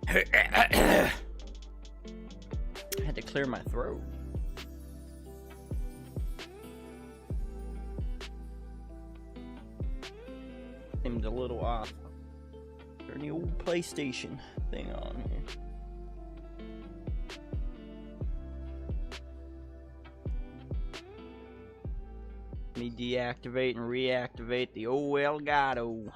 I had to clear my throat. Seemed a little off. Turn the old PlayStation thing on here. Let me deactivate and reactivate the old Elgato.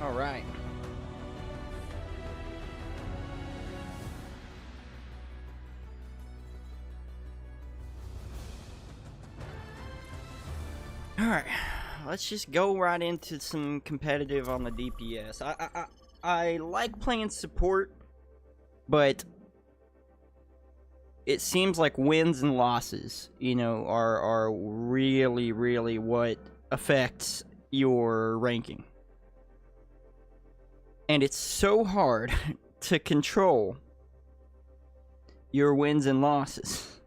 All right. All right. Let's just go right into some competitive on the DPS. I like playing support, but it seems like wins and losses, you know, are really what affects your ranking. And it's so hard to control your wins and losses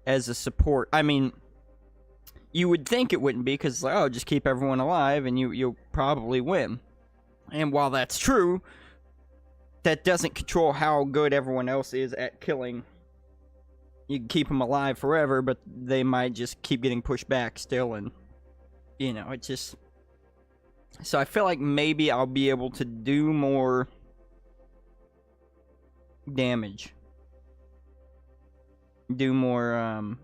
as a support. I mean, you would think it wouldn't be, because, like, oh, just keep everyone alive and you'll probably win. And while that's true, that doesn't control how good everyone else is at killing. You can keep them alive forever, but they might just keep getting pushed back still, and, you know, it just... So I feel like maybe I'll be able to do more damage. Do more,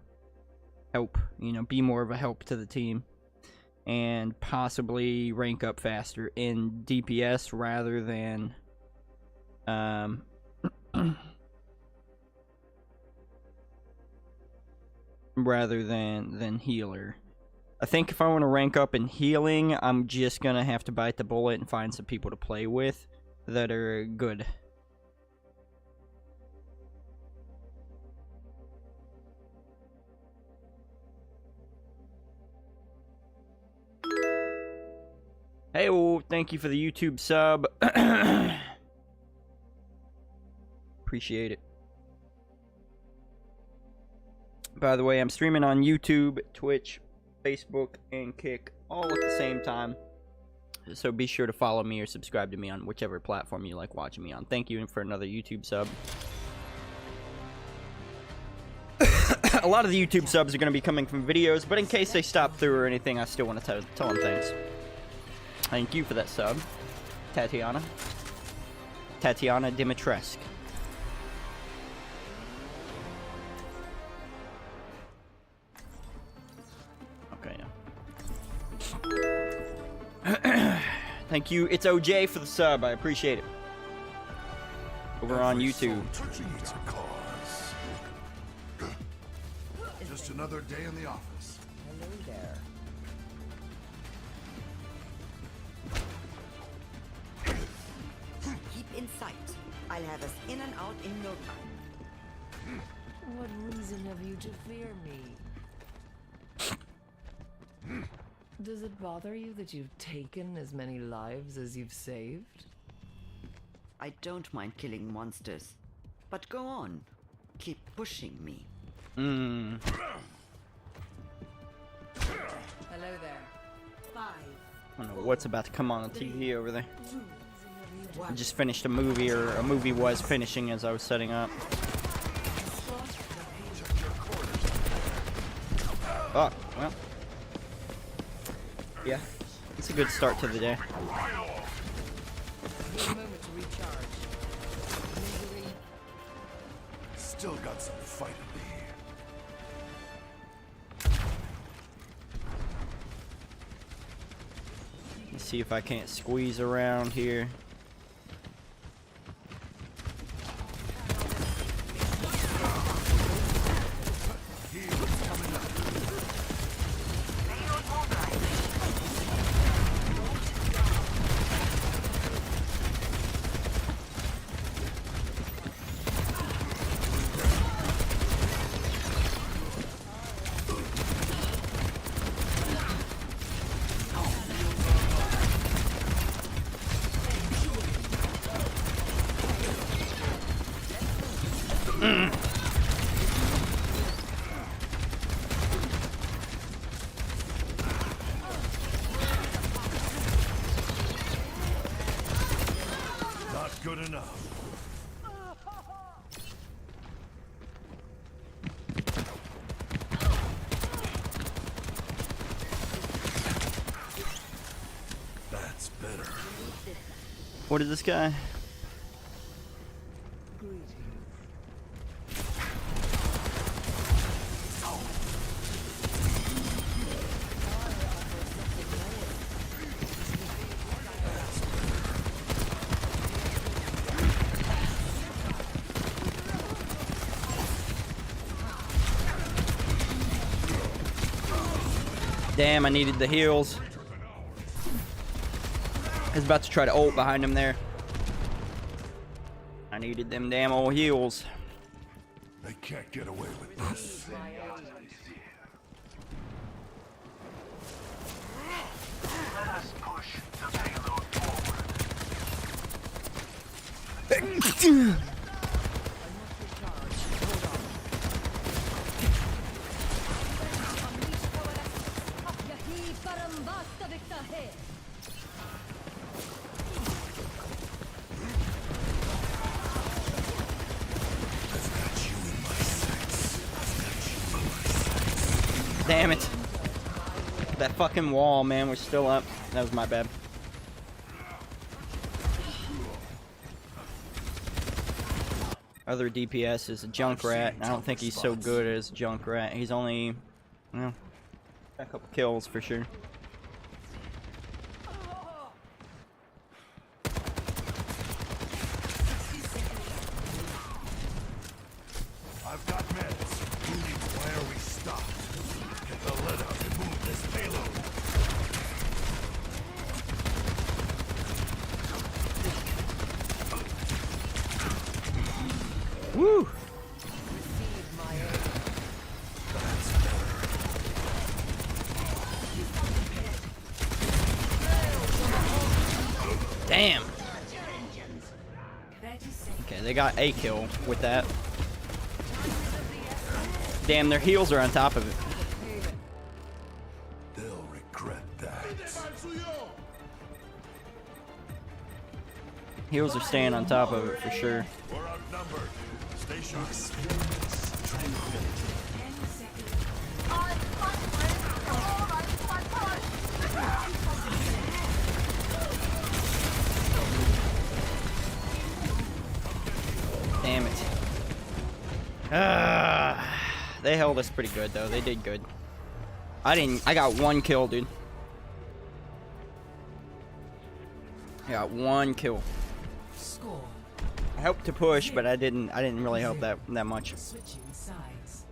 help, you know, be more of a help to the team. And possibly rank up faster in DPS rather than, rather than healer. I think if I want to rank up in healing, I'm just gonna have to bite the bullet and find some people to play with that are good. Hey, oh, thank you for the YouTube sub. Appreciate it. By the way, I'm streaming on YouTube, Twitch, Facebook, and Kick all at the same time. So be sure to follow me or subscribe to me on whichever platform you like watching me on. Thank you for another YouTube sub. A lot of the YouTube subs are going to be coming from videos, but in case they stop through or anything, I still want to tell them thanks. Thank you for that sub, Tatiana. Tatiana Dimitrescu. Okay, yeah. Thank you, it's OJ, for the sub. I appreciate it. Over on YouTube. Just another day in the office. Hello there. Keep in sight. I'll have us in and out in no time. What reason have you to fear me? Does it bother you that you've taken as many lives as you've saved? I don't mind killing monsters. But go on. Keep pushing me. Hello there. 5. I don't know what's about to come on the TV over there. I just finished a movie, or a movie was finishing as I was setting up. Oh, well. Yeah, it's a good start to the day. Still got some fight in Let's see if I can't squeeze around here. Not good enough. That's better. What is this guy? Damn, I needed the heals. I was about to try to ult behind him there. I needed them damn old heals. They can't get away with this. Damn it. That fucking wall, man, was still up. That was my bad. Other DPS is a Junkrat. I don't think he's so good as Junkrat. He's only, well, got a couple kills for sure. I've got meds. Who needs where we stopped? Get the lead out and move this payload. Woo! Damn. Okay, they got a kill with that. Damn, their heals are on top of it. They'll regret that. Heals are staying on top of it for sure. We're outnumbered. Stay sharp. Damn it. They held us pretty good though. They did good. I got one kill, dude. I got one kill. Score. I helped to push, but I didn't really help that much. Switching sides.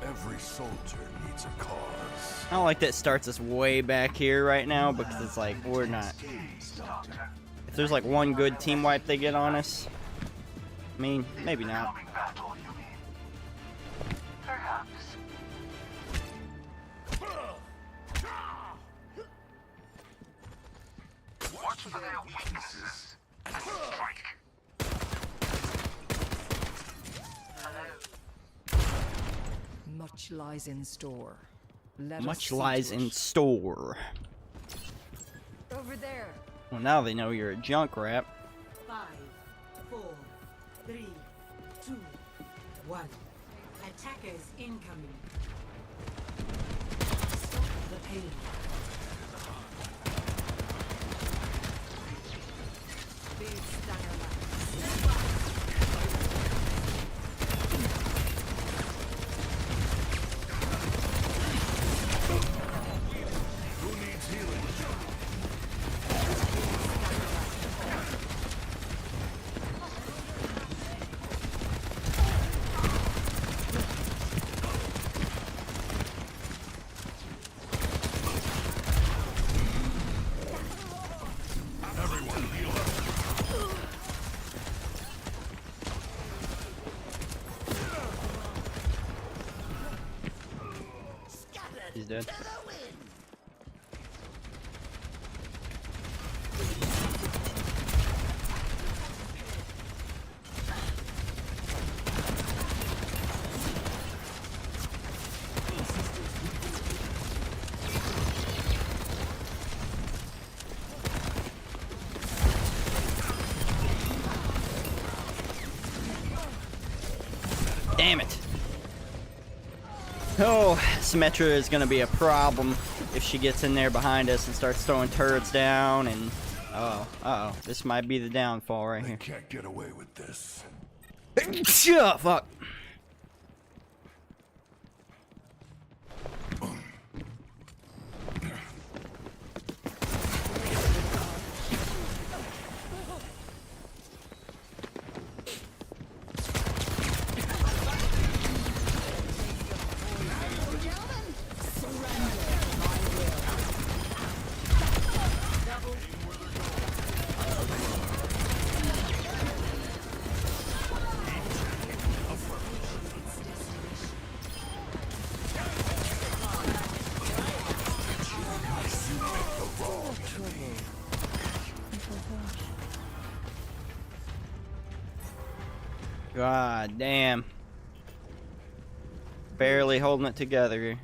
Every soldier needs a cause. I don't like that it starts us way back here right now because it's like we're not. If there's like one good team wipe they get on us, I mean, maybe not. Watch for their weaknesses. Strike. Much lies in store. Let us Much see lies to in it. store. Over there. Well, now they know you're a Junkrat. 5, 4, 3, 2, 1. Attackers incoming. Stop the payload. Big Dynamite. Who needs healing? he's dead. Damn it. Oh, Symmetra is going to be a problem if she gets in there behind us and starts throwing turrets down and... Uh-oh. This might be the downfall right They here. can't get away with this. Oh, fuck. God damn. Barely holding it together here.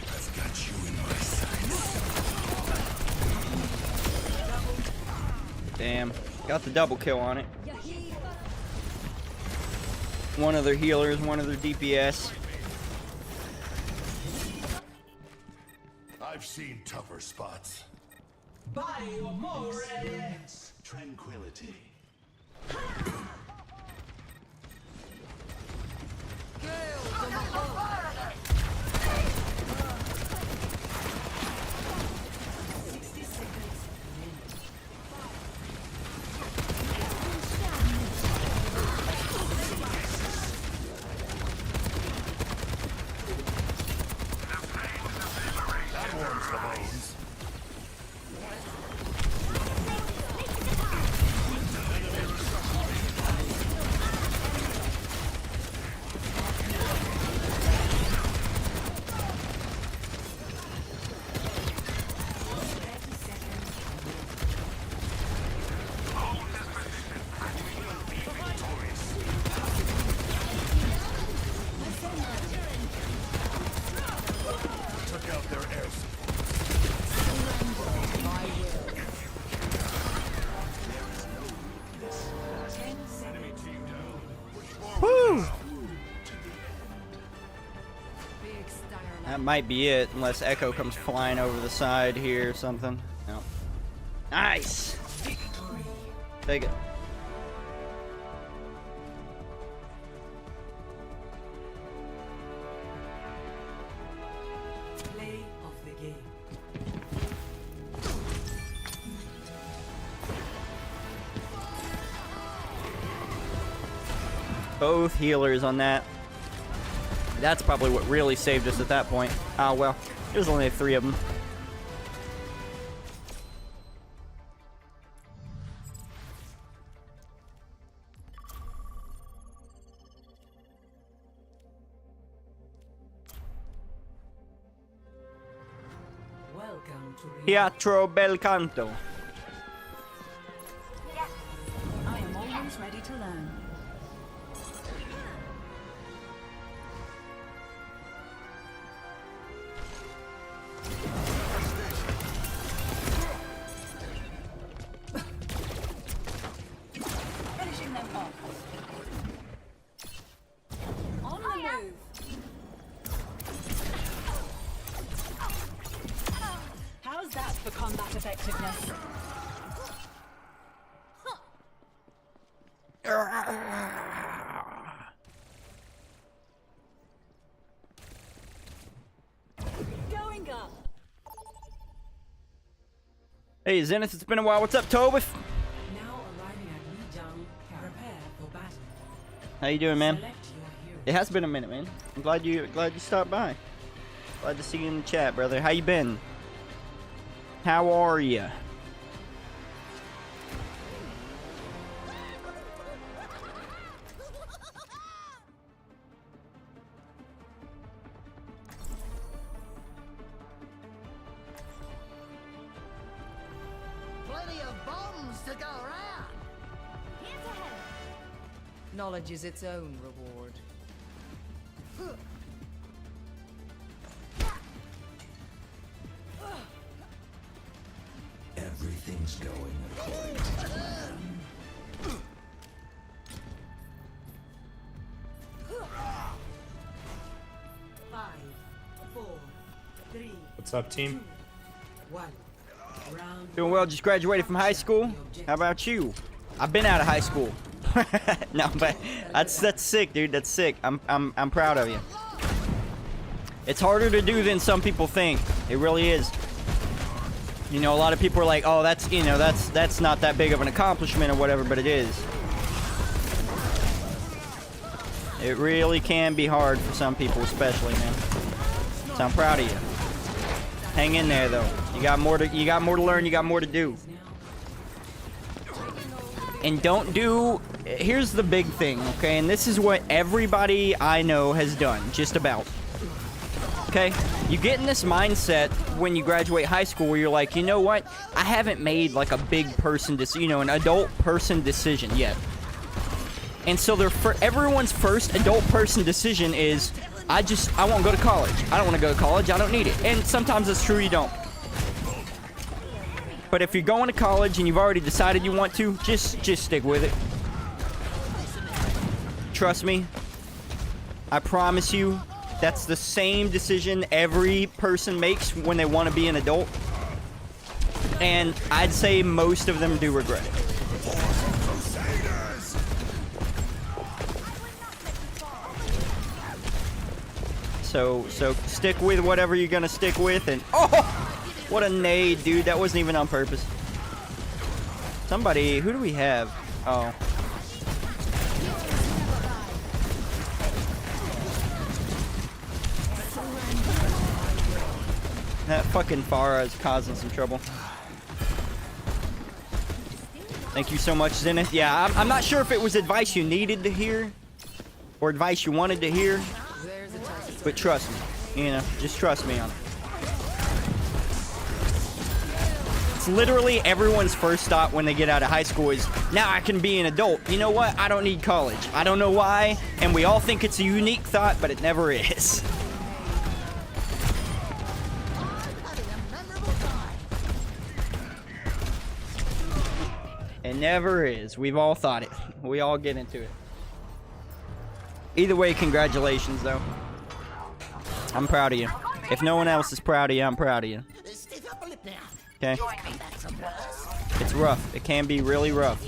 I've got you in my sights. Damn. Got the double kill on it. One of their healers, one of their DPS. I've seen tougher spots. Tranquility. Took out their air support. Woo! Big star That might be it, unless Echo comes flying over the side here or something. No. Nice! Take it. Play of the game. Both healers on that. That's probably what really saved us at that point. Ah, well. There's only 3 of them. Welcome to Teatro Bel Canto. I am always ready to learn. Finishing them off. On the move. How's that for combat effectiveness? Going up. Hey Zenith, it's been a while. What's up, Tobith? now arriving at Lijiang. Prepare for battle. How you doing, man? Select your hero. It has been a minute, man. I'm glad you stopped by. Glad to see you in the chat, brother. How you been? How are you? of bombs to go around. Knowledge is its own reward. Everything's going according to plan. 5, 4, 3, What's up, team? 1. Round Doing well. Just graduated from high school. How about you? I've been out of high school. No, but that's sick, dude. That's sick. I'm proud of you. It's harder to do than some people think. It really is. You know, a lot of people are like, "Oh, that's that's not that big of an accomplishment or whatever," but it is. It really can be hard for some people, especially, man. So I'm proud of you. Hang in there, though. You got more to learn. You got more to do. And don't do. Here's the big thing, okay? And this is what everybody I know has done, just about. Okay? You get in this mindset when you graduate high school where you're like, you know what? I haven't made like a big person an adult person decision yet. And so everyone's first adult person decision is, I won't go to college. I don't want to go to college. I don't need it. And sometimes it's true, you don't. But if you're going to college and you've already decided you want to, just stick with it. Trust me. I promise you, that's the same decision every person makes when they want to be an adult. And I'd say most of them do regret it. So stick with whatever you're gonna stick with, and oh, what a nade, dude! That wasn't even on purpose. Somebody, who do we have? Oh. That fucking Pharah is causing some trouble. Thank you so much, Zenith. Yeah, I'm not sure if it was advice you needed to hear or advice you wanted to hear. But trust me, just trust me on it. It's literally everyone's first thought when they get out of high school is, now I can be an adult. You know what? I don't need college. I don't know why, and we all think it's a unique thought, but it never is. It never is. We've all thought it. We all get into it. Either way, congratulations, though. I'm proud of you. If no one else is proud of you, I'm proud of you. Okay? It's rough. It can be really rough.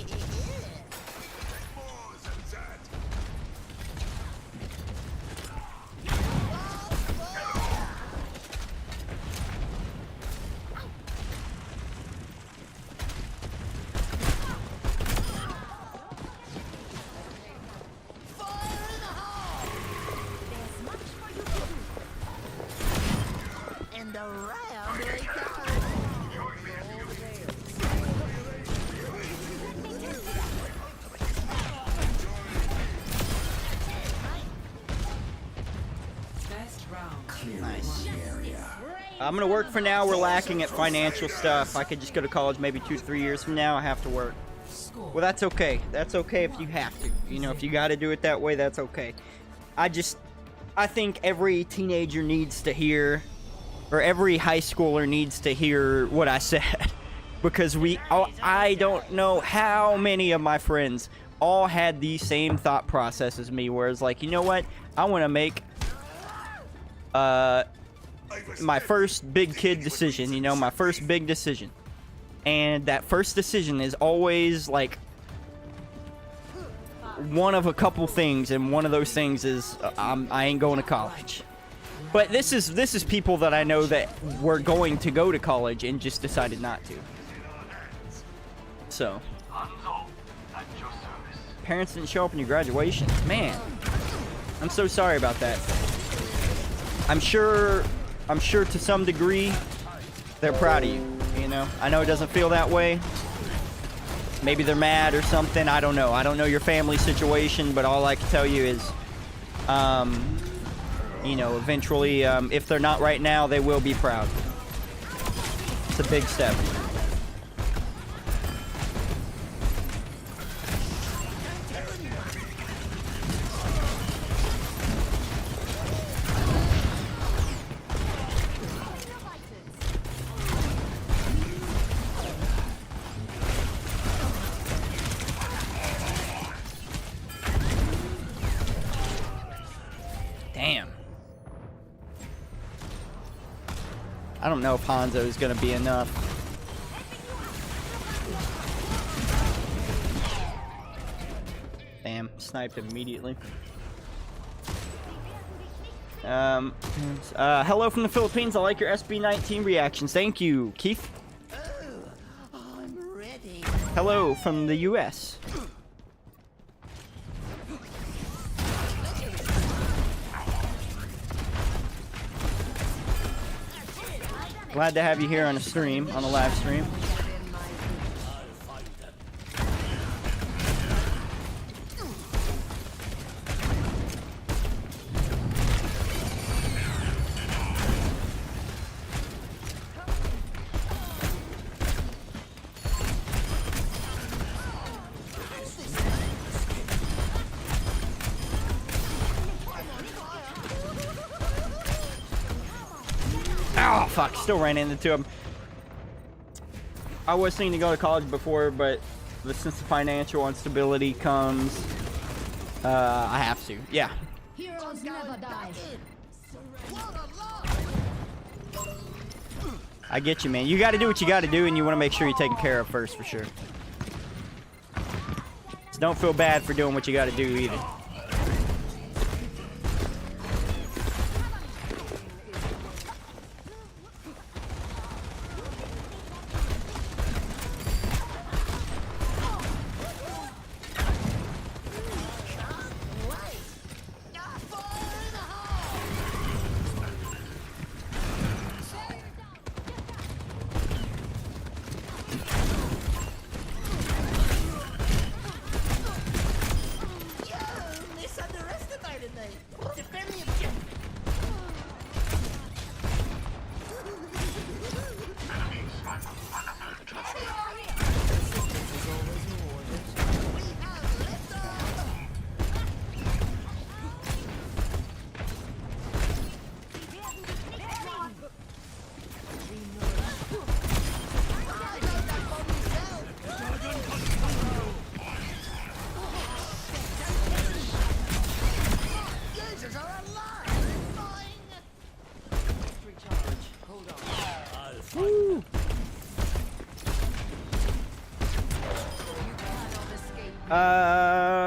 I'm gonna work for now. We're lacking at financial stuff. I could just go to college maybe 2 to 3 years from now. I have to work. Well, that's okay. That's okay if you have to. If you gotta do it that way, that's okay. I think every teenager needs to hear, or every high schooler needs to hear what I said. Because I don't know how many of my friends all had the same thought process as me, where it's like, you know what? I want to make my first big kid decision, my first big decision. And that first decision is always like one of a couple things, and one of those things is I ain't going to college. But this is people that I know that were going to go to college and just decided not to. So parents didn't show up in your graduation. Man, I'm so sorry about that. I'm sure to some degree they're proud of you. I know it doesn't feel that way. Maybe they're mad or something. I don't know. I don't know your family situation, but all I can tell you is, eventually, if they're not right now, they will be proud. It's a big step. Damn. I don't know if Hanzo is gonna be enough. Damn, sniped immediately. Hello from the Philippines. I like your SB19 reactions. Thank you, Keith. I'm ready. Hello from the US. Glad to have you here on a stream, on a live stream. Oh, fuck. Still ran into him. I was thinking to go to college before, but since the financial instability comes, I have to. Yeah. Heroes never die. I get you, man. You got to do what you got to do, and you want to make sure you're taken care of first, for sure. So don't feel bad for doing what you got to do, either.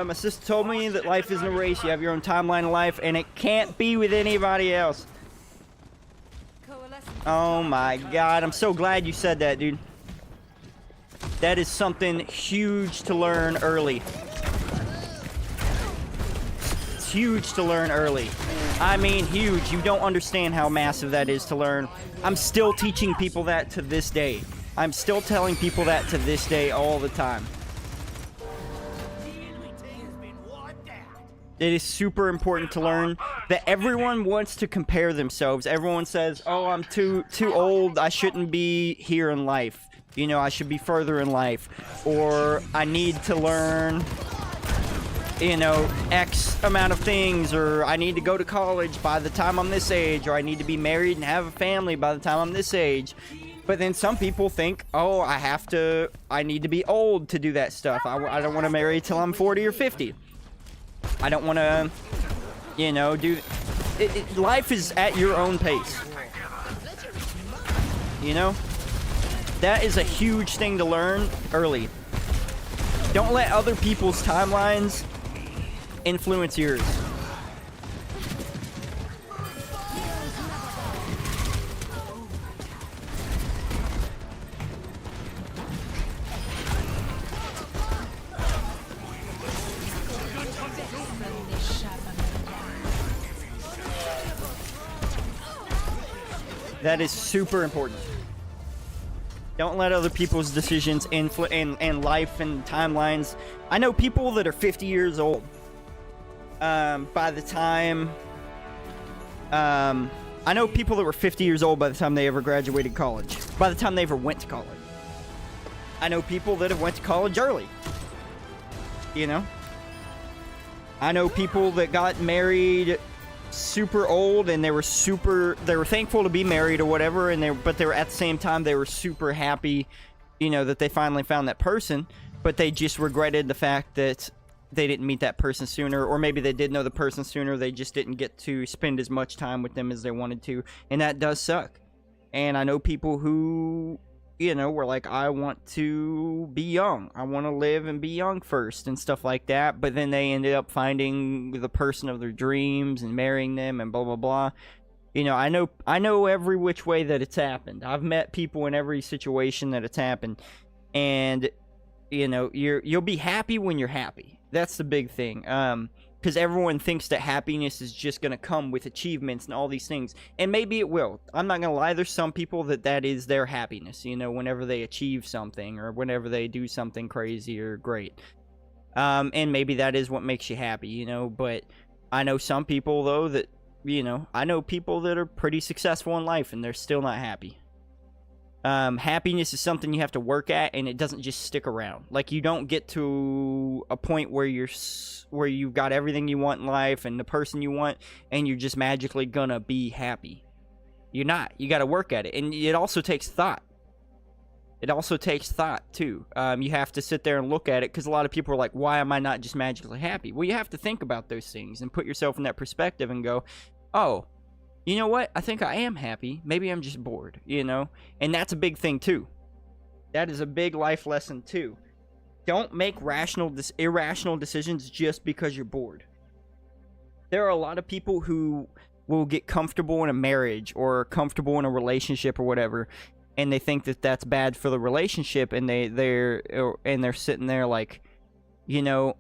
My sister told me that life isn't a race. You have your own timeline of life, and it can't be with anybody else. Oh my god, I'm so glad you said that, dude. That is something huge to learn early. It's huge to learn early. I mean, huge. You don't understand how massive that is to learn. I'm still teaching people that to this day. I'm still telling people that to this day all the time. It is super important to learn that everyone wants to compare themselves. Everyone says, oh, I'm too old. I shouldn't be here in life. You know, I should be further in life. Or I need to learn, you know, X amount of things. Or I need to go to college by the time I'm this age. Or I need to be married and have a family by the time I'm this age. But then some people think, oh, I need to be old to do that stuff. I don't want to marry till I'm 40 or 50. I don't want to, you know, do... life is at your own pace. You know? That is a huge thing to learn early. Don't let other people's timelines influence yours. That is super important. Don't let other people's decisions and life and timelines. I know people that are 50 years old. By the time... I know people that were 50 years old by the time they ever graduated college. By the time they ever went to college. I know people that have went to college early. You know? I know people that got married super old and they were thankful to be married or whatever, and but they were at the same time they were super happy, you know, that they finally found that person, but they just regretted the fact that they didn't meet that person sooner, or maybe they did know the person sooner, they just didn't get to spend as much time with them as they wanted to, and that does suck. And I know people who, you know, were like, I want to be young, I want to live and be young first and stuff like that, but then they ended up finding the person of their dreams and marrying them and blah blah blah. You know, I know every which way that it's happened. I've met people in every situation that it's happened, and you know, you'll be happy when you're happy. That's the big thing. Because everyone thinks that happiness is just going to come with achievements and all these things. And maybe it will. I'm not going to lie. There's some people that is their happiness, you know, whenever they achieve something or whenever they do something crazy or great. And maybe that is what makes you happy, you know. But I know some people, though, that, you know, I know people that are pretty successful in life and they're still not happy. Happiness is something you have to work at, and it doesn't just stick around. Like, you don't get to a point where you've got everything you want in life and the person you want, and you're just magically gonna be happy. You're not. You got to work at it, and it also takes thought. It also takes thought too. You have to sit there and look at it, because a lot of people are like, "Why am I not just magically happy?" Well, you have to think about those things and put yourself in that perspective and go, "Oh, you know what? I think I am happy. Maybe I'm just bored," you know? And that's a big thing, too. That is a big life lesson, too. Don't make irrational decisions just because you're bored. There are a lot of people who will get comfortable in a marriage or comfortable in a relationship or whatever, and they think that that's bad for the relationship, and they're sitting there like, you know,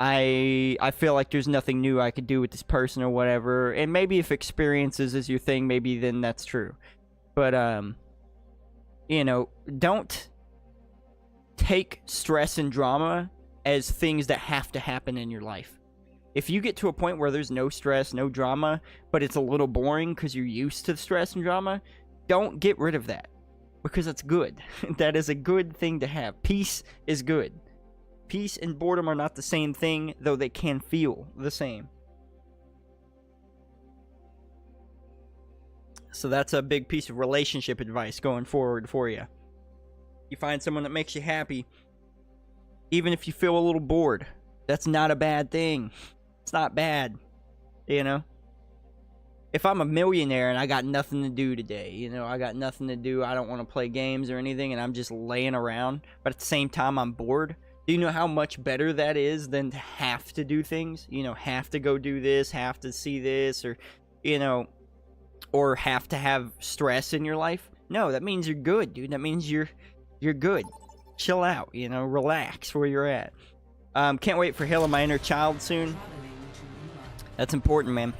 I feel like there's nothing new I could do with this person or whatever. And maybe if experiences is your thing, maybe then that's true. But, you know, don't take stress and drama as things that have to happen in your life. If you get to a point where there's no stress, no drama, but it's a little boring because you're used to the stress and drama, don't get rid of that. Because that's good. That is a good thing to have. Peace is good. Peace and boredom are not the same thing, though they can feel the same. So that's a big piece of relationship advice going forward for you. You find someone that makes you happy, even if you feel a little bored. That's not a bad thing. It's not bad, you know? If I'm a millionaire and I got nothing to do today, you know, I got nothing to do, I don't want to play games or anything, and I'm just laying around, but at the same time I'm bored, do you know how much better that is than to have to do things? You know, have to go do this, have to see this, or, you know, or have to have stress in your life? No, that means you're good, dude. That means you're good. Chill out, you know, relax where you're at. Can't wait for Healing My Inner Child soon. That's important, man.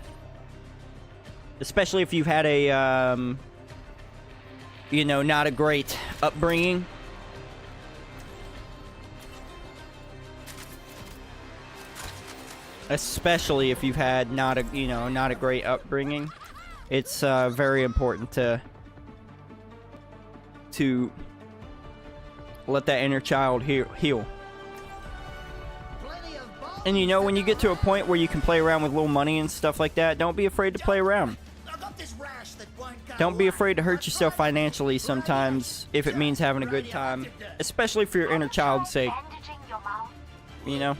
Especially if you've had a, you know, not a great upbringing. Especially if you've had not a great upbringing, it's very important to let that inner child heal. And you know, when you get to a point where you can play around with little money and stuff like that, don't be afraid to play around. Don't be afraid to hurt yourself financially sometimes if it means having a good time, especially for your inner child's sake. You know?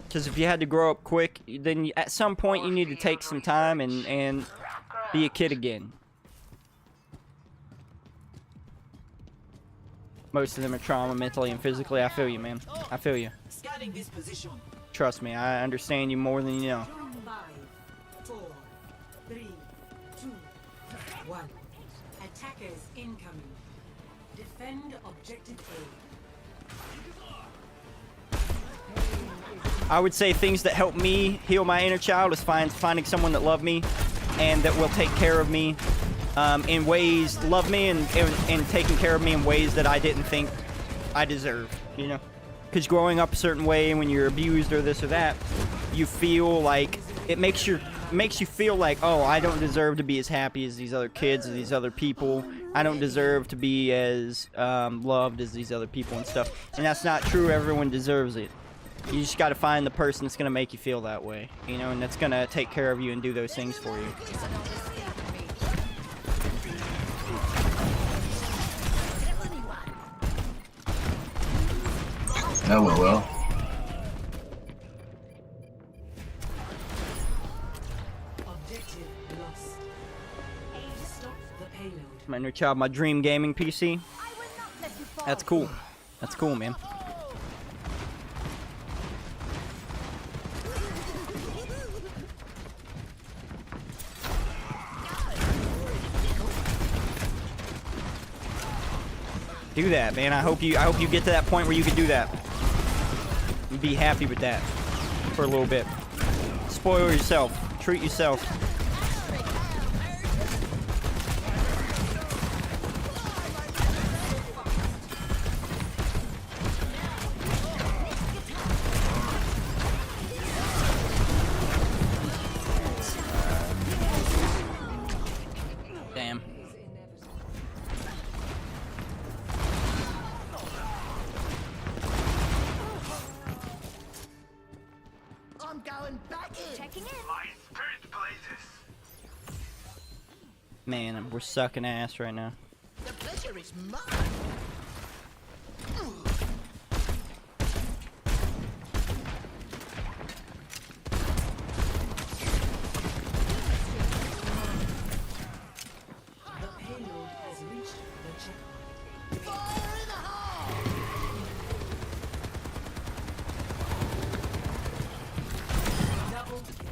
Because if you had to grow up quick, then at some point you need to take some time and be a kid again. Most of them are trauma mentally and physically. I feel you, man. I feel you. Scanning this position. Trust me, I understand you more than you know. 5, 4, 3, 2, 1. Attackers incoming. Defend objective A. I would say things that help me heal my inner child is finding someone that loves me and that will take care of me in ways, love me and taking care of me in ways that I didn't think I deserved, you know? Because growing up a certain way, when you're abused or this or that, you feel like, it makes you feel like, oh, I don't deserve to be as happy as these other kids or these other people. I don't deserve to be as loved as these other people and stuff. And that's not true. Everyone deserves it. You just got to find the person that's going to make you feel that way, you know, and that's going to take care of you and do those things for you. That went well. Objective lost. Stop the payload. My new child, my dream gaming PC. I will not let you fall. That's cool. That's cool, man. Do that, man. I hope you get to that point where you can do that. You'd be happy with that for a little bit. Spoil yourself. Treat yourself. Damn. I'm going back in. Checking in. My spirit blazes. Man, we're sucking ass right now. The pleasure is mine. The payload has reached the checkpoint. Fire in the hole. Double kill.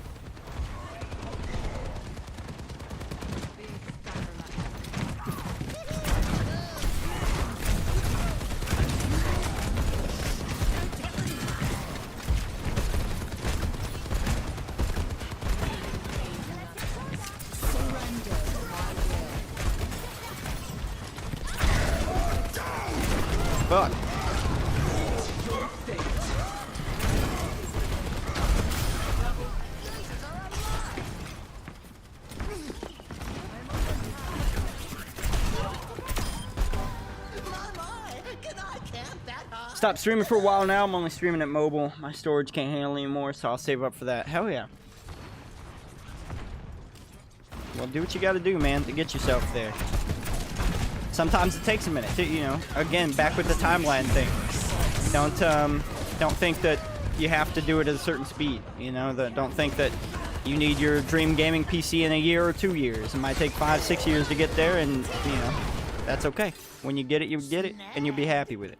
Fuck. Can I camp that hard? Stop streaming for a while now. I'm only streaming at mobile. My storage can't handle anymore, so I'll save up for that. Hell yeah. Well, do what you gotta do, man, to get yourself there. Sometimes it takes a minute, to, you know. Again, back with the timeline thing. Don't think that you have to do it at a certain speed. You know, don't think that you need your dream gaming PC in a year or 2 years. It might take 5, 6 years to get there, and you know, that's okay. When you get it, you get it, and you'll be happy with it.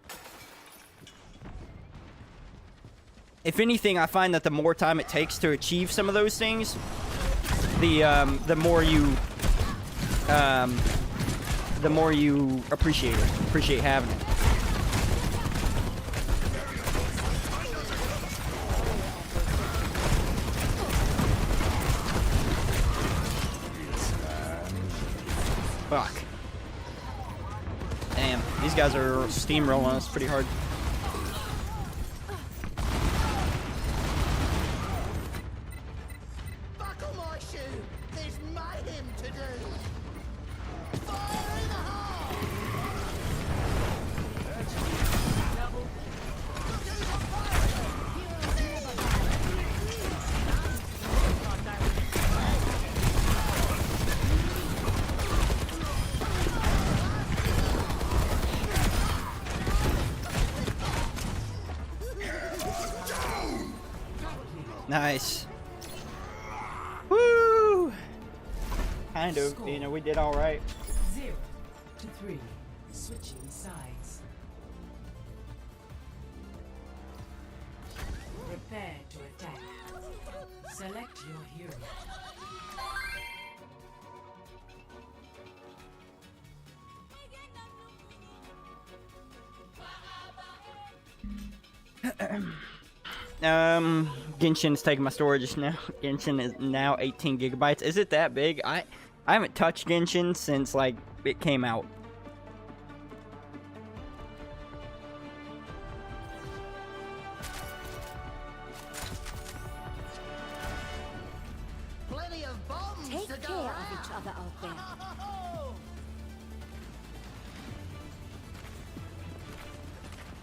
If anything, I find that the more time it takes to achieve some of those things, the more you appreciate it, appreciate having it. Fuck. Damn, these guys are steamrolling us pretty hard. Buckle my shoe. There's mayhem to do. Fire in the hole. Nice. Woo! Kind of. You know, we did all right. 0 to 3. Switching sides. Prepare to attack. Select your hero. Genshin's taking my storage now. Genshin is now 18 gigabytes. Is it that big? I haven't touched Genshin since like it came out. Plenty of bombs Take to care go of each other out there.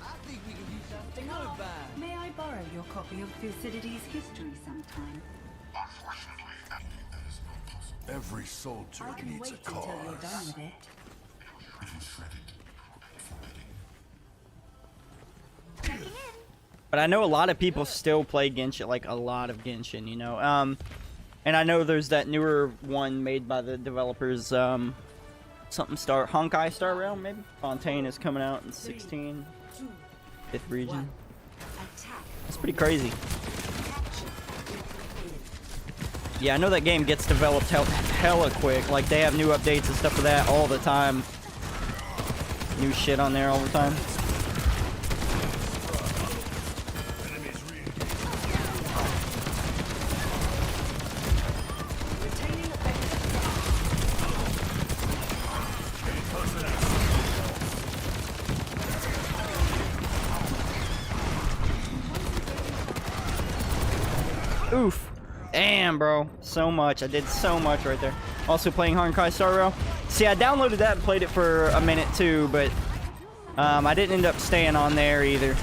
I think we can use something over. May I borrow your copy of Thucydides' history sometime? Every soldier I can needs wait a until you're cause. done with it. It was shredded, forbidding. Checking in. But I know a lot of people still play Genshin, like a lot of Genshin, you know. And I know there's that newer one made by the developers, something Star, Honkai Star Realm, maybe? Fontaine is coming out in 16, 5th region. That's pretty crazy. Yeah, I know that game gets developed hella quick. Like, they have new updates and stuff for that all the time. New shit on there all the time. Oof. Damn, bro. So much. I did so much right there. Also playing Honkai Star Rail. See, I downloaded that and played it for a minute too, but I didn't end up staying on there either.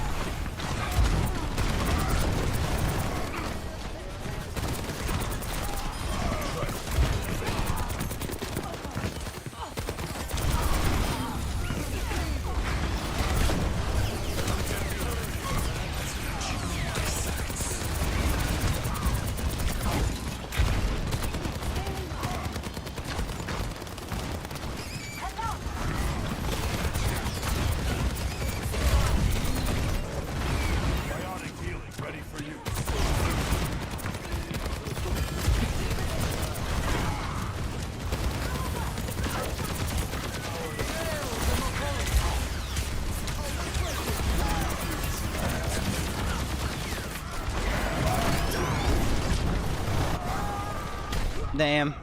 Damn.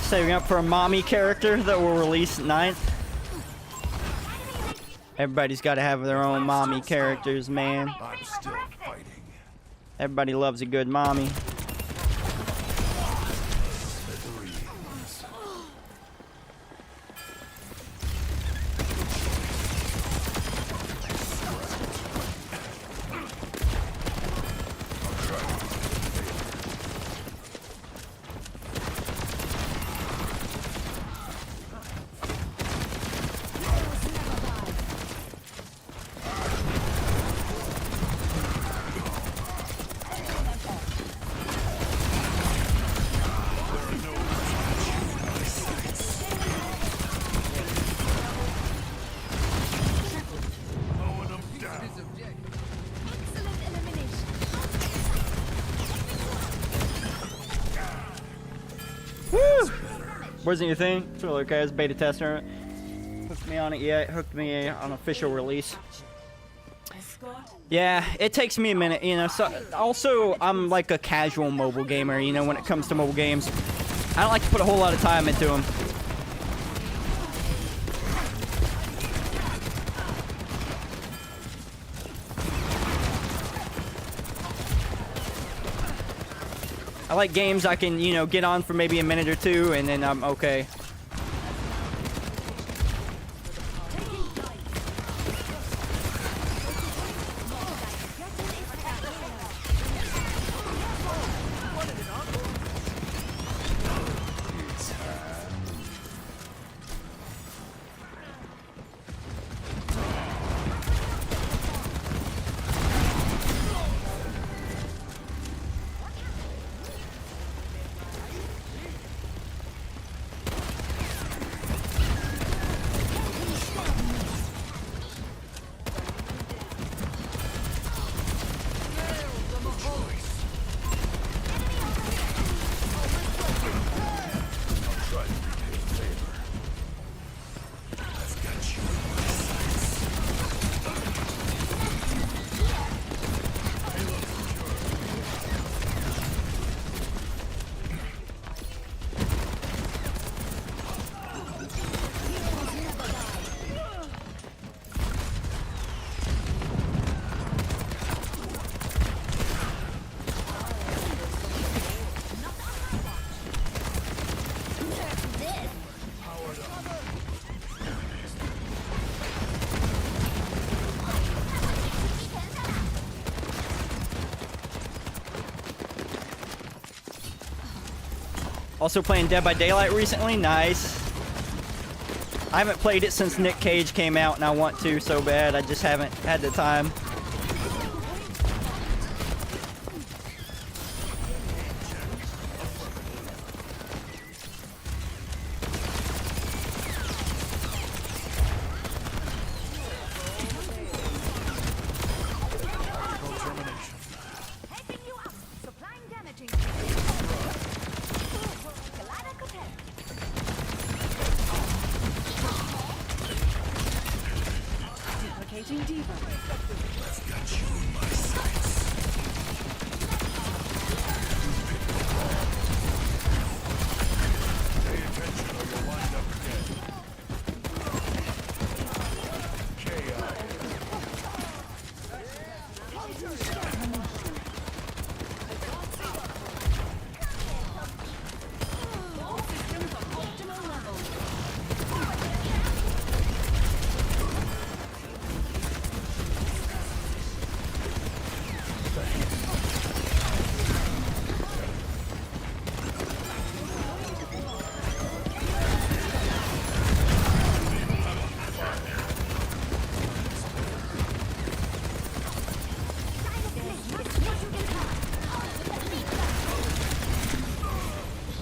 Saving up for a mommy character that will release 9th. Everybody's got to have their own mommy characters, man. I'm still fighting. Everybody loves a good mommy. Wasn't your thing? It's really okay. It's beta tester. Hooked me on it yet. Hooked me on official release. Yeah, it takes me a minute, you know. So also, I'm like a casual mobile gamer, you know. When it comes to mobile games, I don't like to put a whole lot of time into them. I like games I can, you know, get on for maybe a minute or two, and then I'm okay. Also playing Dead by Daylight recently. Nice. I haven't played it since Nick Cage came out, and I want to so bad. I just haven't had the time. Duplicating Diva. Got you in my sights. Pay attention or you'll wind up dead. KI. All systems on optimal level.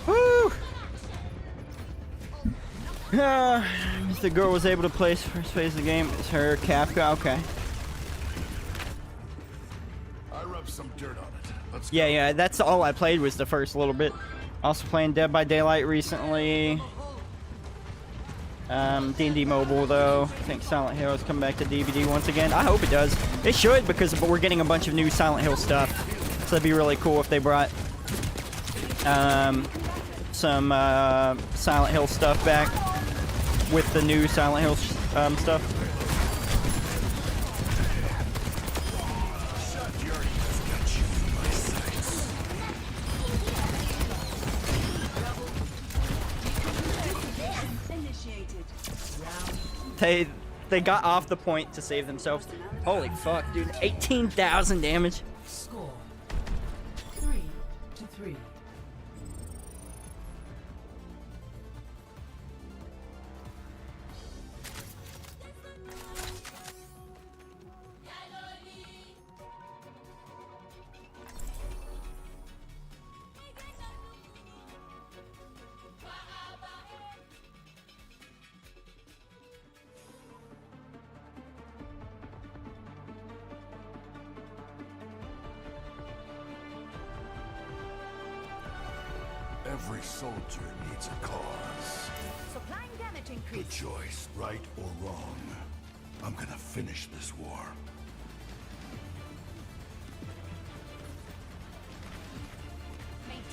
Woo! The girl was able to place first phase of the game. It's her, Kafka. Okay. I rubbed some dirt on it. Let's Yeah, go. yeah. That's all I played was the first little bit. Also playing Dead by Daylight recently. D&D Mobile though. I think Silent Hill is coming back to DVD once again. I hope it does. It should, because we're getting a bunch of new Silent Hill stuff. So that'd be really cool if they brought some Silent Hill stuff back with the new Silent Hill stuff. They got off the point to save themselves. Holy fuck, dude. 18,000 damage. Score 3-3. Every soldier needs a cause. Supplying damage Good increase. choice, right or wrong. I'm gonna finish this war.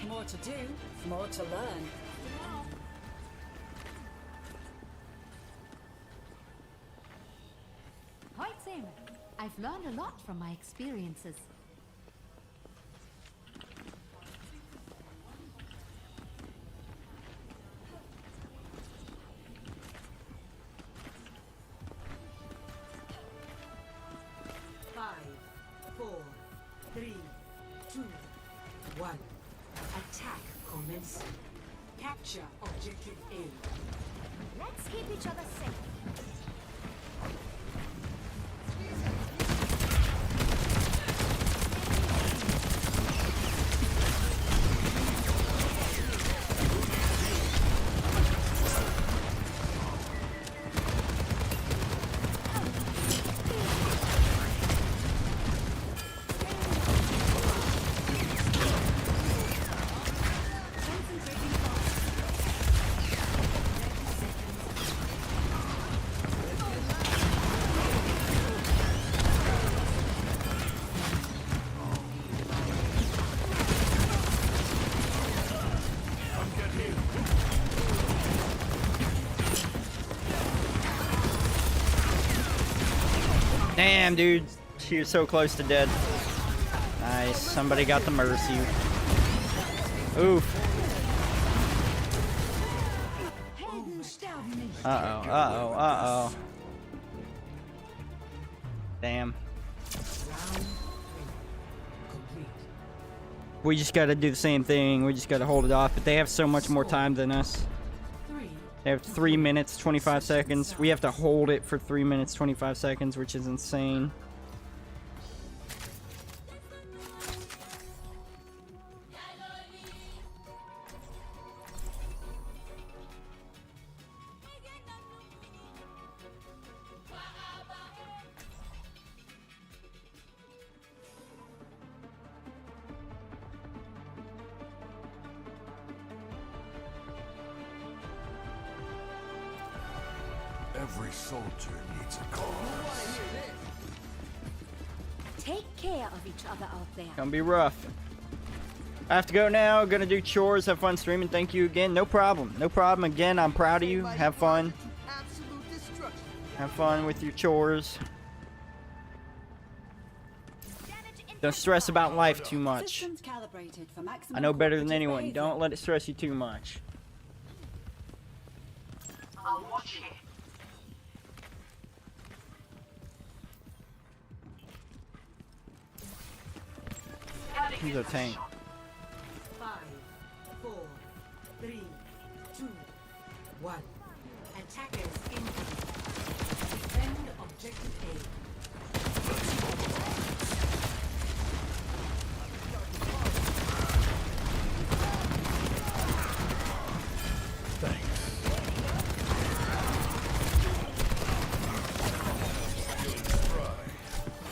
More to do, more to learn. Hi, Sam. I've learned a lot from my experiences. Five, 4, 3, 2, 1. Attack commencing. Capture objective A. Let's keep each other safe. Damn, dude. She was so close to dead. Nice. Somebody got the mercy. Oof. Uh-oh, uh-oh, uh-oh. Damn. We just gotta do the same thing. We just gotta hold it off. But they have so much more time than us. 3, They have 3 minutes, 25 seconds. We have to hold it for 3 minutes, 25 seconds, which is insane. Every soldier needs a cause. Take care of each other out there. Gonna be rough. I have to go now. Gonna do chores. Have fun streaming. Thank you again. No problem. No problem. Again, I'm proud of you. Have fun. Absolute destruction. Have fun with your chores. Don't stress about life too much. Systems calibrated for maximum I know better than cooperative anyone. behavior. Don't let it stress you too much. I'll watch you. He's a tank. 5, 4, 3, 2, 1. Attackers incoming. Defend objective A.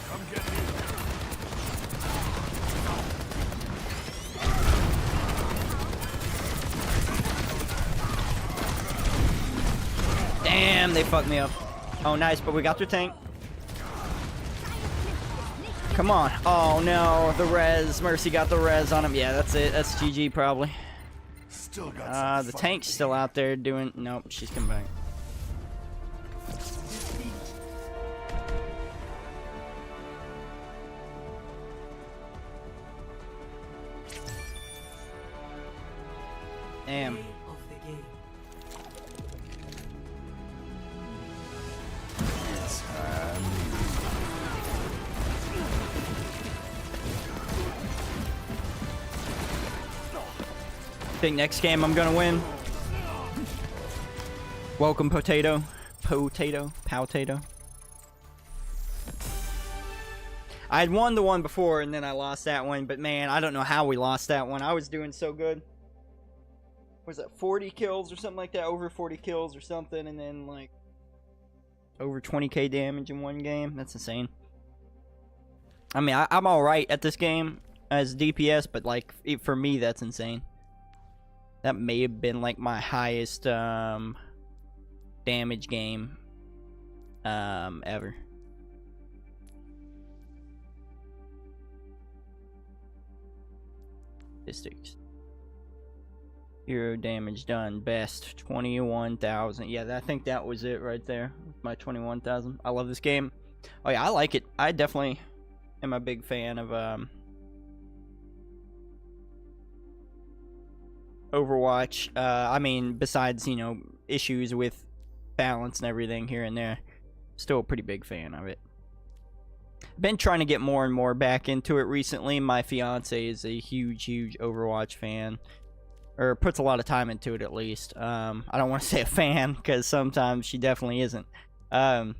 Come get me. Damn, they fucked me up. Oh, nice, but we got their tank. Come on. Oh, no, the res. Mercy got the res on him. Yeah, that's it. That's GG, probably. Still got some The fight tank's in still me. out there doing... Nope, she's coming back. Damn. Of the game. Think next game I'm gonna win. Welcome, Potato. Potato. I had won the one before and then I lost that one, but man, I don't know how we lost that one. I was doing so good. Was it 40 kills or something like that? Over 40 kills or something, and then like over 20k damage in one game. That's insane. I mean, I'm alright at this game as DPS, but like for me, that's insane. That may have been like my highest damage game ever. Statistics. Hero damage done best 21,000. Yeah, I think that was it right there. My 21,000. I love this game. Oh yeah, I like it. I definitely am a big fan of Overwatch. I mean, besides, you know, issues with balance and everything here and there, still a pretty big fan of it. Been trying to get more and more back into it recently. My fiance is a huge Overwatch fan, or puts a lot of time into it at least. I don't want to say a fan because sometimes she definitely isn't. But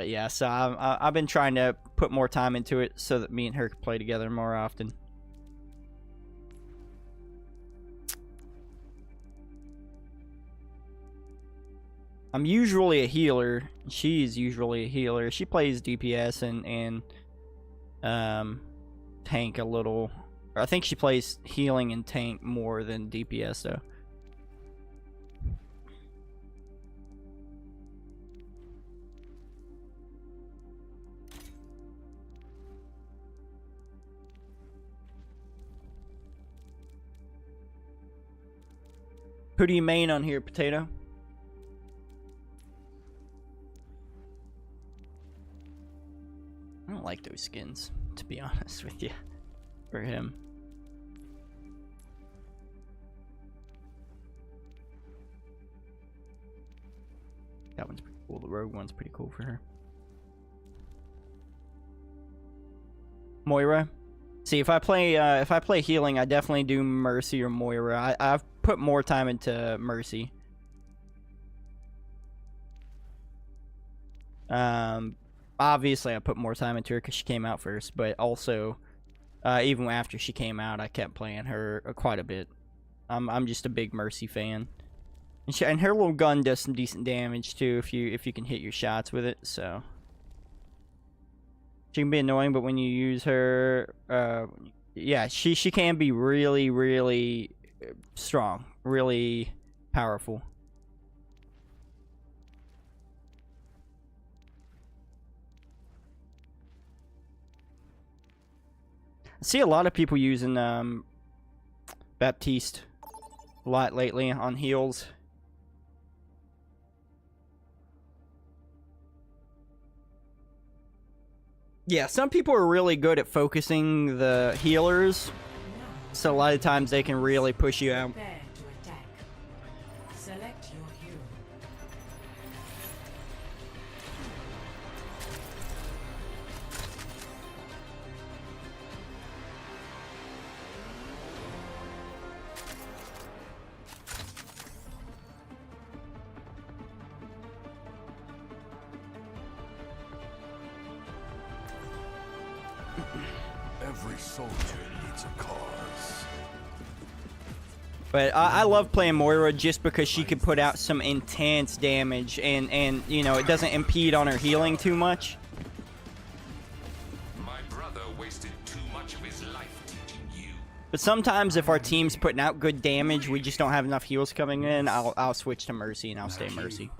yeah, so I've been trying to put more time into it so that me and her can play together more often. I'm usually a healer. She's usually a healer. She plays DPS and tank a little. Or I think she plays healing and tank more than DPS though. Who do you main on here, Potato? I don't like those skins, to be honest with you, for him. That one's pretty cool. The rogue one's pretty cool for her. Moira. See, if I play healing, I definitely do Mercy or Moira. I've put more time into Mercy. Obviously I put more time into her because she came out first, but also even after she came out, I kept playing her quite a bit. I'm just a big Mercy fan, and her little gun does some decent damage too if you can hit your shots with it. So she can be annoying, but when you use her, yeah, she can be really, really strong, really powerful. I see a lot of people using Baptiste a lot lately on heals. Yeah, some people are really good at focusing the healers, so a lot of times they can really push you out. Prepare to attack. Select your hero. Every soldier needs a cause. But I love playing Moira just because she can put out some intense damage, and you know, it doesn't impede on her healing too much. My brother wasted too much of his life teaching you. But sometimes if our team's putting out good damage, we just don't have enough heals coming in, I'll switch to Mercy and I'll stay Mercy.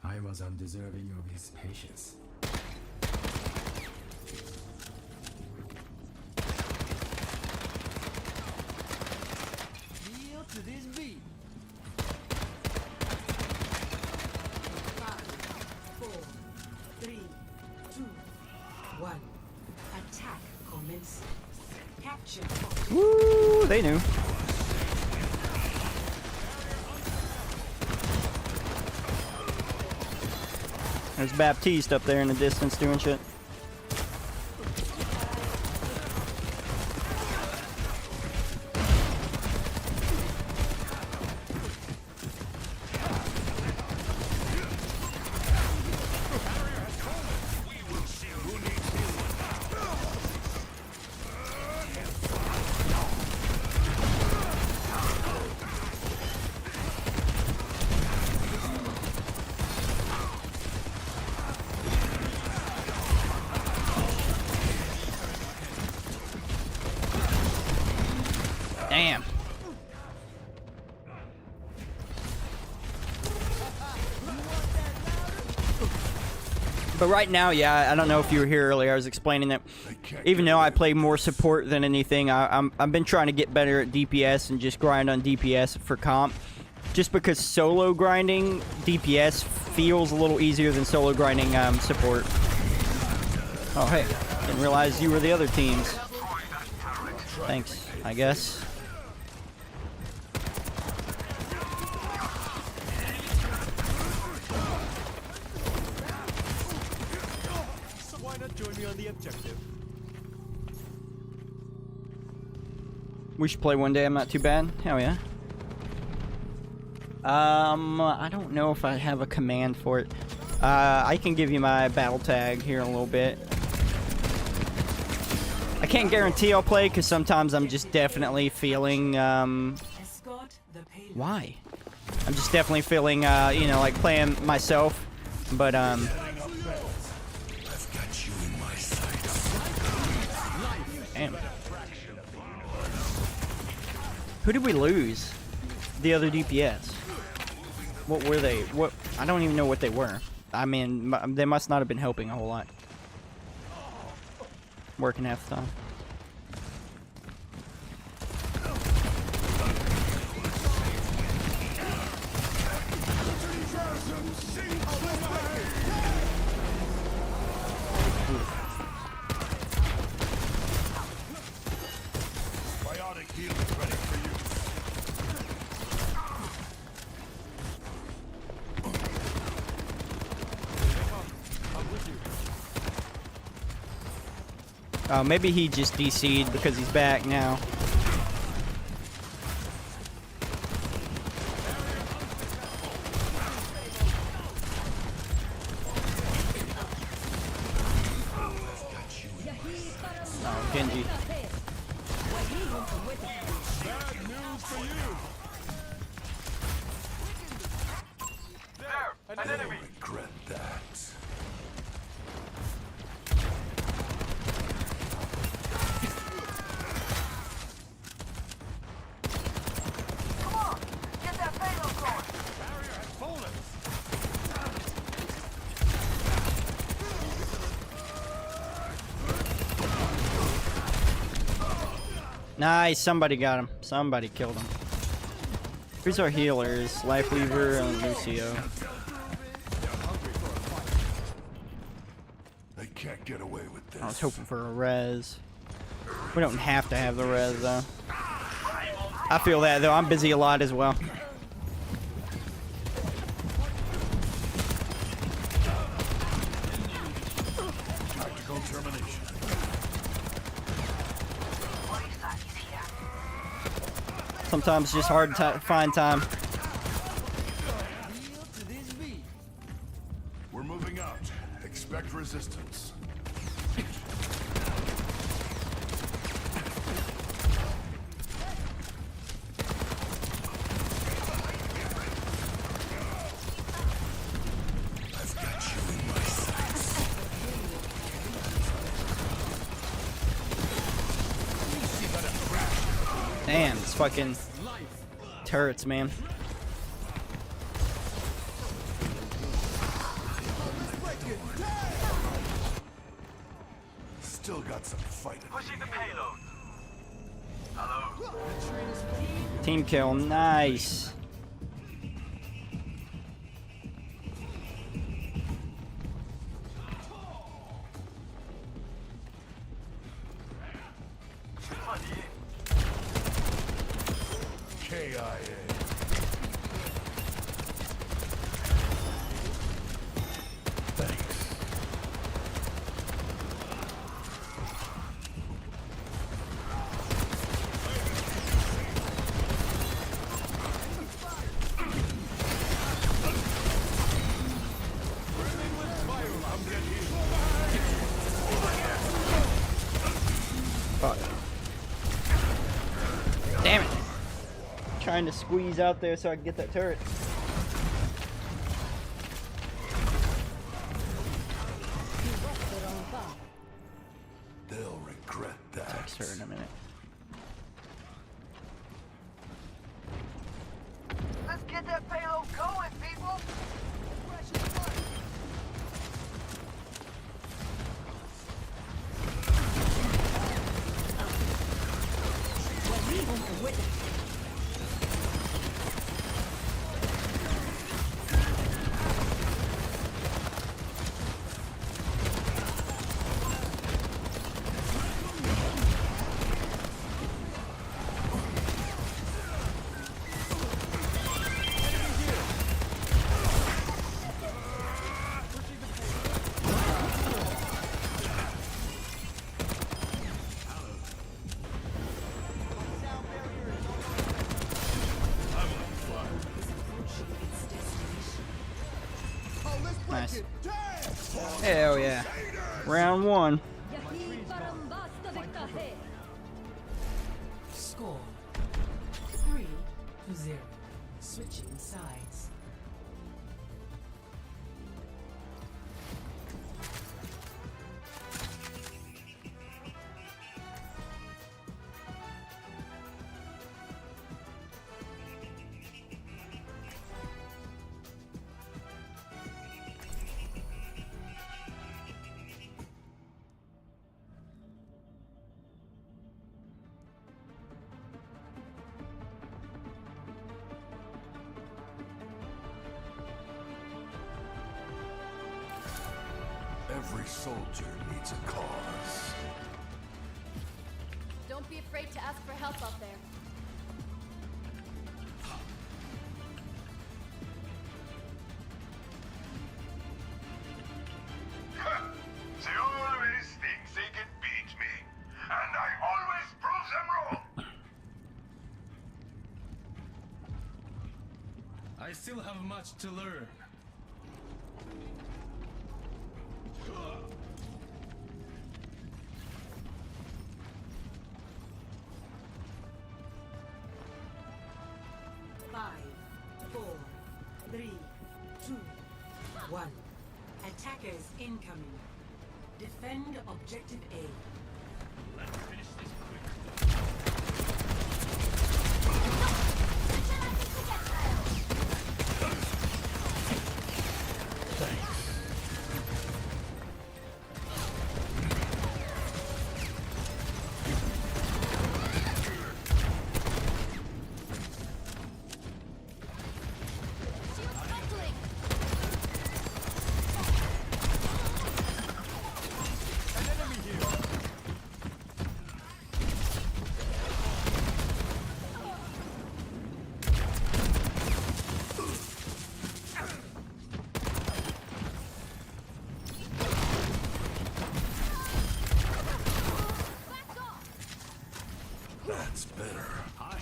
I was undeserving of his patience. To this beat. 5, 4, 3, 2, 1. Attack commences. Capture point. Woo, they knew. There's Baptiste up there in the distance doing shit. Damn. But right now, yeah, I don't know if you were here earlier. I was explaining that even though I play more support than anything, I've been trying to get better at DPS and just grind on DPS for comp. Just because solo grinding DPS feels a little easier than solo grinding support. Oh, hey. Didn't realize you were the other teams. Thanks, I guess. We should play one day. I'm not too bad. Hell yeah. I don't know if I have a command for it. I can give you my battle tag here in a little bit. I can't guarantee I'll play because sometimes I'm just definitely feeling, why? I'm just definitely feeling, you know, like playing myself, but, I've got you in my sights. damn. Who did we lose? The other DPS. What were they? What? I don't even know what they were. I mean, they must not have been helping a whole lot. Working half the time. Biotic healing ready for you. Oh, maybe he just DC'd because he's back now. Genji. Bad news for you. There, an enemy. Regret that. Come on, get that payload going. Barrier has fallen. Nice, somebody got him. Somebody killed him. Who's our healers? Lifeweaver and Lucio. They can't get away with this. I was hoping for a res. We don't have to have the res though. I feel that though. I'm busy a lot as well. Tactical termination. Sometimes it's just hard to find time. We're moving out. Expect resistance. I've got you in my sights. Damn, it's fucking turrets, man. Still got some fighting. Pushing the payload. Hello. Team kill, nice. KIA. Thanks. Fuck. Damn it. Trying to squeeze out there so I can get that turret. They'll regret that. Text her in a minute. Let's get that payload going, people! Nice. Hell yeah. Round one. Score 3-0. Switching sides. Every soldier needs a cause. Don't be afraid to ask for help out there. They always think they can beat me, and I always prove them wrong. I still have much to learn. 1. Attackers incoming. Defend objective A. Let's finish this quick. That's better. Hi.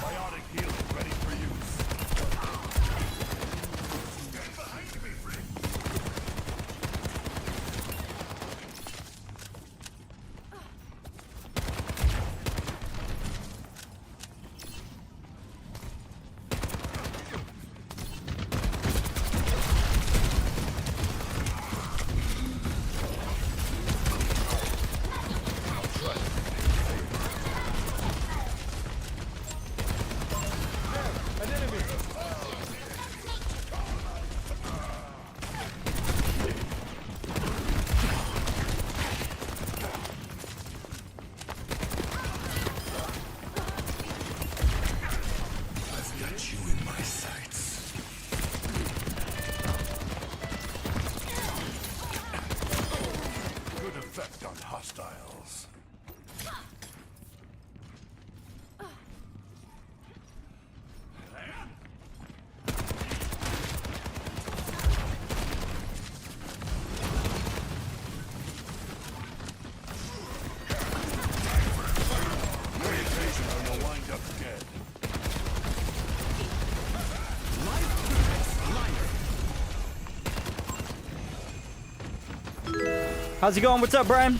Biotic healing ready for use. Get behind me, friend. Got you in my sights. Good effect on hostiles. Orientation or you'll wind up dead. How's it going? What's up, Brian?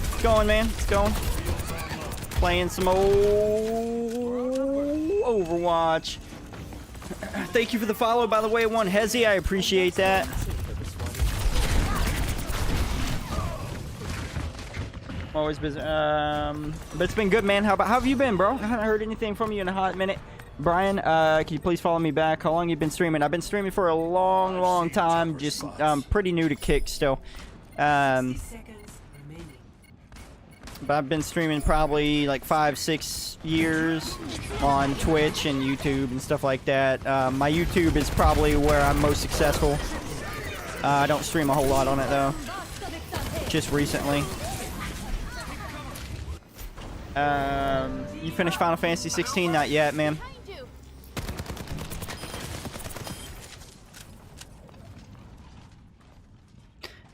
It's going, man. It's going. Playing some old Overwatch. Thank you for the follow, by the way, one Hezi. I appreciate that. Always busy. But it's been good, man. How have you been, bro? I haven't heard anything from you in a hot minute. Brian, can you please follow me back? How long you been streaming? I've been streaming for a long time. Just pretty new to Kick still. Seconds remaining. But I've been streaming probably like 5-6 years on Twitch and YouTube and stuff like that. My YouTube is probably where I'm most successful. I don't stream a whole lot on it though. Just recently. You finished Final Fantasy 16? Not yet, man.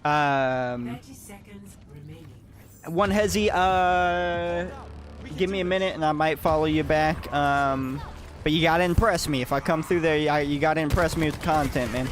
Um, 30 seconds remaining. One Hezi, give me a minute and I might follow you back. But you gotta impress me. If I come through there, you gotta impress me with the content, man.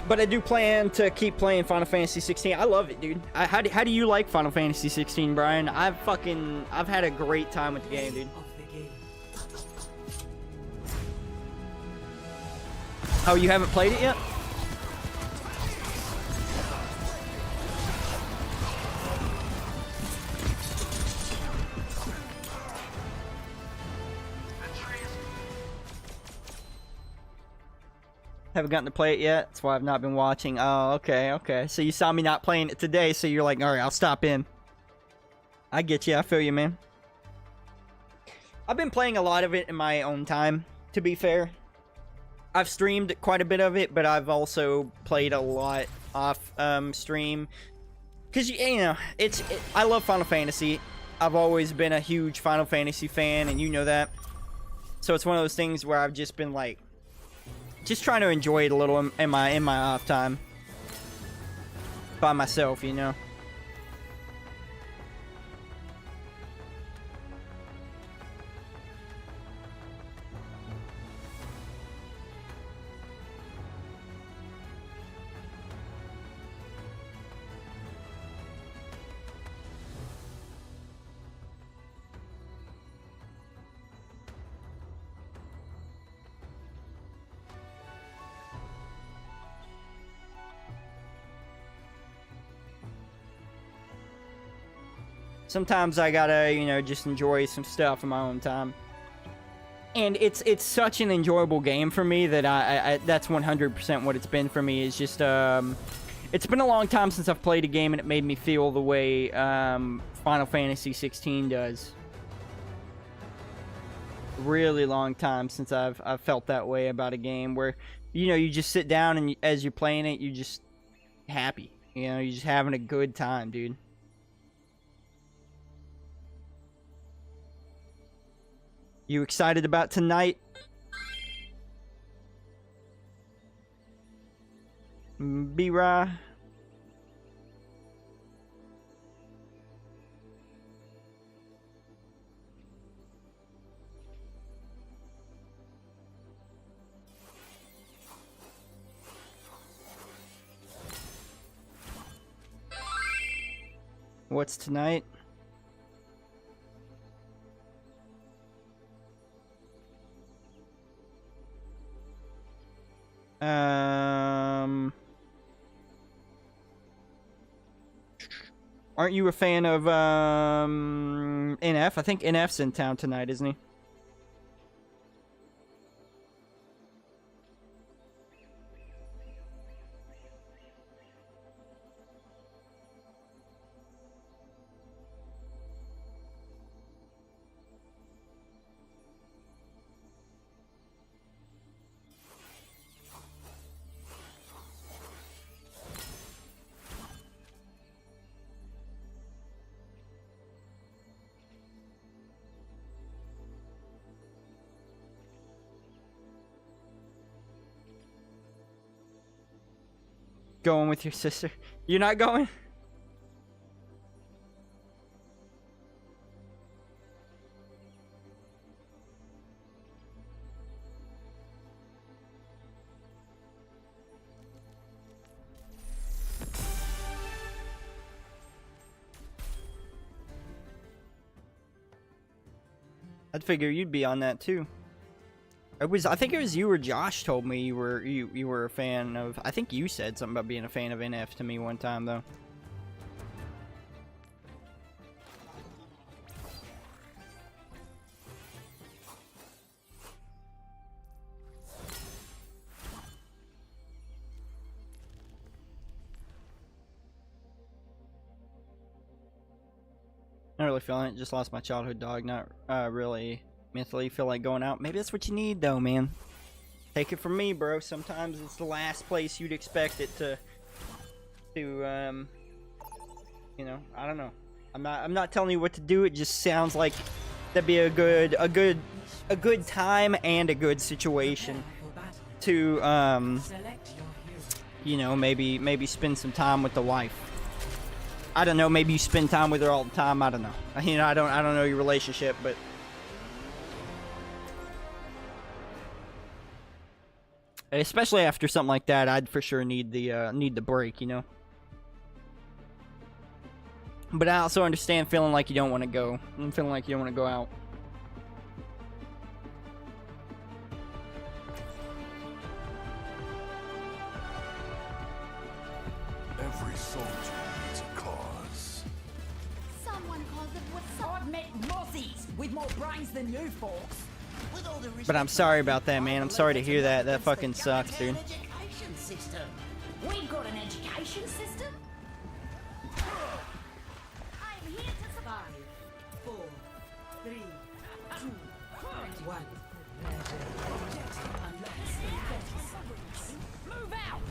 But I do plan to keep playing Final Fantasy 16. I love it, dude. How do you like Final Fantasy 16, Brian? I've had a great time with the game, dude. Oh, you haven't played it yet? Haven't gotten to play it yet. That's why I've not been watching. Oh, okay. So you saw me not playing it today, so you're like, all right, I'll stop in. I get you. I feel you, man. I've been playing a lot of it in my own time, to be fair. I've streamed quite a bit of it, but I've also played a lot off stream. Because, you know, I love Final Fantasy. I've always been a huge Final Fantasy fan, and you know that. So it's one of those things where I've just been like, just trying to enjoy it a little in my off time by myself, you know. Sometimes I gotta, you know, just enjoy some stuff in my own time. And it's such an enjoyable game for me that I that's 100% what it's been for me. Is just it's been a long time since I've played a game and it made me feel the way Final Fantasy 16 does. Really long time since I've felt that way about a game where, you know, you just sit down and as you're playing it, you just happy. You know, you're just having a good time, dude. You excited about tonight? B-Ra? What's tonight? Aren't you a fan of NF? I think NF's in town tonight, isn't he? Going with your sister. You're not going? I'd figure you'd be on that too. I think it was you or Josh told me you were a fan of. I think you said something about being a fan of NF to me one time though. Not really feeling it. Just lost my childhood dog. Not really mentally feel like going out. Maybe that's what you need though, man. Take it from me, bro. Sometimes it's the last place you'd expect it to you know, I don't know. I'm not telling you what to do. It just sounds like that'd be a good time and a good situation to you know, maybe spend some time with the wife. I don't know, maybe you spend time with her all the time. I don't know. You know, I don't know your relationship, but especially after something like that, I'd for sure need the break, you know. But I also understand feeling like you don't want to go. I'm feeling like you don't want to go out. Every soldier needs a cause. Someone calls it what's up. I've met Mozzies with more brains than you folks. But I'm sorry about that, man. I'm sorry to hear that. That fucking sucks, dude. Education system. We've got an education system. I'm here to survive. 4, 3, 2, 1. Move out.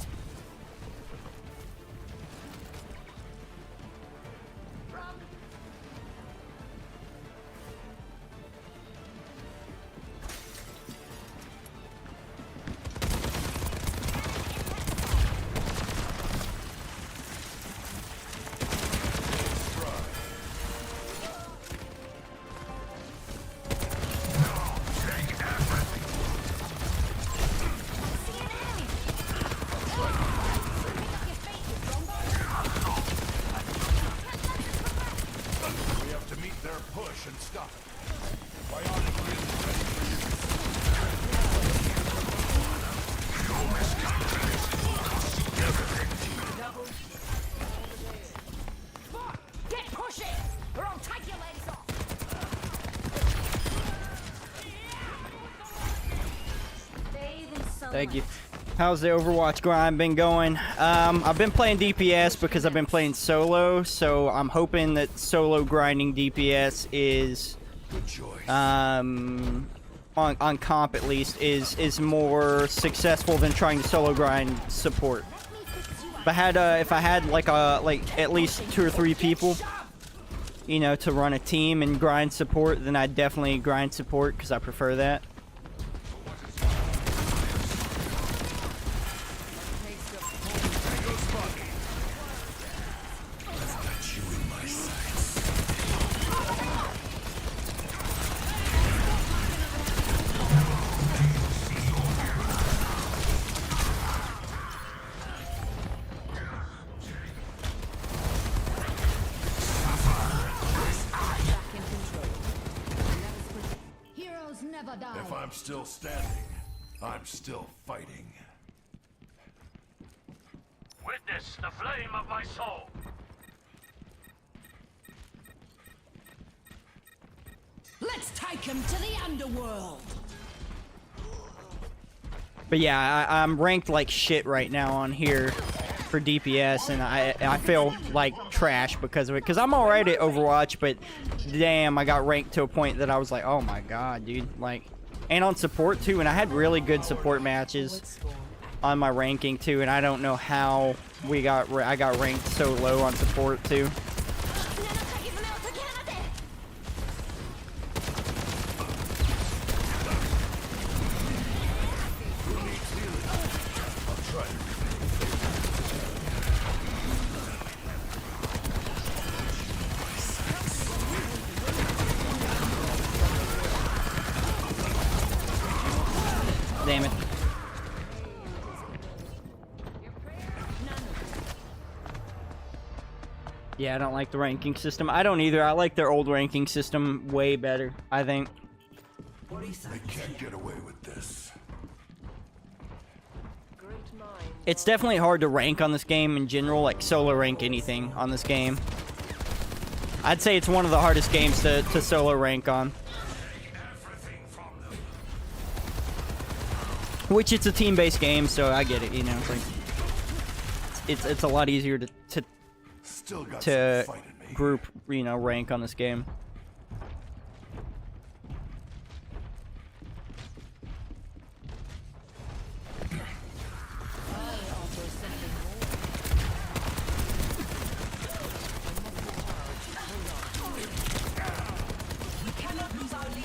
Thank you. How's the Overwatch grind been going? I've been playing DPS because I've been playing solo, so I'm hoping that solo grinding DPS is, on comp at least, is more successful than trying to solo grind support. If I had like at least 2 or 3 people, you know, to run a team and grind support, then I'd definitely grind support because I prefer that. Heroes never die. If I'm still standing, I'm still fighting. Witness the flame of my soul. Let's take him to the underworld. But yeah, I'm ranked like shit right now on here for DPS, and I feel like trash because of it. Because I'm already at Overwatch, but damn, I got ranked to a point that I was like, oh my god, dude. Like, and on support too, and I had really good support matches on my ranking too, and I don't know how I got ranked so low on support too. Damn it. Yeah, I don't like the ranking system. I don't either. I like their old ranking system way better, I think. They can't get away with this. It's definitely hard to rank on this game in general, like solo rank anything on this game. I'd say it's one of the hardest games to solo rank on. Which it's a team-based game, so I get it, you know. It's a lot easier to group, you know, rank on this game. We cannot lose our lead.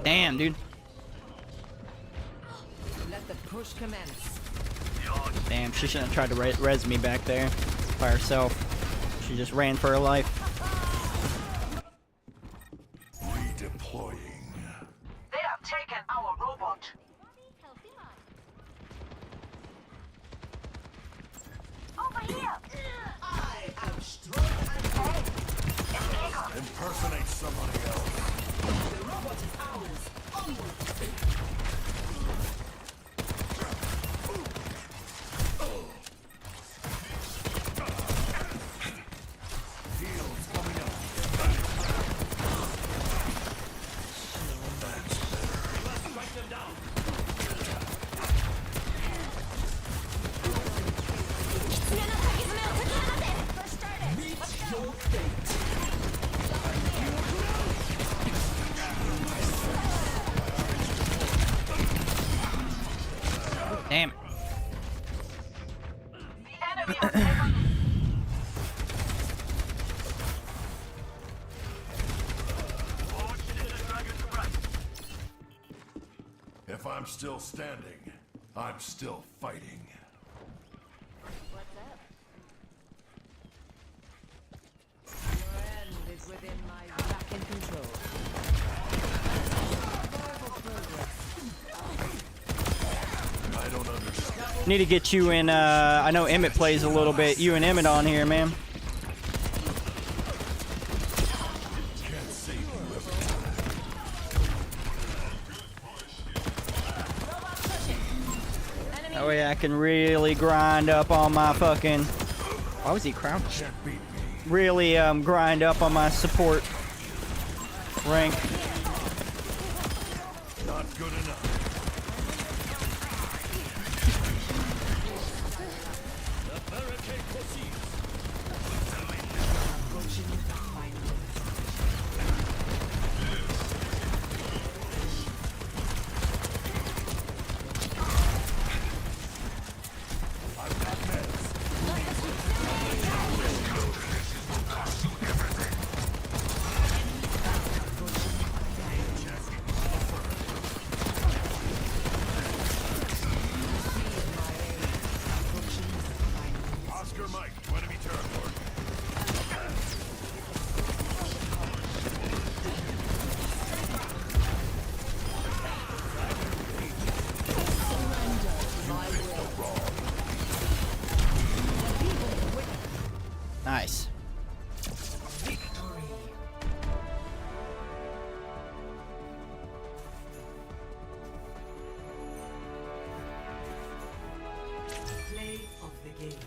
Damn, dude. Let the push commence. Damn, she shouldn't have tried to res me back there by herself. She just ran for her life. Redeploying. They have taken our robot. Over here. I am strong and Impersonate somebody else. the robot is ours. Onward. Heals coming up. Let's strike them down. Meet your fate. Damn it. The enemy has taken. If I'm still standing, I'm still fighting. Your end is within my back and control. I don't understand. Need to get you in, I know Emmett plays a little bit. You and Emmett on here, man. Can't save you every time. That way I can really grind up on my fucking... Why was he crouching? Can't beat me. Really, grind up on my support rank. Not good enough. Oscar Mike to enemy territory. Nice. Play of the game.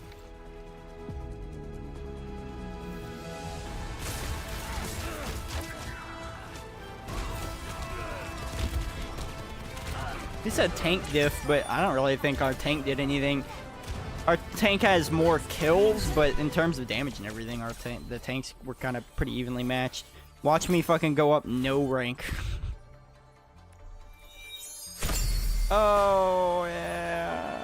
He said tank diff, but I don't really think our tank did anything. Our tank has more kills, but in terms of damage and everything, the tanks were kind of pretty evenly matched. Watch me fucking go up no rank. Oh, yeah.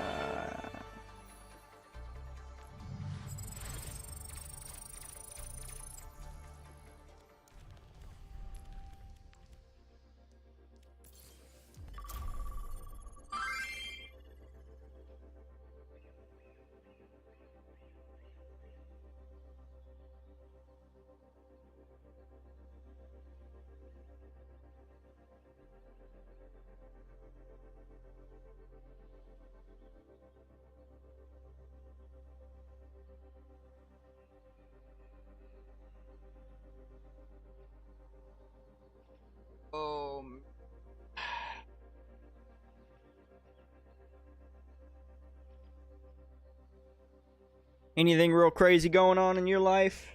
Anything real crazy going on in your life?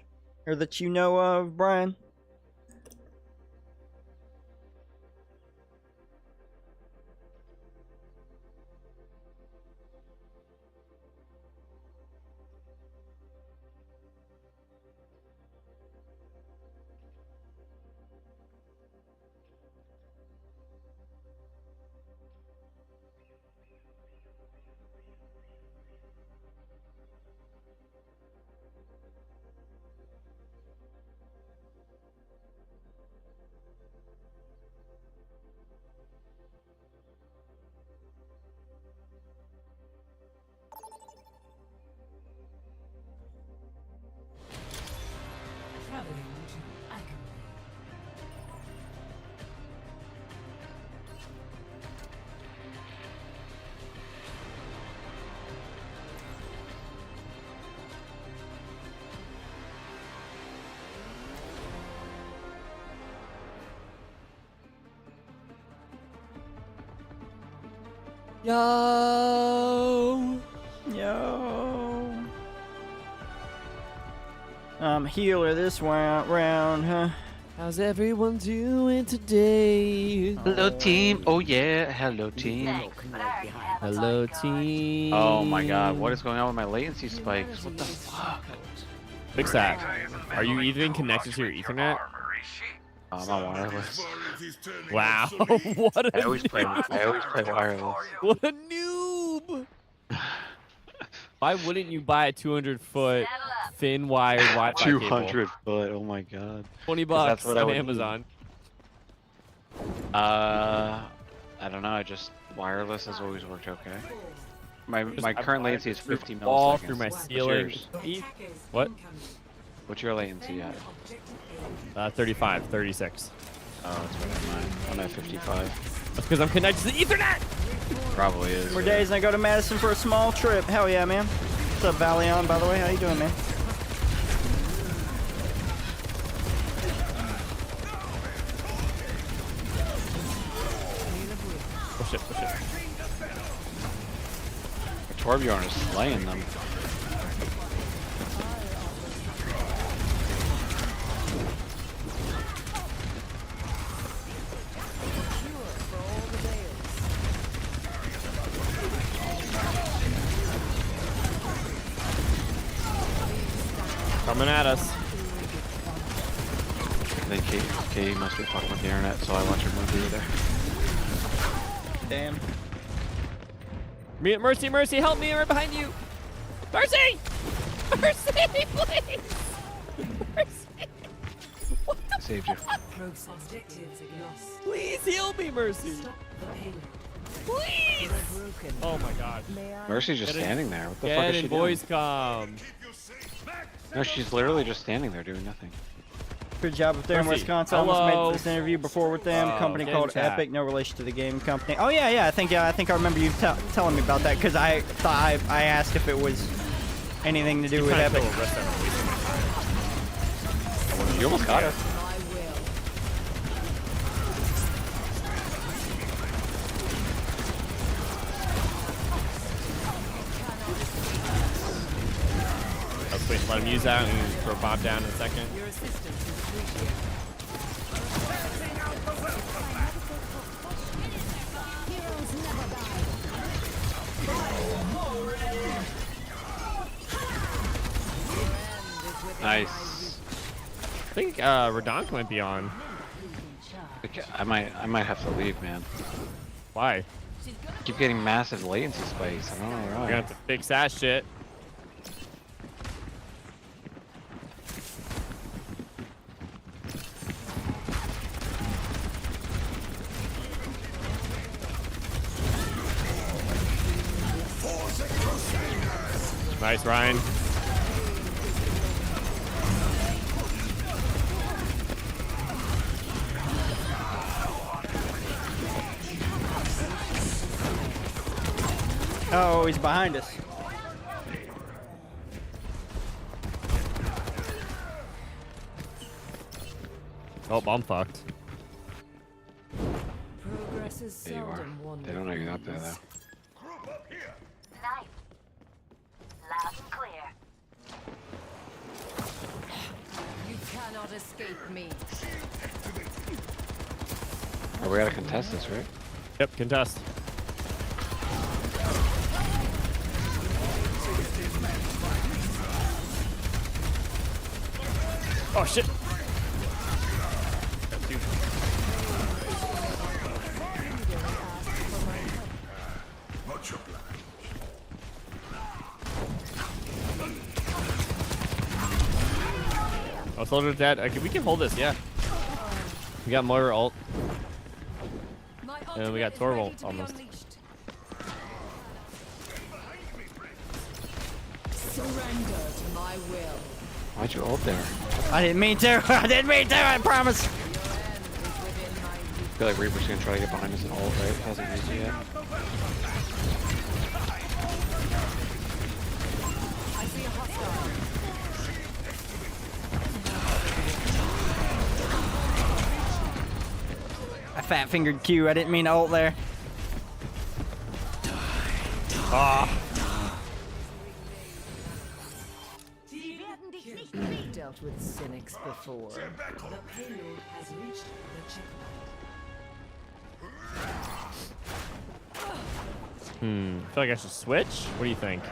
Or that you know of, Brian? Traveling to Icon. Yo. Healer this round, huh? How's everyone doing today? Hello, team. Oh, yeah. Hello, team. Hello, team. Oh, my God. What is going on with my latency spikes? What the fuck? Fix that. Are you even connected to your Ethernet? I'm on wireless. Wow. What a I always play wireless. What a noob. Why wouldn't you buy a 200-foot thin wired Wi-Fi cable? 200 foot. Oh my God. $20 that's what I on would Amazon. I don't know. I just wireless has always worked okay. My I current latency is 50 All milliseconds. through my What's ceiling. yours? What? What's your latency at? 35, 36. Oh, it's better than mine. I'm at 55. That's because I'm connected to the Ethernet. Probably is. More days and I go to Madison for a small trip. Hell yeah, man. What's up, Valion, by the way? How you doing, man? Push it, push it. Torbjorn is slaying them. Coming at us. I think Katie must be fucking with the internet, so I watch her movie there. Damn. Mercy, Mercy, help me! Right behind you! Mercy! Mercy, please! Mercy! What the Saved you. Objectives lost. Please heal me, Mercy! Stop the payload. Please! Oh my god. Mercy's just standing there. What the fuck Get is in, she boys doing? come. No, she's literally just standing there doing nothing. Good job up there in Mercy, Wisconsin. I almost hello. made this interview before with them. Company game called chat. Epic, no relation to the game company. Oh yeah, I think I remember you telling me about that because I thought I asked if it was anything to do with Epic. You almost got it. Oh, wait, let him use that and throw Bob down in a second. Your assistance is appreciated. Nice. I think Radonk might be on. Okay, I might have to leave, man. Why? Keep getting massive latency spikes. I don't know We're why. gonna have to fix that shit. Nice, Ryan. Oh, he's behind us. Oh, I'm fucked. Progress is There you are. seldom won. They don't know you're up there, though. Nice. Loud and clear. You cannot escape me. Oh, we gotta contest this, right? Yep, contest. Oh shit! Much obliged. Oh, Soldier dead. Okay, we can hold this, yeah. We got Moira ult. And we got Torvald almost. Surrender to my will. Why'd you ult there? I didn't mean to. I didn't mean to. I promise. I feel like Reaper's gonna try to get behind us and ult, right? Hasn't used it yet. I see a hostile. I fat fingered Q. I didn't mean to ult there. Ah! Dealt with cynics before. The payload has reached the checkpoint. I feel like I should switch. What do you think?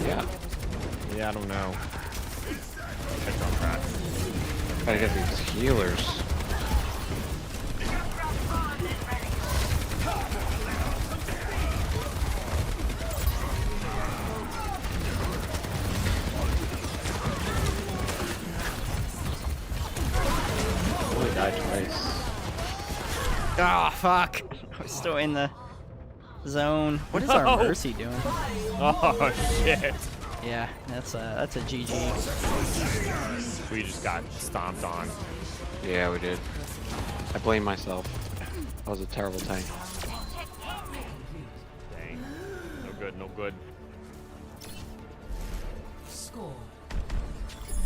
Yeah. Yeah, I don't know. Check on crack. Gotta get these healers. Only died twice. Oh, fuck. I was still in the zone. What is our No. Mercy doing? Oh shit. Yeah, that's a GG. We just got stomped on. Yeah, we did. I blame myself. That was a terrible tank. Dang. No good, no good. Score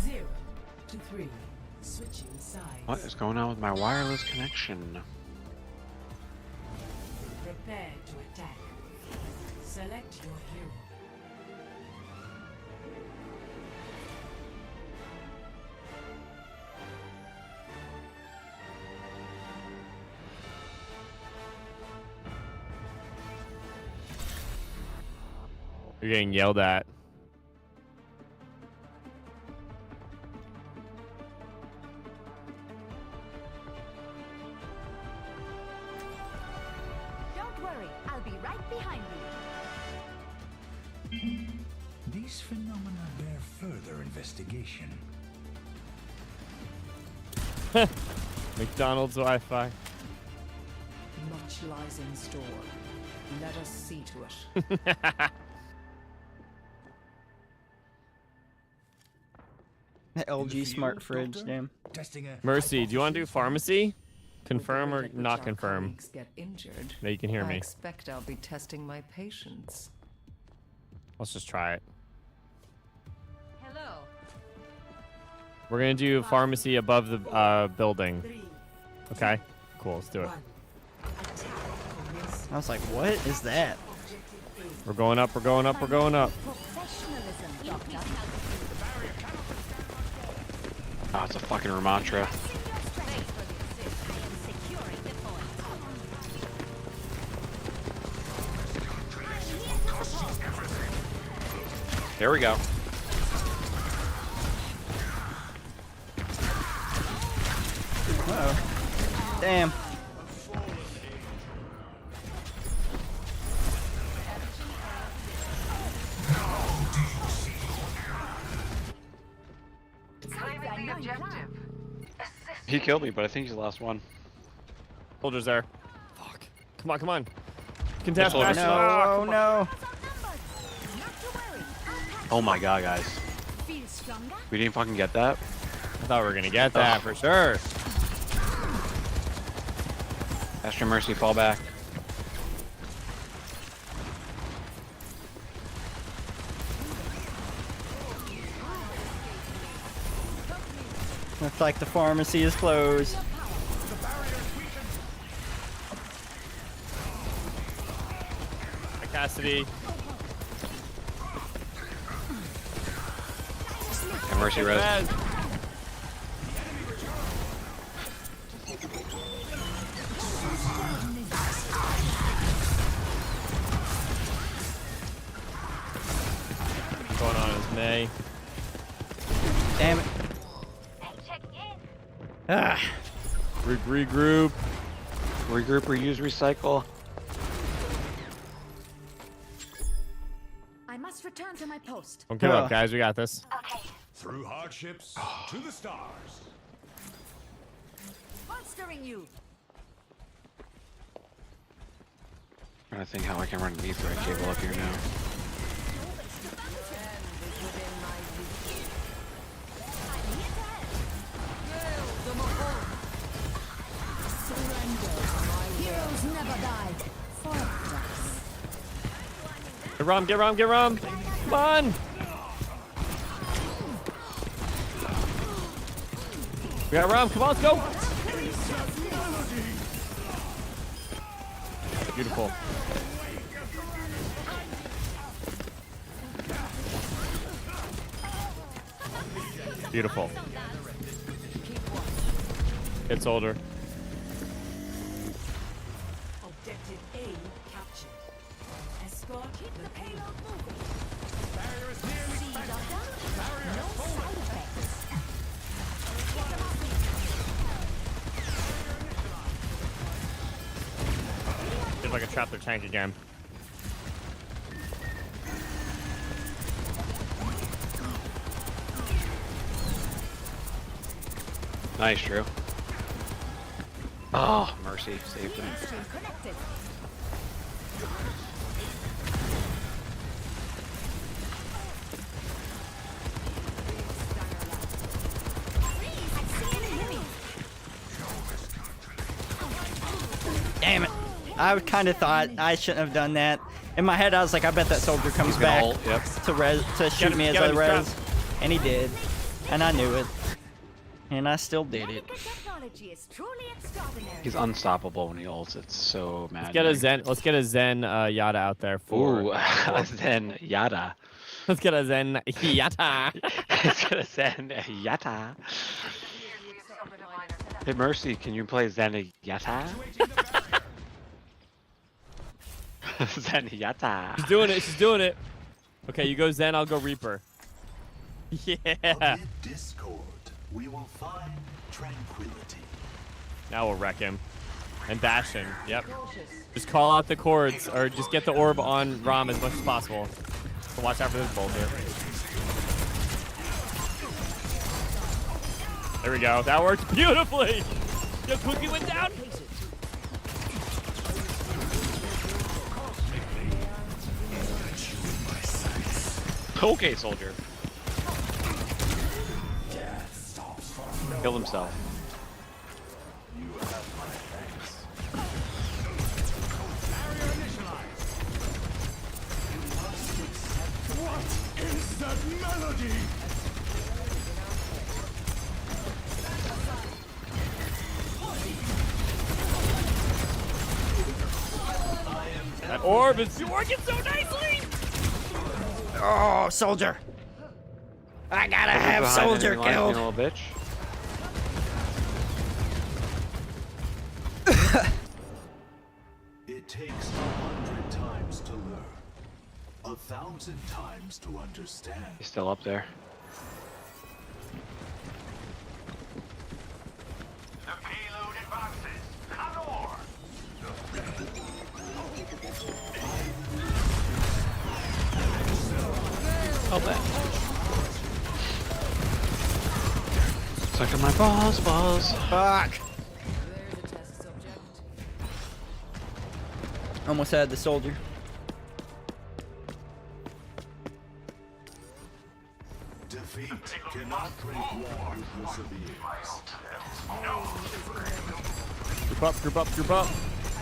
0-3. Switching sides. What is going on with my wireless connection? Prepare to attack. Select your hero. You're getting yelled at. Don't worry, I'll be right behind you. These phenomena bear further investigation. McDonald's Wi-Fi. Much lies in store. Let us see to it. The LG smart fridge, damn. Mercy, do you want to do pharmacy? Confirm or At which not our confirm? colleagues Get injured. No, you can hear I me. expect I'll be testing my patience. Let's just try it. Hello. We're gonna do pharmacy above the building. Okay, cool. Let's do it. I was like, what is that? We're going up. We're going up. We're going up. Professionalism, Doctor. Oh, it's a fucking Ramatra. There we go. Uh-oh. Damn. He killed me, but I think he's the last one. Soldiers there. Fuck. Come on, come on. Contest Soldiers. match. No, Ah, come on. no. Oh my god, guys. Feel stronger? We didn't fucking get that? I thought we were gonna get that for sure. Astro Mercy, fall back. Looks like the pharmacy is closed. Cassidy. And Mercy res. What's going on is May. Damn it. Ah. Regroup. Regroup, reuse, recycle. I must return to my post. Don't give up, guys. We got this. Through hardships to the stars. Monstering you. I'm trying to think how I can run an Ethernet cable up here now. Heroes never die. Get Rom, get Rom, get Rom. Come on. We got Rom. Come on, let's go. Beautiful. Beautiful. It's older. Objective A captured. Escort the payload moving. Barrier is nearly Barrier See if I can trap their tank again. Nice, Drew. Oh, Mercy saved him. Damn it. I kind of thought I shouldn't have done that. In my head, I was like, I bet that soldier comes He's gonna back ult, yep. to shoot me as get I him, he's res. trapped. And he did. And I knew it. And I still did it. He's unstoppable when he ults. It's so mad. Let's get a Zen Yada out there for. Ooh, Zen Yada. Let's get a Zen Yada. Let's get a Zen Yata. Hey Mercy, can you play Zen Yata? Zen Yata. She's doing it. She's doing it. Okay, you go Zen. I'll go Reaper. Yeah. Amid discord, we will find tranquility. Now we'll wreck him. And Bastion. Yep. Just call out the chords, or just get the orb on Rom as much as possible. So watch out for this boulder. There we go. That worked beautifully. Yo, Cookie went down. Okay, soldier. Killed himself. You have my thanks. What is that melody? That orb is working so nicely. Oh, soldier. I gotta have Behind soldier enemy line, killed. you little bitch. It takes 100 times to learn, 1,000 times to understand. He's still up there. The payload advances. Condor. Oh, that. Suck on my balls. Fuck. Almost had the soldier. Defeat cannot break one who perseveres. Group up, group up, group up.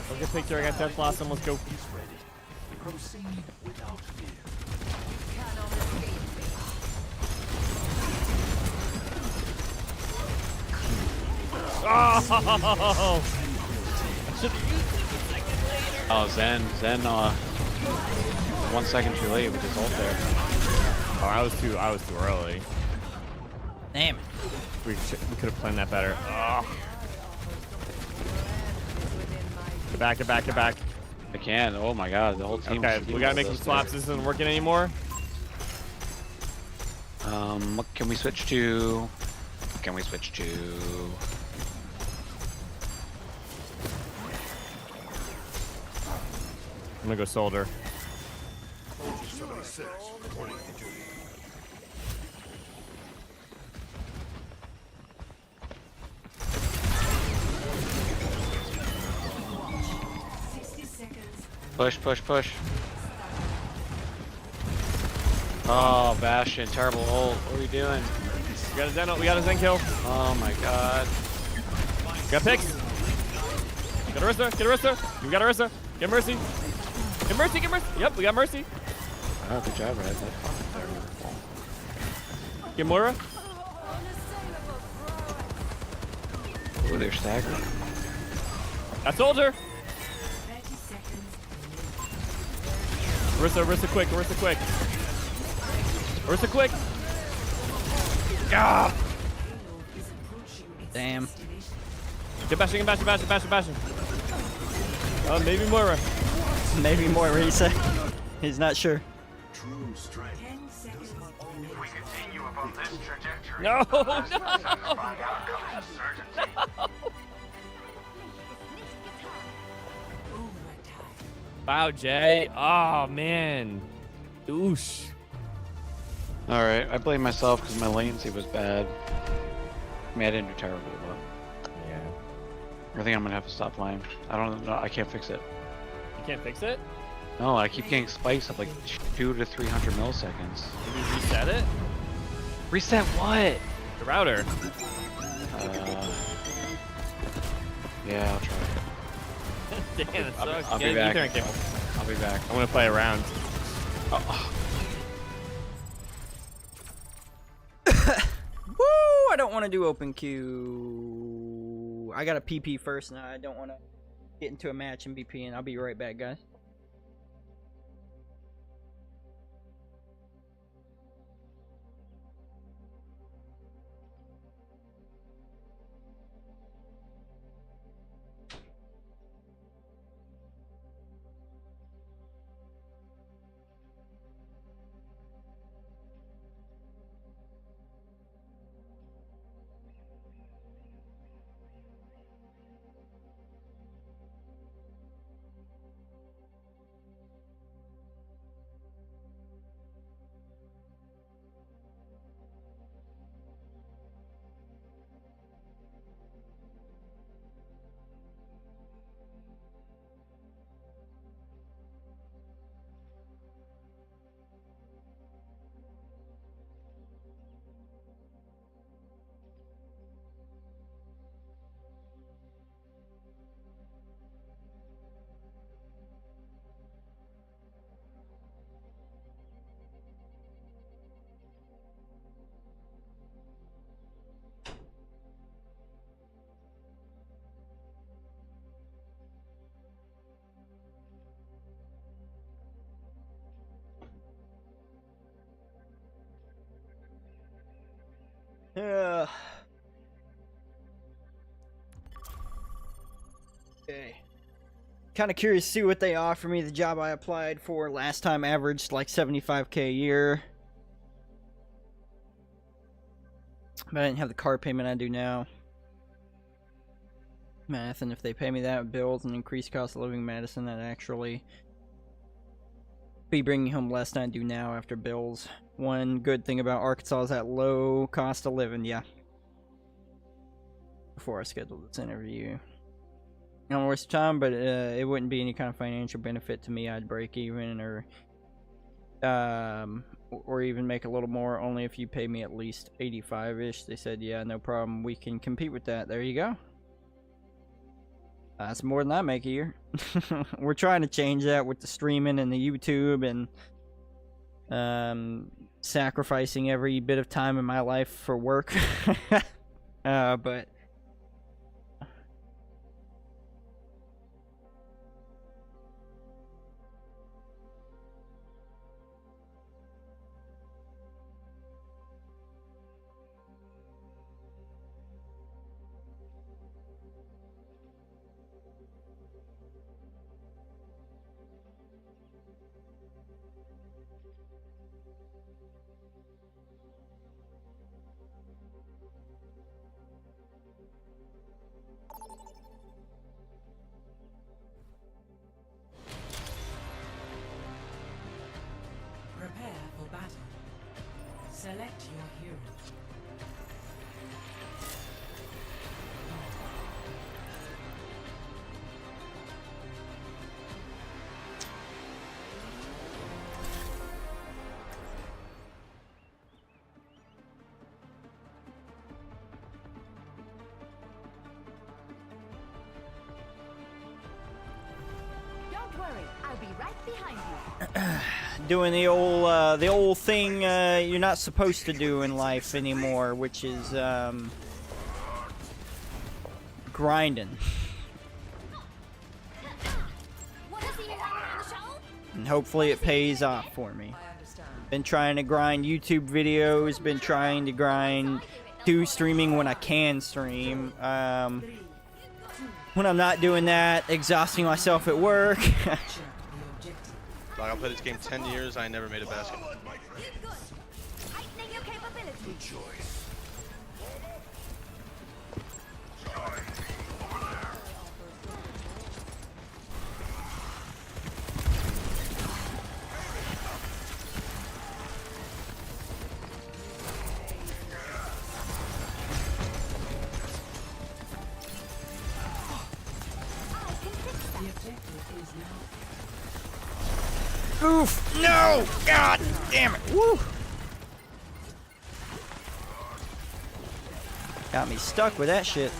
Look at picture. I got Death Blossom. Let's go. He's ready. Proceed without fear. Oh! Oh, Zen, 1 second too late with his ult there. Oh, I was too early. Damn it. We could have planned that better. Oh. Get back, get back, get back. I can. Oh my god, the whole team. Okay, we gotta make some swaps. This isn't working anymore. What can we switch to? Can we switch to? I'm gonna go soldier. 76, reporting to duty. Push, push, push. Oh, Bastion, terrible ult. What are we doing? We got a Zen kill. Oh my god. Got picks. Get Orisa, get Orisa. We got Orisa. Get Mercy. Get Mercy, get Mercy. Yep, we got Mercy. Oh, good job, Red. Get Moira. Ooh, they're staggering. Got soldier. Orisa, Orisa quick, Orisa quick. Orisa quick. Ah! Damn. Get Bastion, get Bastion, Bastion, Bastion, Bastion. Maybe Moira. Maybe more, Risa. He's not sure. True strength. If we continue upon this trajectory, No, no. find outcome with certainty. Wow, Jay. Oh, man. Oosh. Alright, I blame myself because my latency was bad. I mean, I didn't do terrible, but. Yeah. I think I'm gonna have to stop playing. I don't know. I can't fix it. You can't fix it? No, I keep getting spikes of like 200 to 300 milliseconds. Did you reset it? Reset what? The router. Yeah, I'll try. Damn, that sucks. I'll be Get an back. Ethernet cable. I'll be back. I'm gonna play around. Woo! I don't want to do open queue. I got a PP first now. I don't want to get into a match and be peeing. I'll be right back, guys. Okay. Kind of curious to see what they offer me. The job I applied for last time averaged like 75K a year. But I didn't have the car payment I do now. Math, and if they pay me that with bills and increased cost of living in Madison, that actually be bringing home less than I do now after bills. One good thing about Arkansas is that low cost of living, yeah. Before I scheduled this interview. I don't waste time, but it wouldn't be any kind of financial benefit to me. I'd break even or even make a little more, only if you pay me at least 85-ish. They said, yeah, no problem. We can compete with that. There you go. That's more than I make a year. We're trying to change that with the streaming and the YouTube and sacrificing every bit of time in my life for work. But Prepare for battle. Select your hero. Don't worry, I'll be right behind you. doing the old thing you're not supposed to do in life anymore, which is grinding. And hopefully it pays off for me. Been trying to grind YouTube videos, been trying to do streaming when I can stream. When I'm not doing that, exhausting myself at work. Like, I've played this game 10 years, I never made a basket. Good choice. Oof! No! God damn it! Woo! Got me stuck with that shit.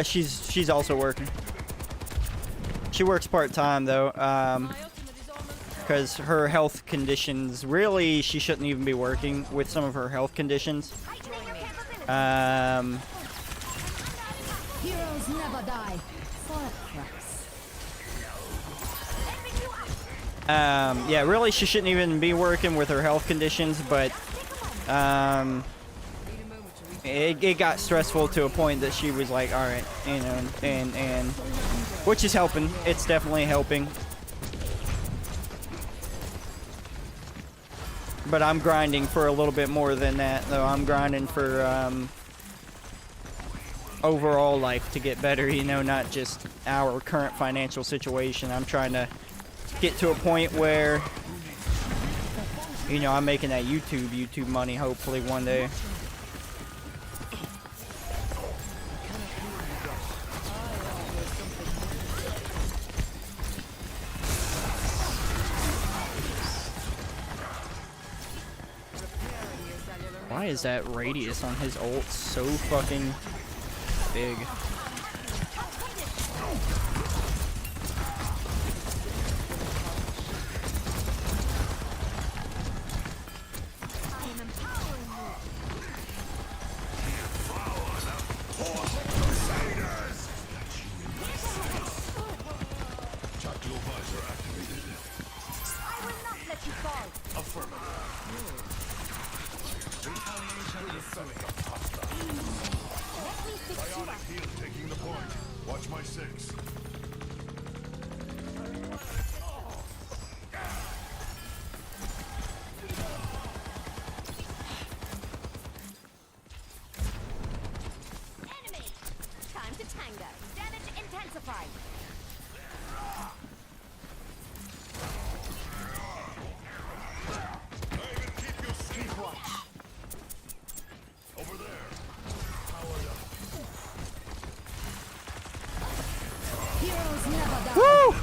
She's also working. She works part-time though, because her health conditions, really, she shouldn't even be working with some of her health conditions. Heroes never die. Yeah, really, she shouldn't even be working with her health conditions, but, it got stressful to a point that she was like, alright, you know, and which is helping. It's definitely helping. But I'm grinding for a little bit more than that, though. I'm grinding for, overall life to get better, you know, not just our current financial situation. I'm trying to get to a point where, you know, I'm making that YouTube money, hopefully one day. Why is that radius on his ult so fucking big? Watch my six. Enemy! Time to tango. Damage intensified. Keep watch. Over there. Powered up. Heroes never die. Woo!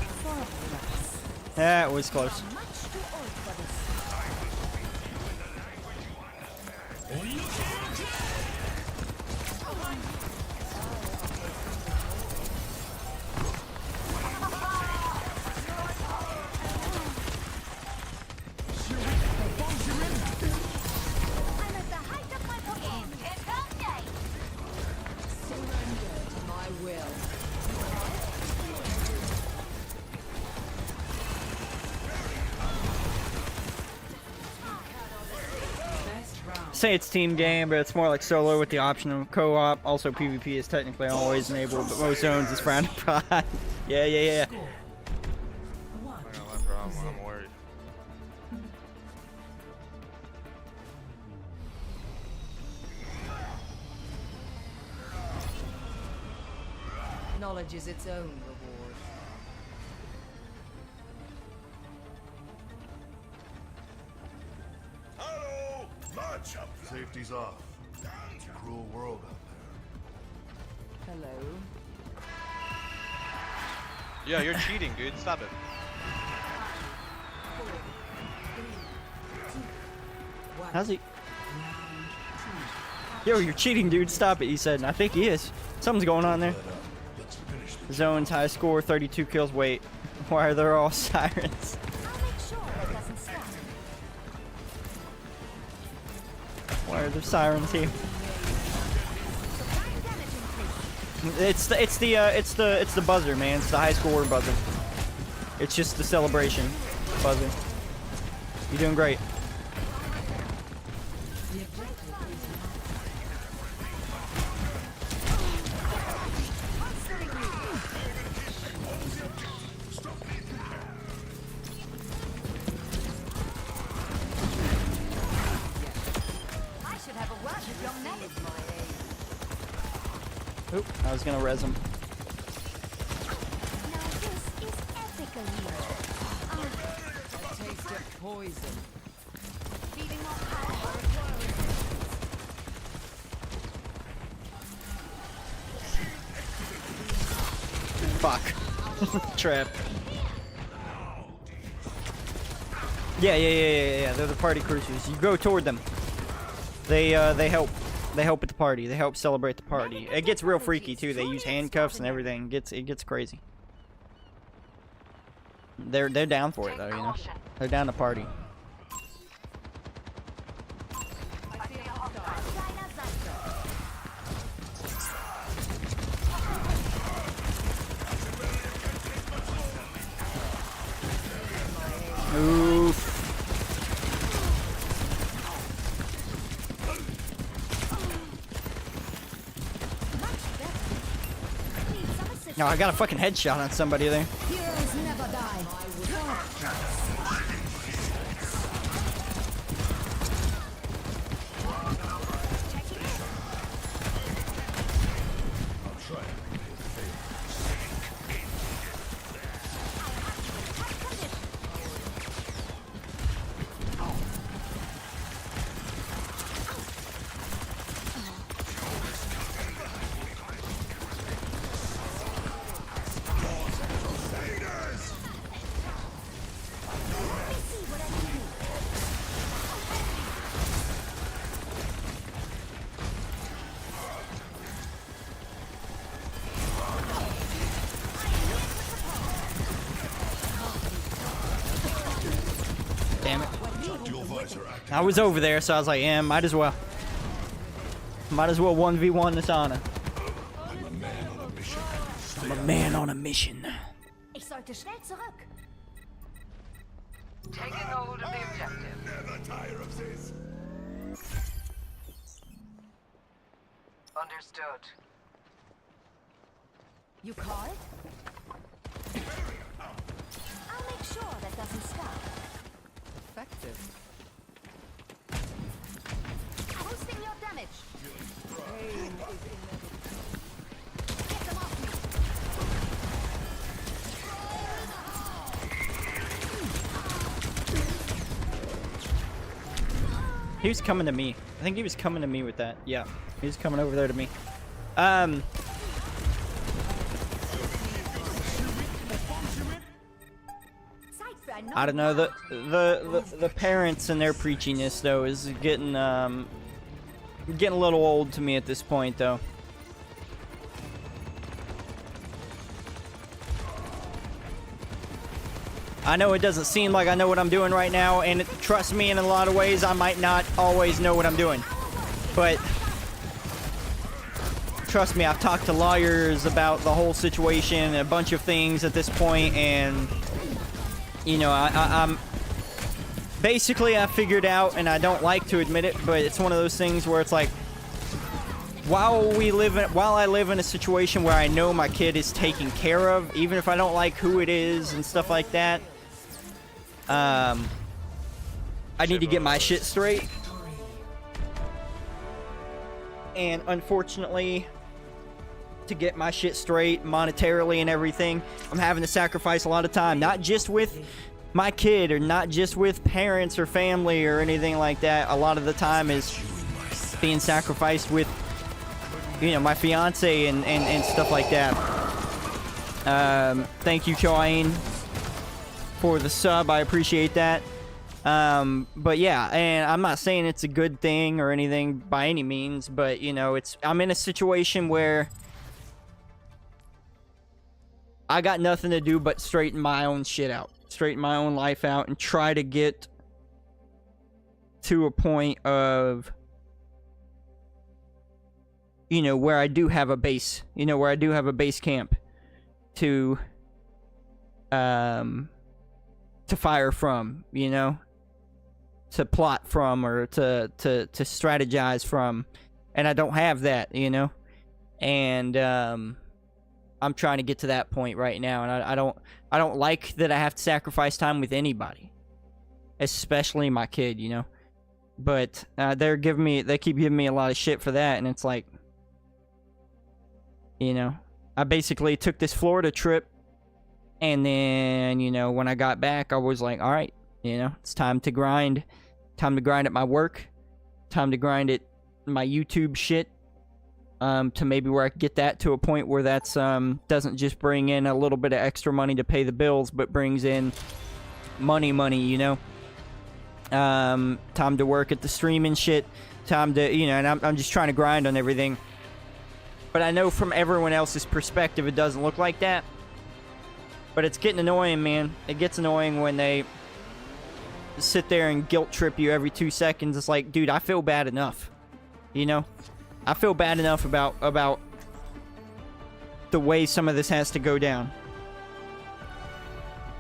That was close. I'm at the height of my game. It's home day. Surrender to my will. Say it's team game, but it's more like solo with the option of co-op. Also, PvP is technically always enabled, but most zones is frowned upon. Yeah. I got my problem. I'm worried. Knowledge is its own reward. Hello! March up! Safety's off. It's a cruel world out there. Hello. Yeah, you're cheating, dude. Stop it. How's he? Yo, you're cheating, dude. Stop it, he said. And I think he is. Something's going on there. Let's finish this. Zone's high score, 32 kills. Wait, why are there all sirens? I'll make sure it doesn't stop. Why are there sirens here? Surprise damage increase. It's the buzzer, man. It's the high score buzzer. It's just the celebration, Fuzzy. You're doing great. I should have a word with young men. Oop, I was gonna res him. Now this is ethical. A taste of poison. Feeding off power. Fuck. Trap. Yeah. They're the party cruisers. You go toward them. They help. They help at the party. They help celebrate the party. It gets real freaky too. They use handcuffs and everything. It gets crazy. They're down for it though, you know. They're down to party. Oof. No, I got a fucking headshot on somebody there. Heroes never die. Damn it. I was over there, so I was like, yeah, might as well. Might as well 1v1 this honor. I'm a man on a mission. Ich sollte schnell zurück. Taking hold of the objective. Never tire of this. Understood. You called? I'll make sure that doesn't stop. Effective. Boosting your damage. Pain is inevitable. Get them off me. He was coming to me. I think he was coming to me with that. Yeah, he was coming over there to me. I don't know. The parents and their preachiness though is getting a little old to me at this point though. I know it doesn't seem like I know what I'm doing right now, and trust me, in a lot of ways, I might not always know what I'm doing. But trust me, I've talked to lawyers about the whole situation and a bunch of things at this point, and you know, I'm basically I figured out, and I don't like to admit it, but it's one of those things where it's like, while I live in a situation where I know my kid is taken care of, even if I don't like who it is and stuff like that, I need to get my shit straight. And unfortunately, to get my shit straight monetarily and everything, I'm having to sacrifice a lot of time, not just with my kid or not just with parents or family or anything like that. A lot of the time is being sacrificed with, you know, my fiance and stuff like that. Thank you, Choain, for the sub. I appreciate that. But yeah, and I'm not saying it's a good thing or anything by any means, but you know, I'm in a situation where I got nothing to do but straighten my own shit out, straighten my own life out, and try to get to a point of, you know, where I do have a base, you know, where I do have a base camp to to fire from, you know, to plot from, or to strategize from, and I don't have that, you know, and I'm trying to get to that point right now, and I don't like that I have to sacrifice time with anybody, especially my kid, you know. But they keep giving me a lot of shit for that, and it's like, you know, I basically took this Florida trip, and then, you know, when I got back, I was like, all right, you know, it's time to grind at my work, time to grind at my YouTube shit, to maybe where I could get that to a point where that's doesn't just bring in a little bit of extra money to pay the bills, but brings in money, you know. Time to work at the streaming shit, time to, you know, and I'm just trying to grind on everything. But I know from everyone else's perspective it doesn't look like that. But it's getting annoying, man. It gets annoying when they sit there and guilt trip you every 2 seconds. It's like, dude, I feel bad enough. You know? I feel bad enough about the way some of this has to go down.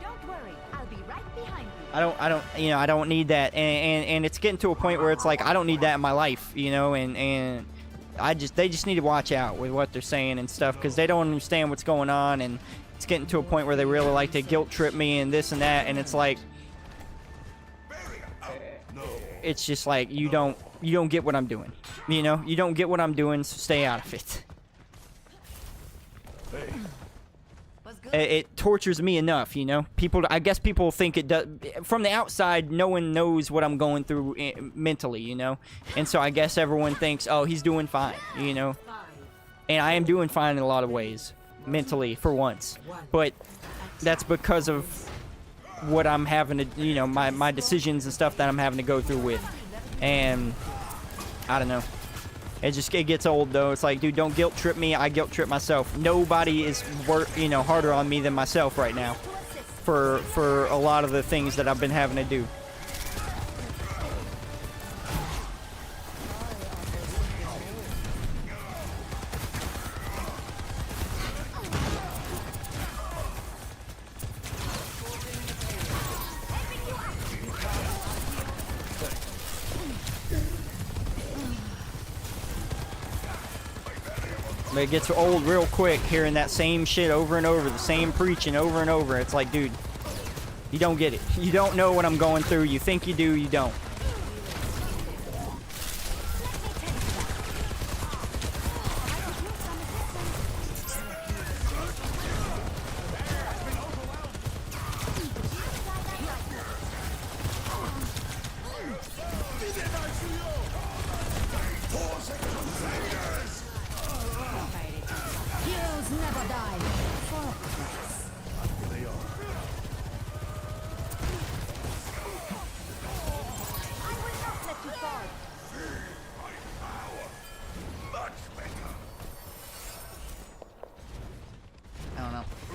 Don't worry, I'll be right behind you. I don't need that, and it's getting to a point where it's like, I don't need that in my life, you know, and they just need to watch out with what they're saying and stuff, because they don't understand what's going on, and it's getting to a point where they really like to guilt trip me and this and that, and it's like, it's just like, you don't get what I'm doing, you know, you don't get what I'm doing, so stay out of it. It tortures me enough, you know. I guess people think it does. From the outside, no one knows what I'm going through mentally, you know. And so I guess everyone thinks, oh, he's doing fine, you know. And I am doing fine in a lot of ways, mentally, for once. But that's because of what I'm having to, you know, my decisions and stuff that I'm having to go through with. And I don't know. It gets old, though. It's like, dude, don't guilt trip me. I guilt trip myself. Nobody is harder on me than myself right now for a lot of the things that I've been having to do. But it gets old real quick hearing that same shit over and over, the same preaching over and over. It's like, dude, you don't get it. You don't know what I'm going through. You think you do, you don't.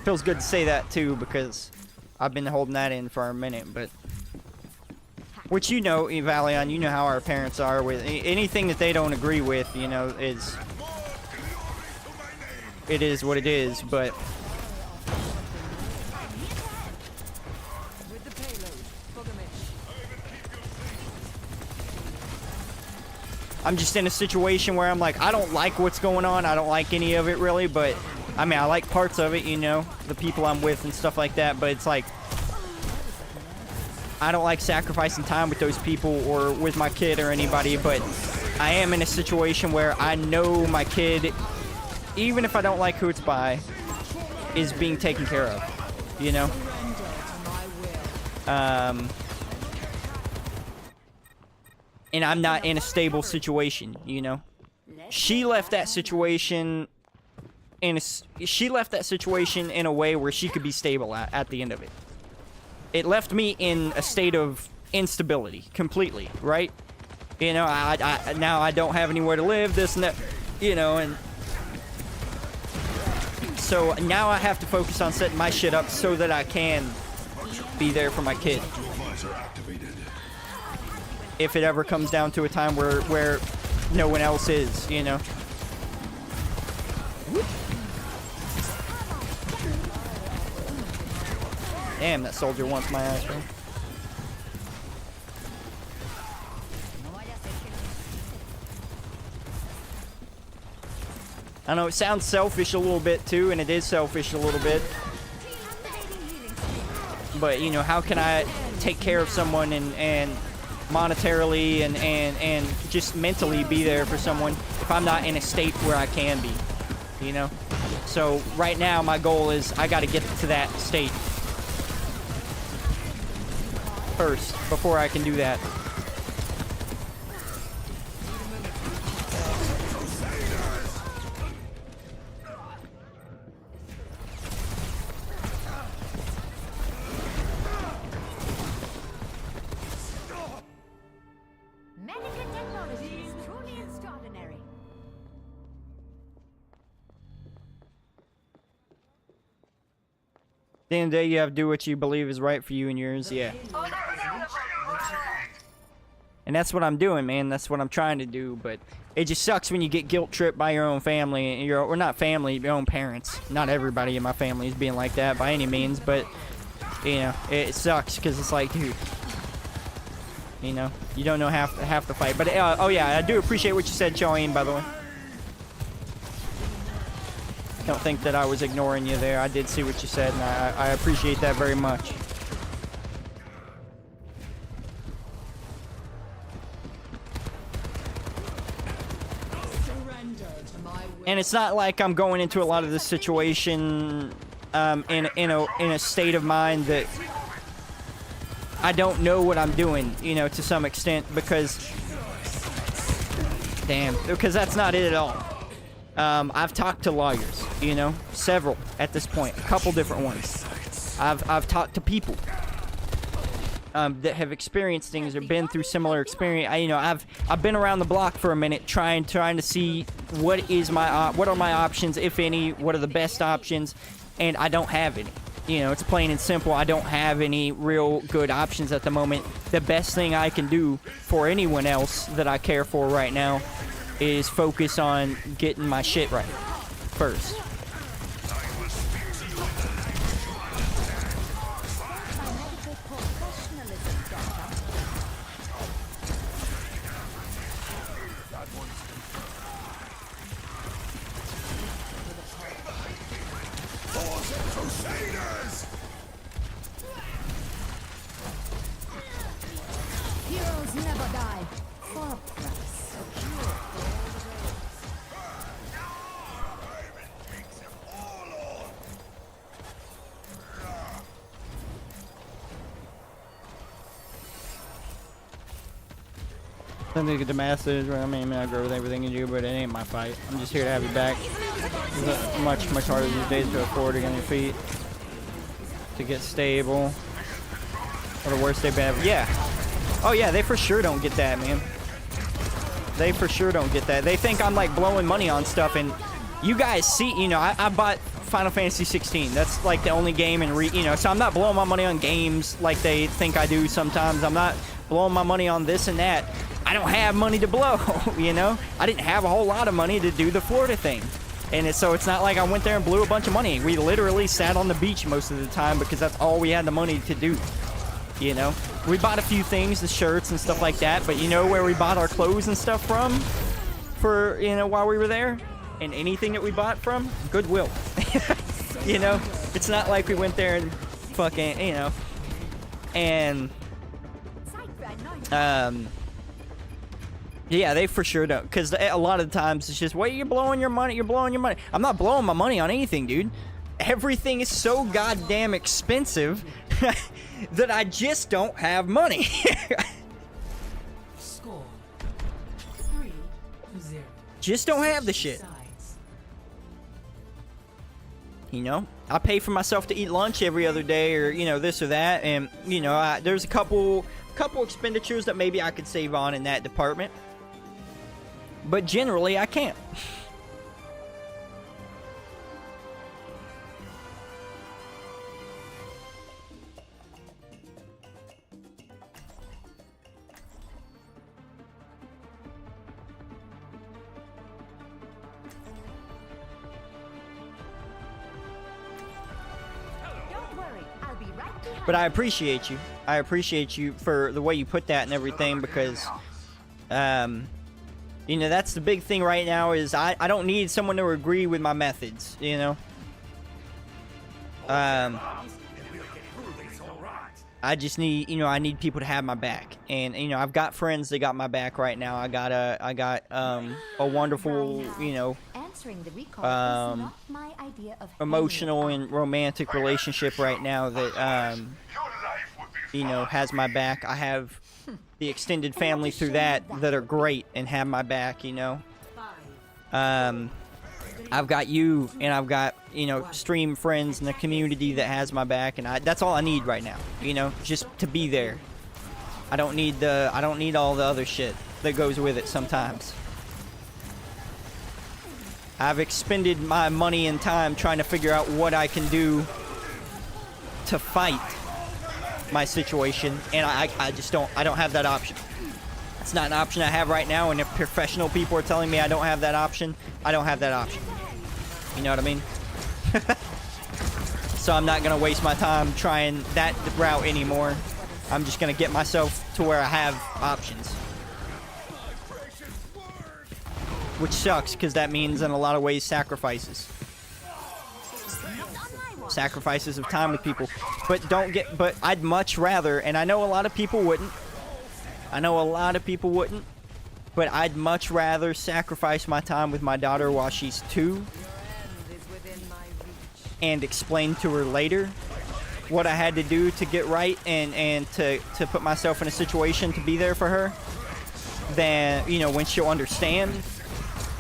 Feels good to say that too, because I've been holding that in for a minute, but which, you know, Valion, you know how our parents are with anything that they don't agree with, you know, it is what it is. But I'm just in a situation where I'm like, I don't like what's going on. I don't like any of it really, but I mean, I like parts of it, you know, the people I'm with and stuff like that, but it's like, I don't like sacrificing time with those people or with my kid or anybody, but I am in a situation where I know my kid, even if I don't like who it's by, is being taken care of, you know? And I'm not in a stable situation, you know? She left that situation in a way where she could be stable at the end of it. It left me in a state of instability completely, right? You know, I now I don't have anywhere to live, this and that, you know, and so now I have to focus on setting my shit up so that I can be there for my kid. If it ever comes down to a time where no one else is, you know. Damn, that soldier wants my ass, man. I know it sounds selfish a little bit too, and it is selfish a little bit. But, you know, how can I take care of someone and monetarily and just mentally be there for someone if I'm not in a state where I can be, you know? So right now my goal is I got to get to that state first before I can do that. At the end of the day, you have to do what you believe is right for you and yours, yeah. And that's what I'm doing, man. That's what I'm trying to do, but it just sucks when you get guilt-tripped by your own family, or not family, your own parents. Not everybody in my family is being like that by any means, but, you know, it sucks, because it's like, dude, you know, you don't know half the fight. But, oh yeah, I do appreciate what you said, Choyin, by the way. Don't think that I was ignoring you there. I did see what you said, and I appreciate that very much. And it's not like I'm going into a lot of this situation in a state of mind that I don't know what I'm doing, you know, to some extent, because that's not it at all. I've talked to lawyers, you know, several at this point, a couple different ones. I've talked to people that have experienced things or been through similar experience. You know, I've been around the block for a minute trying to see what are my options, if any, what are the best options, and I don't have any. You know, it's plain and simple. I don't have any real good options at the moment. The best thing I can do for anyone else that I care for right now is focus on getting my shit right first. Heroes never die. For a price. I think the message, I mean, I agree with everything you do, but it ain't my fight. I'm just here to have you back. It's much harder these days to afford to get on your feet, to get stable. Or the worst they've ever. Yeah. Oh yeah, they for sure don't get that, man. They for sure don't get that. They think I'm like blowing money on stuff, and you guys see, you know, I bought Final Fantasy 16. That's like the only game you know, so I'm not blowing my money on games like they think I do sometimes. I'm not blowing my money on this and that. I don't have money to blow, you know? I didn't have a whole lot of money to do the Florida thing. And so it's not like I went there and blew a bunch of money. We literally sat on the beach most of the time because that's all we had the money to do, you know? We bought a few things, the shirts and stuff like that, but you know where we bought our clothes and stuff from for, you know, while we were there? And anything that we bought from? Goodwill. You know? It's not like we went there and fucking, you know, and, yeah, they for sure don't, because a lot of the times it's just, well, you're blowing your money, I'm not blowing my money on anything, dude. Everything is so goddamn expensive that I just don't have money. Score 3-0. Just don't have the shit. You know, I pay for myself to eat lunch every other day, or, you know, this or that, and, you know, there's a couple expenditures that maybe I could save on in that department. But generally, I can't. Don't worry, I'll be right behind But I appreciate you. I appreciate you for the way you put that and everything, because, you know, that's the big thing right now is I don't need someone to agree with my methods, you know? I just need, you know, I need people to have my back. And, you know, I've got friends that got my back right now. I got a wonderful, you know, emotional and romantic relationship right now that, you know, has my back. I have the extended family through that are great and have my back, you know. I've got you, and I've got, you know, stream friends in the community that has my back, and that's all I need right now, you know, just to be there. I don't need all the other shit that goes with it sometimes. I've expended my money and time trying to figure out what I can do to fight my situation, and I just don't have that option. It's not an option I have right now, and if professional people are telling me I don't have that option, I don't have that option. You know what I mean? So I'm not gonna waste my time trying that route anymore. I'm just gonna get myself to where I have options. Which sucks, because that means in a lot of ways sacrifices. Sacrifices of time with people. But I'd much rather, and I know a lot of people wouldn't. But I'd much rather sacrifice my time with my daughter while she's 2 and explain to her later what I had to do to get right and to put myself in a situation to be there for her than, you know, when she'll understand,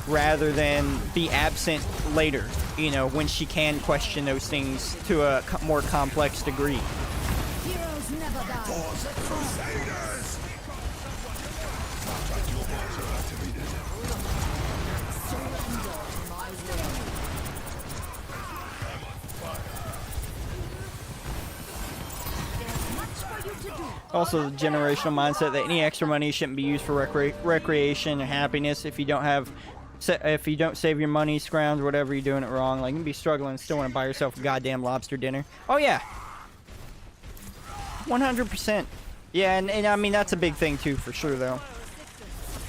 rather than be absent later, you know, when she can question those things to a more complex degree. Heroes never die. Also, the generational mindset that any extra money shouldn't be used for recreation and happiness. If you don't save your money, scrounge, whatever, you're doing it wrong. Like, you can be struggling and still want to buy yourself a goddamn lobster dinner. Oh yeah, 100%. Yeah, and I mean that's a big thing too, for sure though.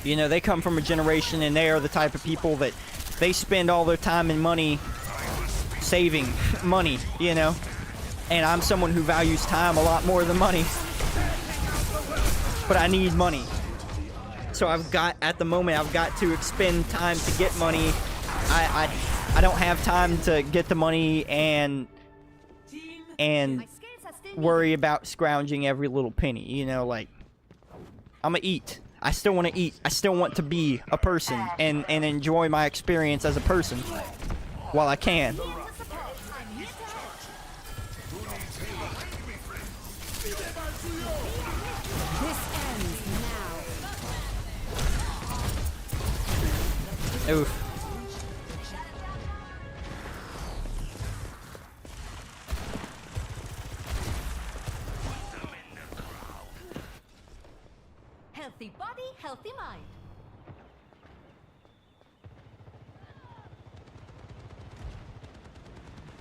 You know, they come from a generation and they are the type of people that they spend all their time and money saving money, you know. And I'm someone who values time a lot more than money. But I need money. So at the moment, I've got to expend time to get money. I don't have time to get the money and worry about scrounging every little penny, you know, like, I'm gonna eat. I still want to eat. I still want to be a person and enjoy my experience as a person while I can. Oof. Healthy body, healthy mind.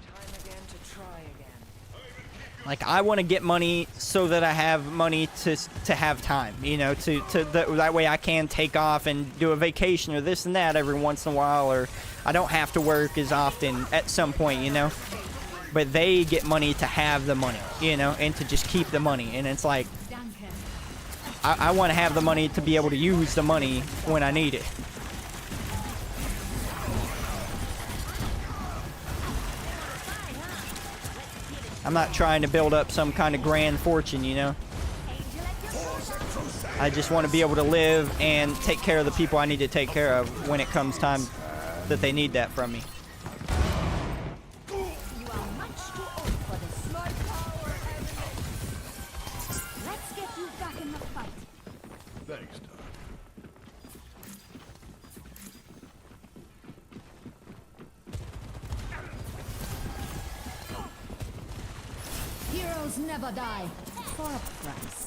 Time again to try again. Like, I want to get money so that I have money to have time, you know, that way I can take off and do a vacation or this and that every once in a while, or I don't have to work as often at some point, you know. But they get money to have the money, you know, and to just keep the money. And it's like, I want to have the money to be able to use the money when I need it. I'm not trying to build up some kind of grand fortune, you know. I just want to be able to live and take care of the people I need to take care of when it comes time that they need that from me. Let's get you back in the fight. Thanks, Doc. Heroes never die. For a price.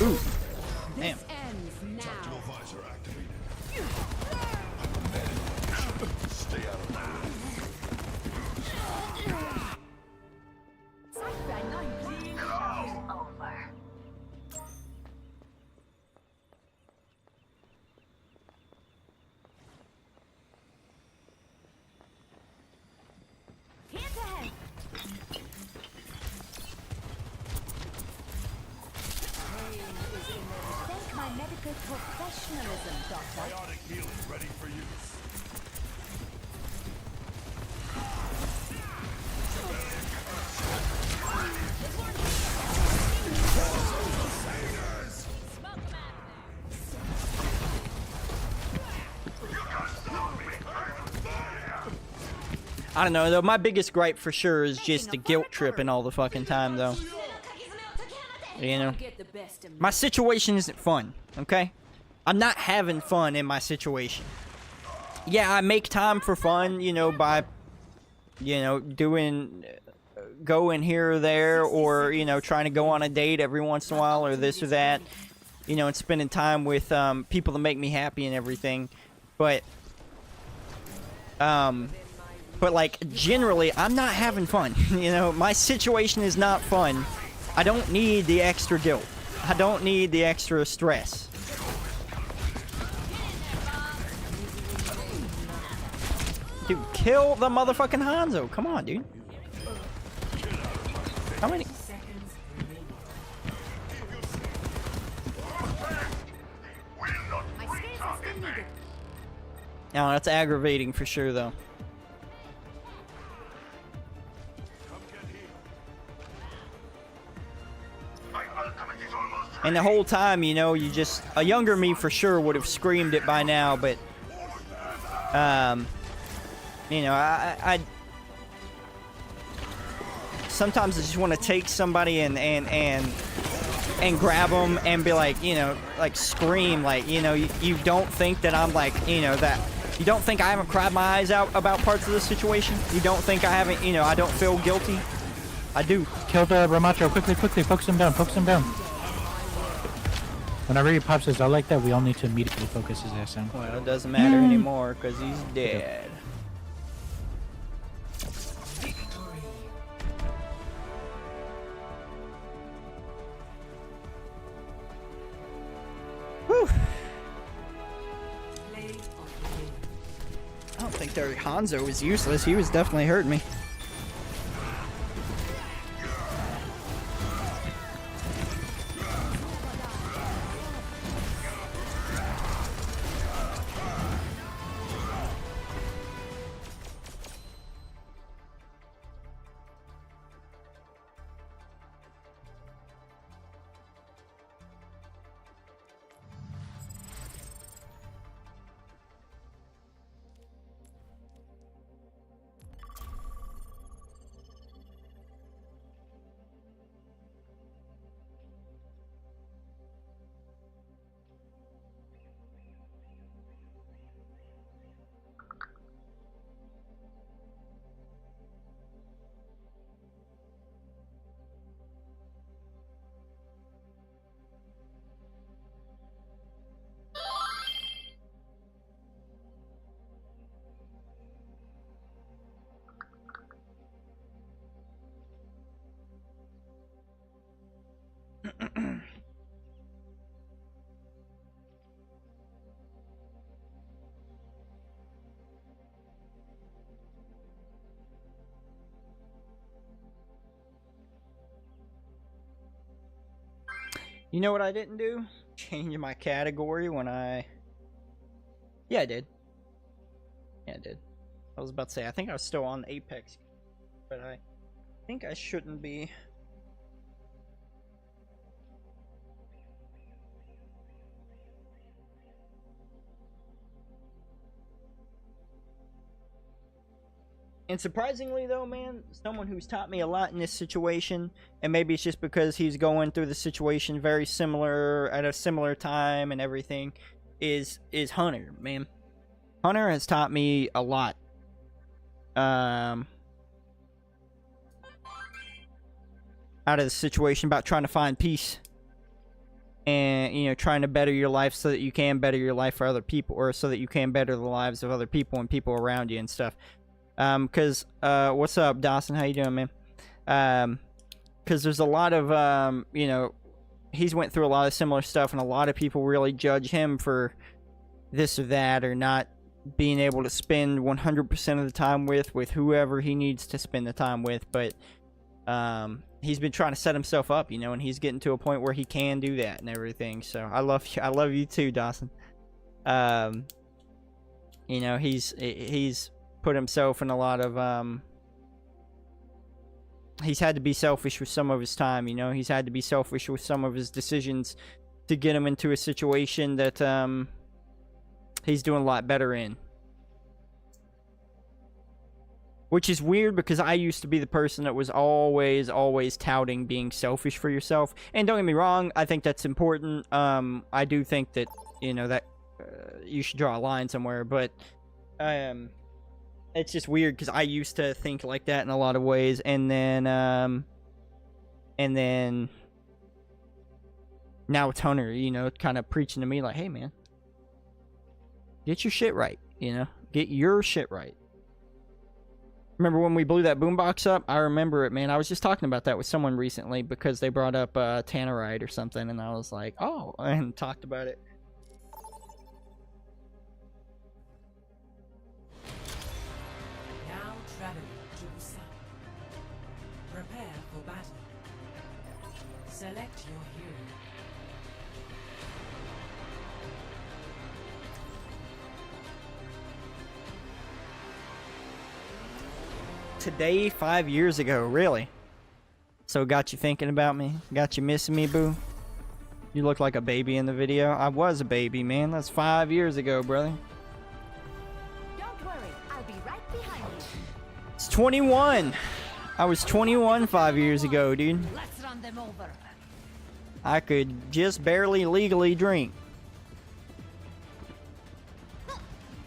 Ooh. Damn. Ends now. Visor activated. Stay out of my way. Thank my medical professionalism, Doctor. Biotic healing ready for use. I don't know though. My biggest gripe for sure is just the guilt tripping all the fucking time though. You know, my situation isn't fun. Okay, I'm not having fun in my situation. Yeah, I make time for fun. You know, by doing going here or there, or trying to go on a date every once in a while, or this or that. And spending time with people that make me happy and everything. But like, generally, I'm not having fun. My situation is not fun. I don't need the extra guilt. I don't need the extra stress. Dude, kill the motherfucking Hanzo. Come on, dude. How many? No, that's aggravating for sure, though. And the whole time, a younger me for sure would have screamed it by now, but, I sometimes I just want to take somebody and grab them and be like, like scream, like, you don't think that I'm like, that, you don't think I haven't cried my eyes out about parts of the situation? You don't think I haven't, I don't feel guilty? I do. Kill the Ramacho, quickly, focus him down, Whenever he pops his out like that, we all need to immediately focus his ass down. Well, it doesn't matter anymore, because he's dead. Whew. I don't think their Hanzo was useless. He was definitely hurting me. You know what I didn't do? Change my category when I... Yeah, I did. Yeah, I did. I was about to say, I think I was still on Apex, but I think I shouldn't be. And surprisingly though, man, someone who's taught me a lot in this situation, and maybe it's just because he's going through the situation very similar, at a similar time and everything, is Hunter, man. Hunter has taught me a lot. Out of the situation about trying to find peace. and, you know, trying to better your life so that you can better your life for other people, or so that you can better the lives of other people and people around you and stuff. Because, what's up, Dawson? How you doing, man? Because there's a lot of, you know, he's went through a lot of similar stuff, and a lot of people really judge him for this or that, or not being able to spend 100% of the time with whoever he needs to spend the time with. But he's been trying to set himself up, you know, and he's getting to a point where he can do that and everything. So I love you too, Dawson. You know, he's put himself in a lot of he's had to be selfish with some of his time, you know. He's had to be selfish with some of his decisions to get him into a situation that he's doing a lot better in. Which is weird, because I used to be the person that was always touting being selfish for yourself. And don't get me wrong, I think that's important. I do think that, you know, that you should draw a line somewhere. But it's just weird, because I used to think like that in a lot of ways. And then now it's Hunter, you know, kind of preaching to me like, hey, man, get your shit right, you know? Get your shit right. Remember when we blew that boombox up? I remember it, man. I was just talking about that with someone recently, because they brought up Tannerite or something, and I was like, oh, and talked about it. Now traveling to the south. Prepare for battle. Select your hero. Today, 5 years ago, really? So got you thinking about me? Got you missing me, boo? You look like a baby in the video. I was a baby, man. That's 5 years ago, brother. Don't worry, I'll be right behind you. It's 21. I was 21 5 years ago, dude. Let's run them over. I could just barely legally drink.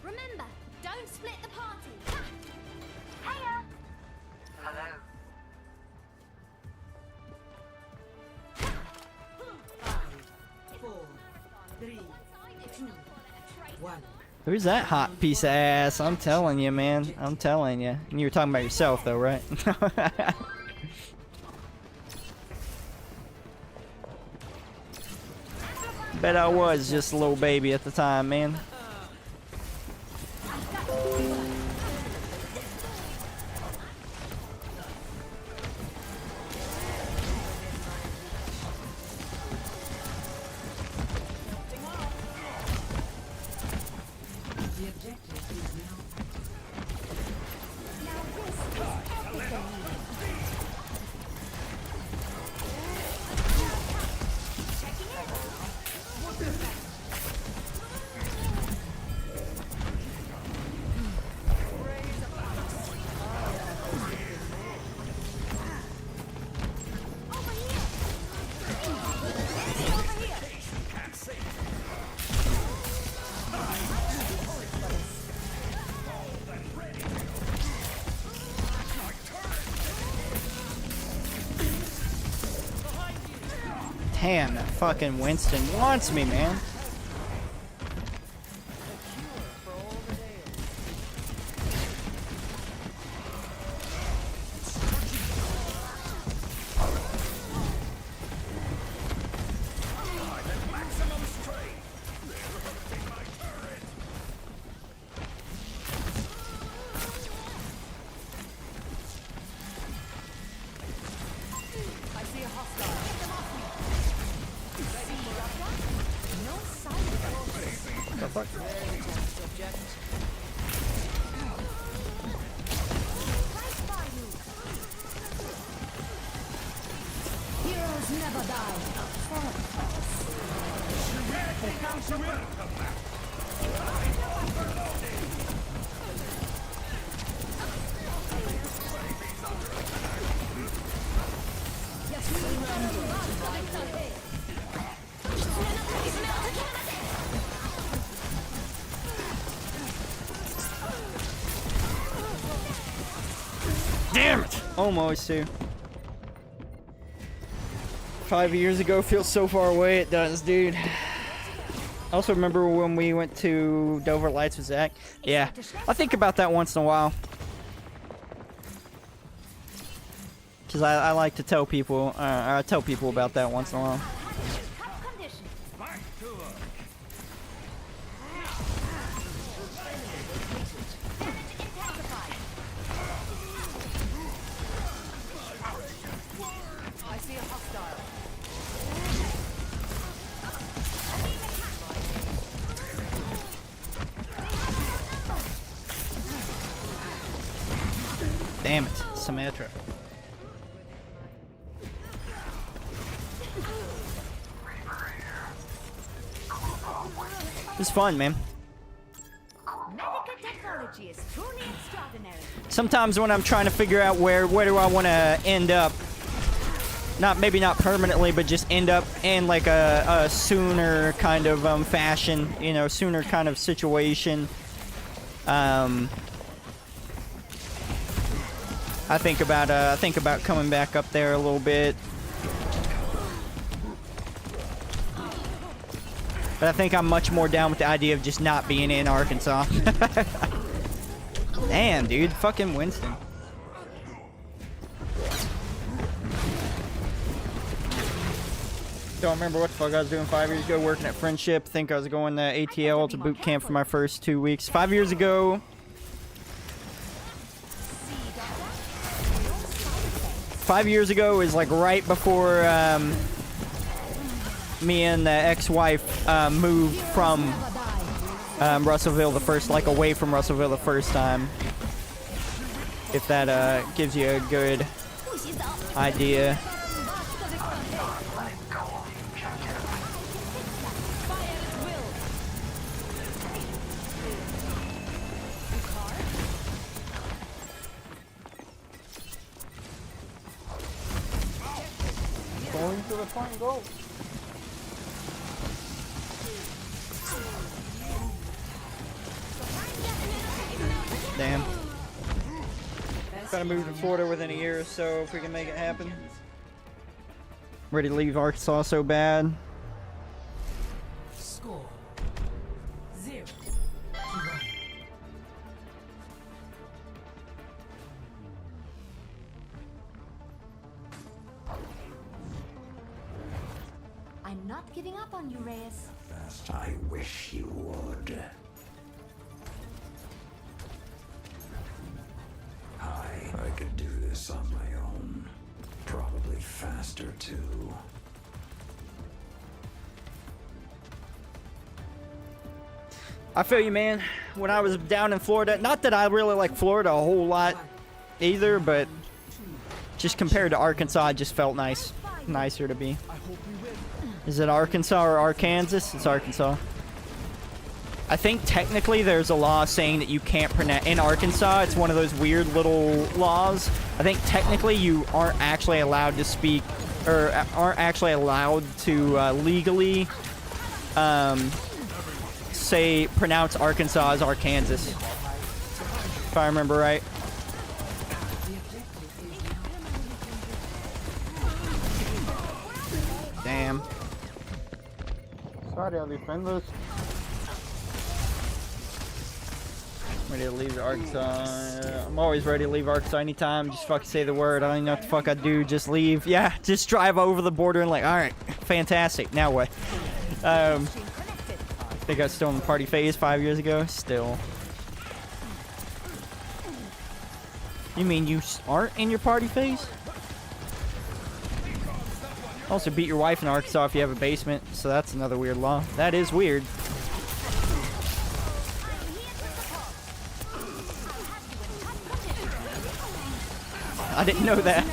Remember, don't split the party. Hiya. Hello. 5, 4, 3, 2, 1. Who's that hot piece of ass? I'm telling you, man. I'm telling you. And you were talking about yourself, though, right? Bet I was just a little baby at the time, man. The objective is now. Damn, that fucking Winston wants me, man. I see a hostile. Get them off me. No sign of them. The fuck? Subject. Heroes never die. Damn it! Almost too. 5 years ago feels so far away. It does, dude. I also remember when we went to Dover Lights with Zach. Yeah, I think about that once in a while. Because I like to tell people, I tell people about that once in a while. I see a hostile. Damn it, Symmetra. It's fun, man. Medical technology is truly extraordinary. Sometimes when I'm trying to figure out where do I want to end up, maybe not permanently, but just end up in like a sooner kind of fashion, you know, sooner kind of situation. I think about coming back up there a little bit. But I think I'm much more down with the idea of just not being in Arkansas. Damn, dude. Fucking Winston. Don't remember what the fuck I was doing 5 years ago, working at Friendship. Think I was going to ATL to boot camp for my first 2 weeks. 5 years ago. 5 years ago is like right before me and the ex-wife moved from Russellville the first, like away from Russellville the first time. If that gives you a good idea. Going to the point goal. Damn. Gotta move to Florida within a year or so if we can make it happen. Ready to leave Arkansas so bad. Score 0-1. I'm not giving up on you, Reyes. I wish you would. I could do this on my own. Probably faster, too. I feel you, man. When I was down in Florida, not that I really like Florida a whole lot either, but just compared to Arkansas, it just felt nicer to be. Is it Arkansas or Arkansas? It's Arkansas. I think technically there's a law saying that you can't pronounce in Arkansas. It's one of those weird little laws. I think technically you aren't actually allowed to speak, or aren't actually allowed to legally pronounce Arkansas as Arkansas, if I remember right. Damn. Sorry, I'll defend this. Ready to leave Arkansas. I'm always ready to leave Arkansas anytime. Just fucking say the word. I don't even know what the fuck I do. Just leave. Yeah, just drive over the border and like, all right, fantastic. Now what? I think I was still in the party phase 5 years ago. Still. You mean you aren't in your party phase? Also beat your wife in Arkansas if you have a basement, so that's another weird law. That is weird. I didn't know that.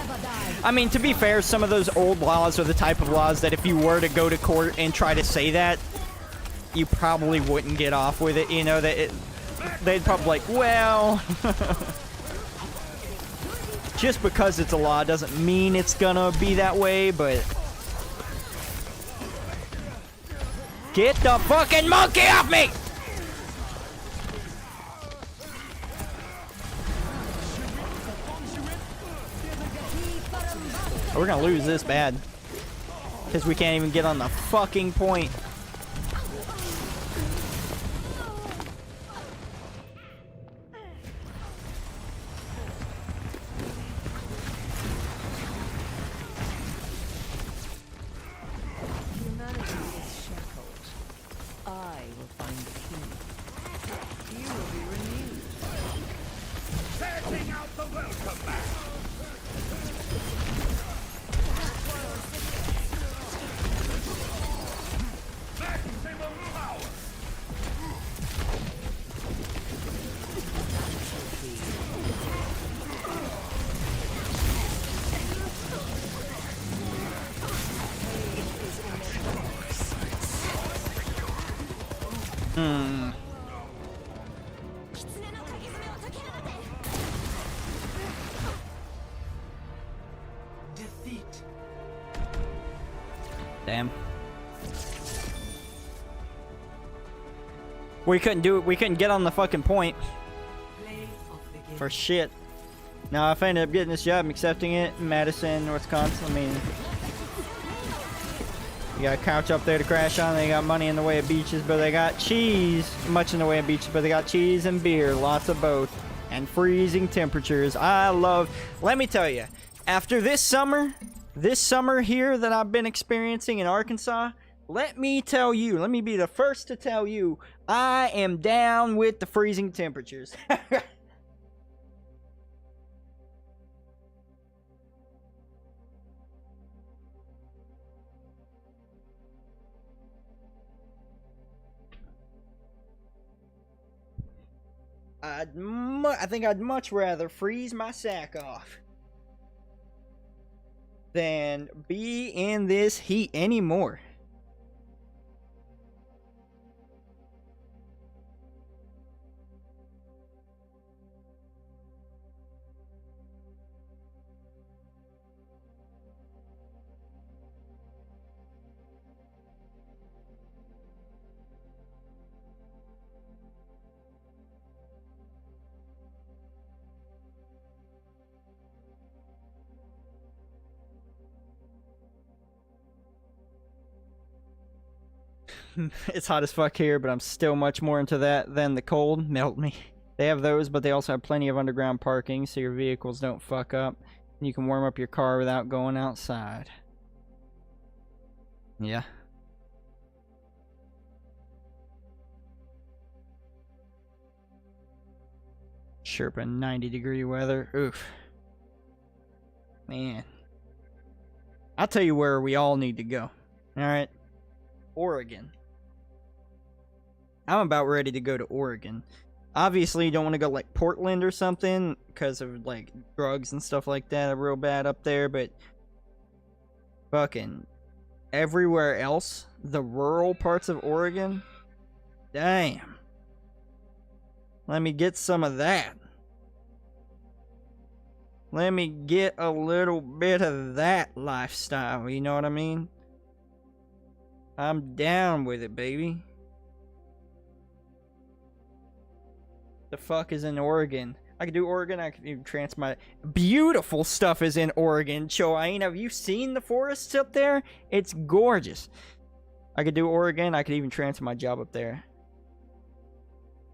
I mean, to be fair, some of those old laws are the type of laws that if you were to go to court and try to say that, you probably wouldn't get off with it. You know, that they'd probably like, well, just because it's a law doesn't mean it's gonna be that way, but get the fucking monkey off me! We're gonna lose this bad. Because we can't even get on the fucking point. Humanity is shackled. I will find the key. You will be renewed. Setting out the welcome mat. Maximum power. Defeat. Damn. We couldn't do it. We couldn't get on the fucking point. Play of the game. For shit. Now, if I ended up getting this job, I'm accepting it in Madison, Wisconsin. I mean, you got a couch up there to crash on. They got money in the way of beaches, but they got cheese. Much in the way of beaches, but they got cheese and beer. Lots of both. And freezing temperatures. I love... Let me tell you, after this summer here that I've been experiencing in Arkansas, let me tell you, let me be the first to tell you, I am down with the freezing temperatures. I think I'd much rather freeze my sack off than be in this heat anymore. It's hot as fuck here, but I'm still much more into that than the cold. Melt me. They have those, but they also have plenty of underground parking, so your vehicles don't fuck up. And you can warm up your car without going outside. Yeah. Sherpa 90-degree weather. Oof. Man. I'll tell you where we all need to go. Alright? Oregon. I'm about ready to go to Oregon. Obviously, you don't want to go like Portland or something because of like drugs and stuff like that are real bad up there, but fucking everywhere else, the rural parts of Oregon, damn. Let me get some of that. Let me get a little bit of that lifestyle, you know what I mean? I'm down with it, baby. The fuck is in Oregon? I could do Oregon. I could even transfer my... Beautiful stuff is in Oregon. Choain, have you seen the forests up there? It's gorgeous. I could do Oregon. I could even transfer my job up there.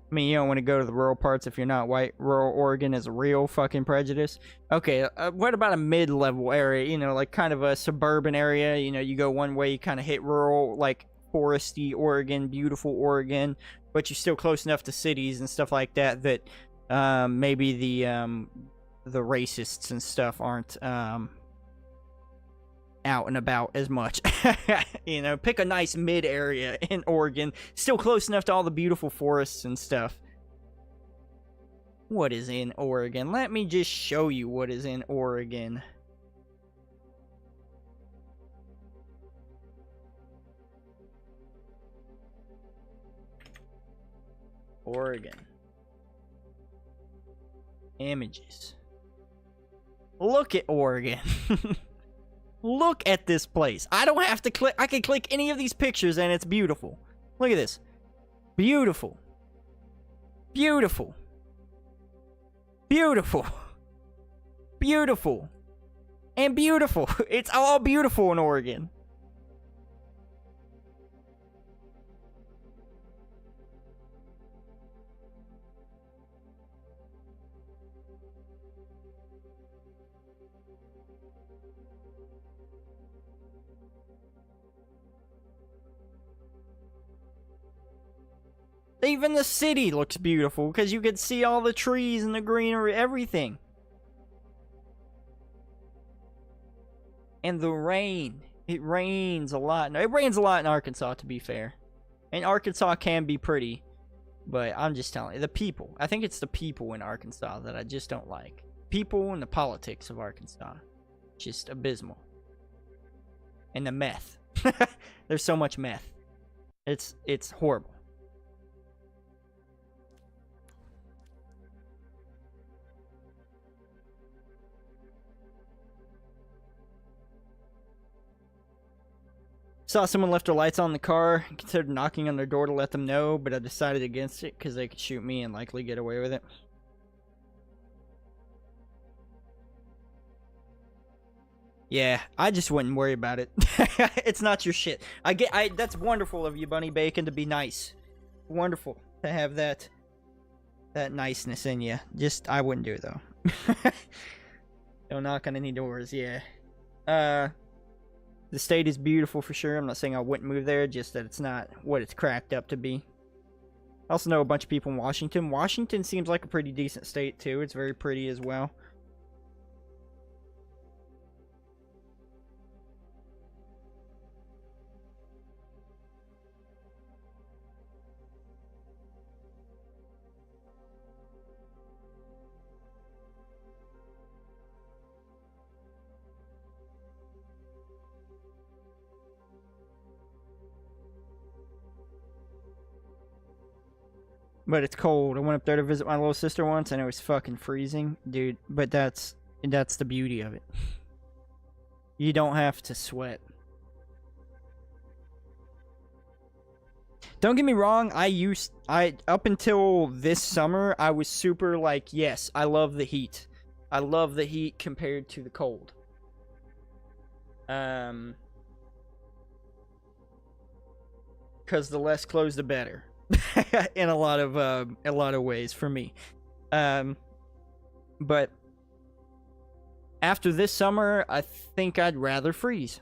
I mean, you don't want to go to the rural parts if you're not white. Rural Oregon is real fucking prejudice. Okay, what about a mid-level area? You know, like kind of a suburban area. You know, you go one way, you kind of hit rural, like foresty Oregon, beautiful Oregon, but you're still close enough to cities and stuff like that that maybe the racists and stuff aren't out and about as much. You know, pick a nice mid area in Oregon, still close enough to all the beautiful forests and stuff. What is in Oregon? Let me just show you what is in Oregon. Oregon. Images. Look at Oregon. Look at this place. I don't have to click. I can click any of these pictures and it's beautiful. Look at this. Beautiful. Beautiful. Beautiful. Beautiful. And beautiful. It's all beautiful in Oregon. Even the city looks beautiful because you can see all the trees and the greenery, everything. And the rain. It rains a lot. No, it rains a lot in Arkansas, to be fair. And Arkansas can be pretty. But I'm just telling you, the people. I think it's the people in Arkansas that I just don't like. People and the politics of Arkansas. Just abysmal. And the meth. There's so much meth. It's horrible. Saw someone left their lights on in the car. Considered knocking on their door to let them know, but I decided against it because they could shoot me and likely get away with it. Yeah, I just wouldn't worry about it. It's not your shit. That's wonderful of you, Bunny Bacon, to be nice. Wonderful to have that niceness in you. Just, I wouldn't do it though. Don't knock on any doors, yeah. The state is beautiful for sure. I'm not saying I wouldn't move there, just that it's not what it's cracked up to be. I also know a bunch of people in Washington. Washington seems like a pretty decent state too. It's very pretty as well. But it's cold. I went up there to visit my little sister once, and it was fucking freezing, dude. But that's the beauty of it. You don't have to sweat. Don't get me wrong. Up until this summer, I was super like, yes, I love the heat. I love the heat compared to the cold. Because the less clothes, the better. In a lot of ways for me. But after this summer, I think I'd rather freeze.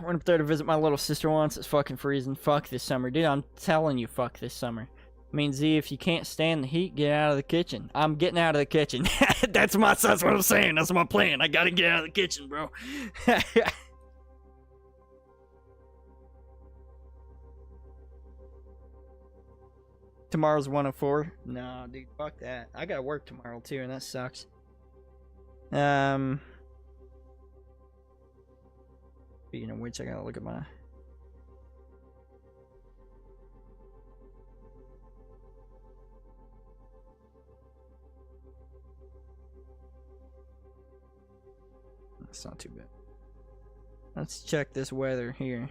Went up there to visit my little sister once. It's fucking freezing. Fuck this summer. Dude, I'm telling you, fuck this summer. I mean, Z, if you can't stand the heat, get out of the kitchen. I'm getting out of the kitchen. That's what I'm saying. That's my plan. I gotta get out of the kitchen, bro. Tomorrow's 104. No, dude, fuck that. I gotta work tomorrow, too, and that sucks. Speaking of which, I gotta look at my... That's not too bad. Let's check this weather here.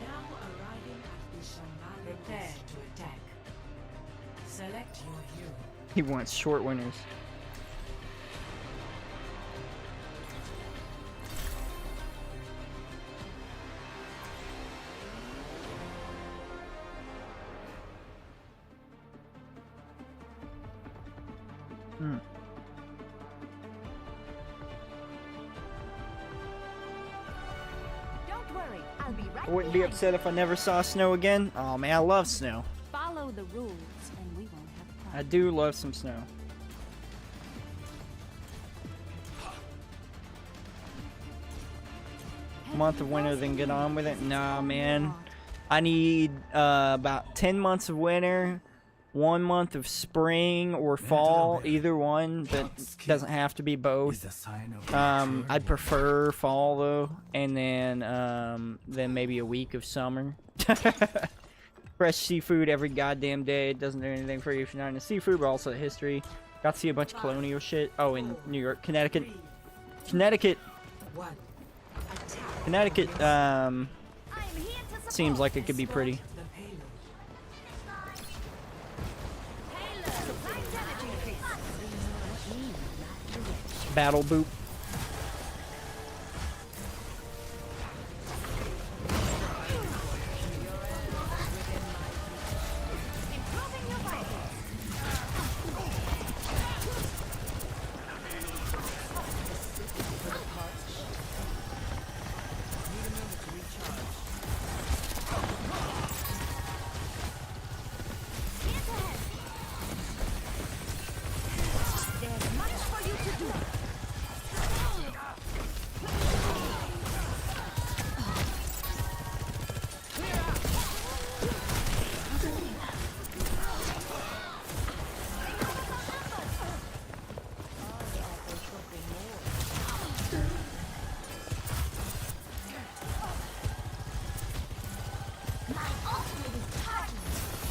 Now arriving at the Shambhala. Prepare to attack. Select your hero. He wants short winters. Don't worry, I'll be right I wouldn't be upset if I never saw snow again. Oh man, I love snow. Follow the rules, and we won't have a problem. I do love some snow. Month of winter, then get on with it. Nah, man. I need about 10 months of winter, 1 month of spring or fall, either one, but doesn't have to be both. I'd prefer fall though, and then maybe a week of summer. Fresh seafood every goddamn day. It doesn't do anything for you if you're not into seafood, but also history. Got to see a bunch of colonial shit. Oh, in New York, Connecticut, seems like it could be pretty. Battle boop.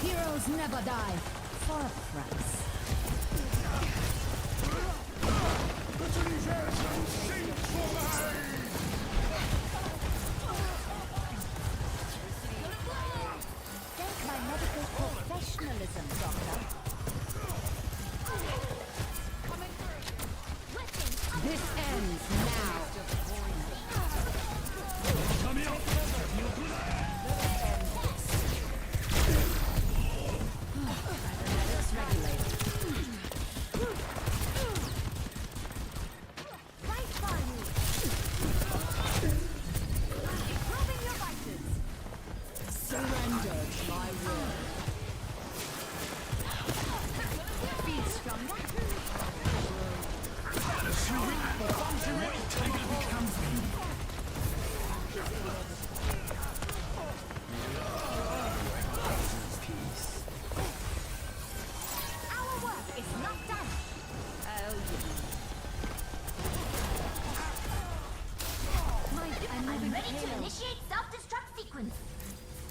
Heroes never die. For a price. Thank my medical professionalism, Doctor. This ends now.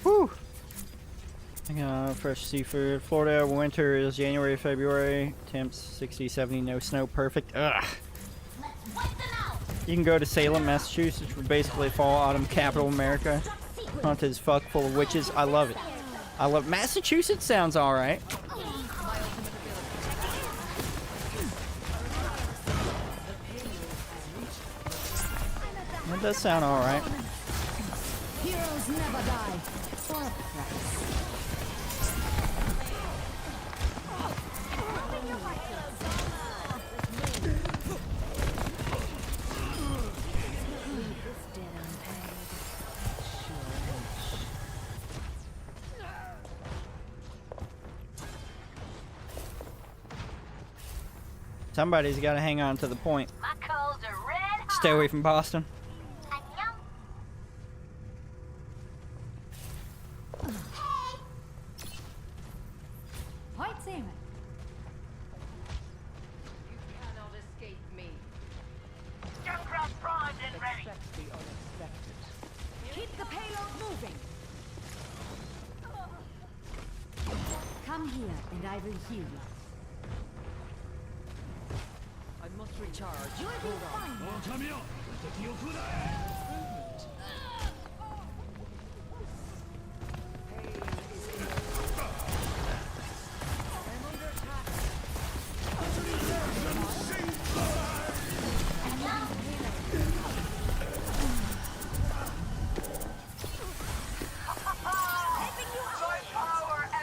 Whew. Fresh seafood. Florida winter is January, February. Temps 60, 70, no snow. Perfect. Ugh. You can go to Salem, Massachusetts, for basically fall, autumn, capital America. Haunted as fuck, full of witches. I love it. I love Massachusetts. Sounds all right. That does sound all right. Heroes never die. For a price. Somebody's got to hang on to the point. My coals are red hot. Stay away from Boston. Point Seaman. You cannot escape me. Junkrat primed and ready. Expect the unexpected. Keep the payload moving. Come here and I will heal you. I must recharge. You'll be fine.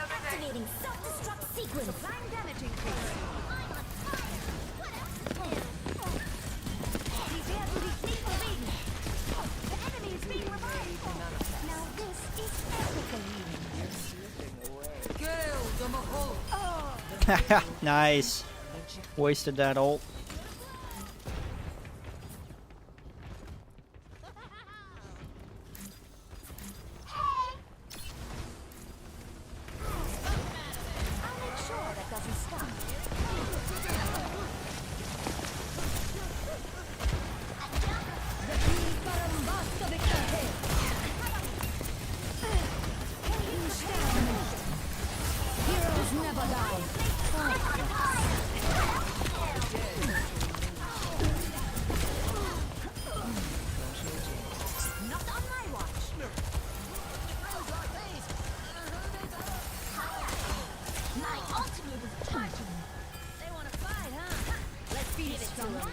Activating self-destruct sequence. Supplying damage increase. Prepare to receive the ring. The enemy is being revived. Now this is ethical. Nice. Wasted that ult. I'll make sure that doesn't stop. Heroes never die. Not on my watch. My ultimate is charging. They want to fight, huh? Let's beat it to them.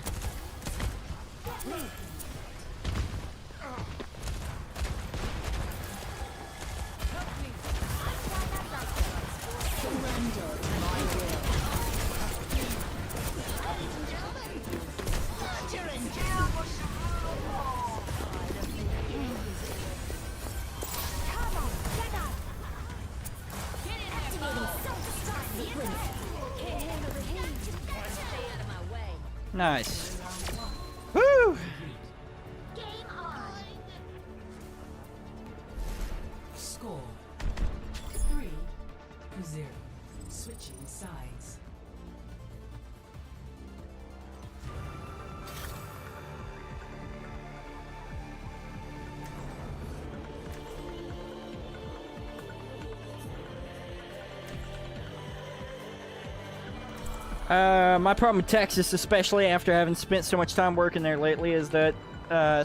Nice. Woo! Score 3-0. Switching sides. My problem with Texas, especially after having spent so much time working there lately, is that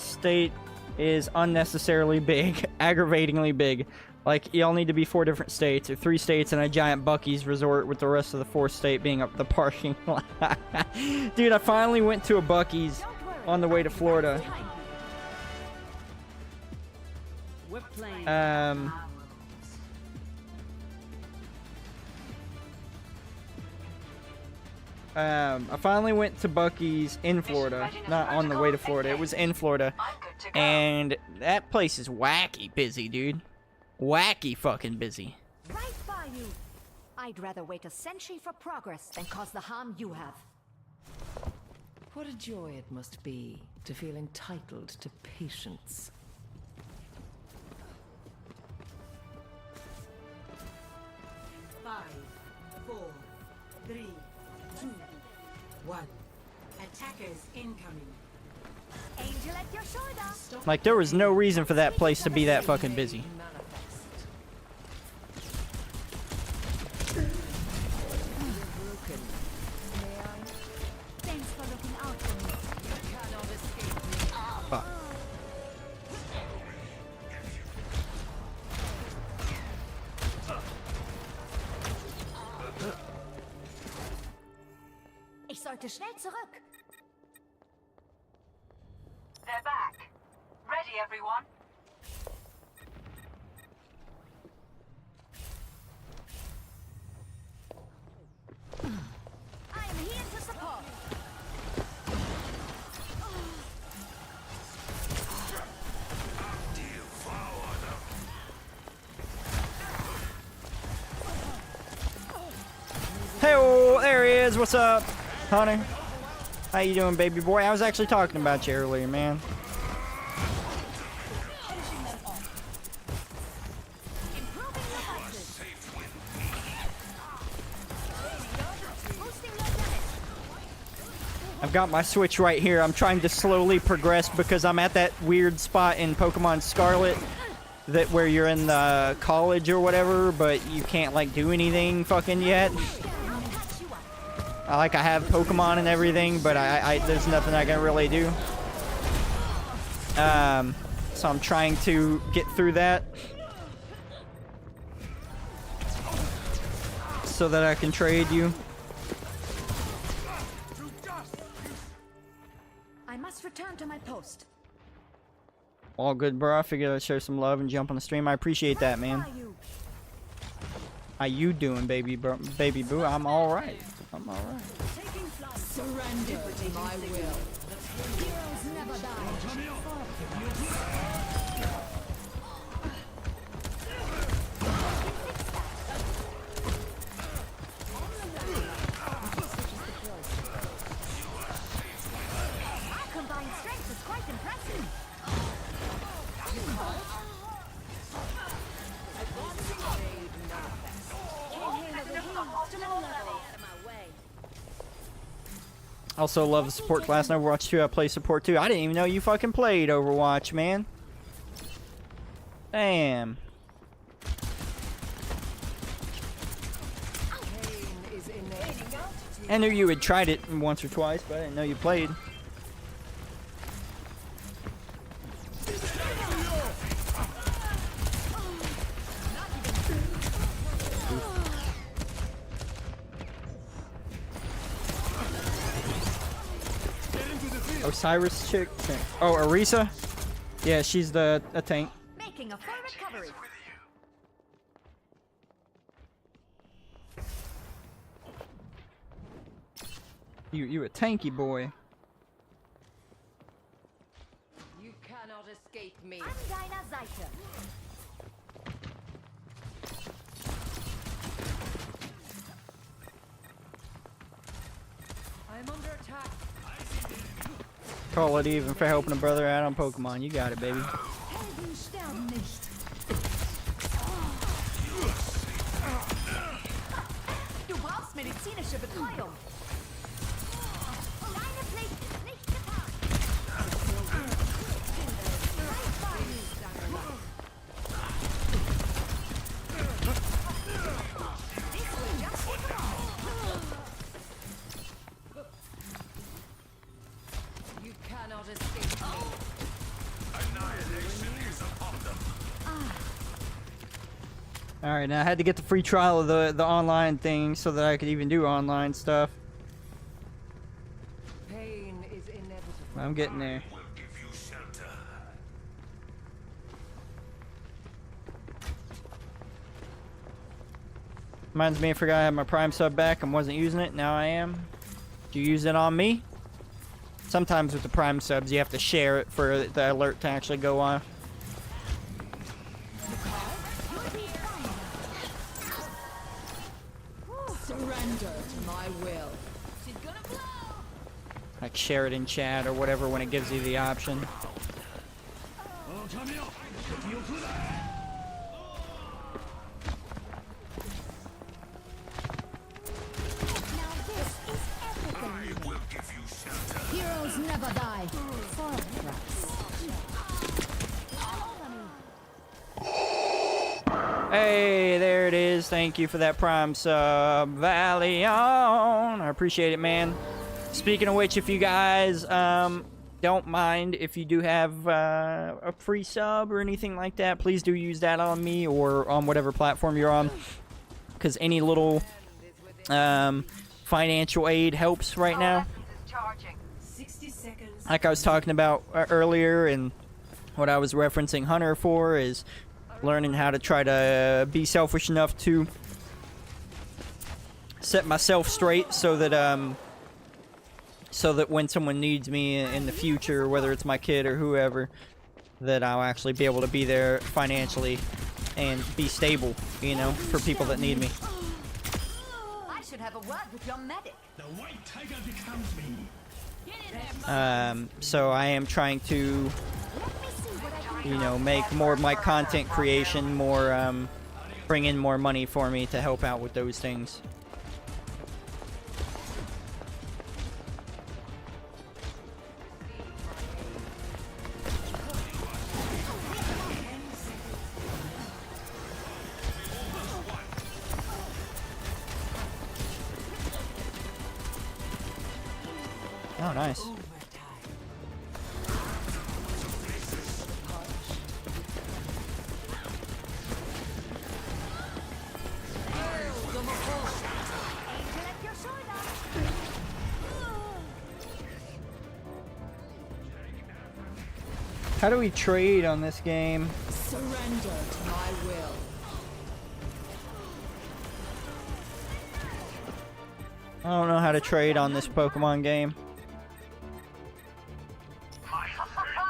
state is unnecessarily big, aggravatingly big. Like, y'all need to be 4 different states, or 3 states and a giant Buc-ee's resort, with the rest of the 4th state being up the parking lot. Dude, I finally went to a Buc-ee's on the way to Florida. We're playing. I finally went to Buc-ee's in Florida, not on the way to Florida. It was in Florida, and that place is wacky busy, dude. Wacky fucking busy. Right by you. I'd rather wait a century for progress than cause the harm you have. What a joy it must be to feel entitled to patience. Five, 4, 3, 2, 1. Attackers incoming. Angel at your shoulder. Like, there was no reason for that place to be that fucking busy. Thanks for looking out for me. You cannot escape me. Fuck. Ich sollte schnell zurück. They're back. Ready, everyone? I am here to support. Hey, oh, there he is. What's up, Hunter? How you doing, baby boy? I was actually talking about you earlier, man. I've got my Switch right here. I'm trying to slowly progress because I'm at that weird spot in Pokemon Scarlet that where you're in the college or whatever, but you can't like do anything fucking yet. I have Pokemon and everything, but I there's nothing I can really do. So I'm trying to get through that so that I can trade you. I must return to my post. All good, bro. I figured I'd share some love and jump on the stream. I appreciate that, man. How you doing, baby boo? I'm all right. I'm all right. Surrender to my will. Heroes never die. Our combined strength is quite impressive. Also love the support class in Overwatch 2. I play support too. I didn't even know you fucking played Overwatch, man. Damn. I knew you had tried it once or twice, but I didn't know you played. Osiris chick. Oh, Orisa? Yeah, she's a tank. Making a full recovery. You a tanky boy. You cannot escape me. An deiner Seite. I'm under attack. Call it even for helping a brother out on Pokemon. You got it, baby. Helden sterben nicht. Du brauchst medizinische Betreuung. Deine Pflicht ist nicht getan. You cannot escape me. Annihilation is upon them. All right, now I had to get the free trial of the online thing so that I could even do online stuff. Pain is inevitable. I'm getting there. Will give you shelter. Reminds me, I forgot I had my Prime sub back and wasn't using it. Now I am. Do you use it on me? Sometimes with the Prime subs, you have to share it for the alert to actually go off. Surrender to my will. She's gonna blow. Like share it in chat or whatever when it gives you the option. Now this is everything. I will give you shelter. Heroes never die. For a price. Hey, there it is. Thank you for that Prime sub, Valion. I appreciate it, man. Speaking of which, if you guys don't mind if you do have a free sub or anything like that, please do use that on me or on whatever platform you're on, because any little financial aid helps right now. 60 seconds. Like I was talking about earlier, and what I was referencing Hunter for is learning how to try to be selfish enough to set myself straight so that when someone needs me in the future, whether it's my kid or whoever, that I'll actually be able to be there financially and be stable, you know, for people that need me. I should have a word with your medic. The white tiger becomes me. So I am trying to, you know, make more of my content creation more, bring in more money for me to help out with those things. Oh, nice. How do we trade on this game? Surrender to my will. I don't know how to trade on this Pokemon game.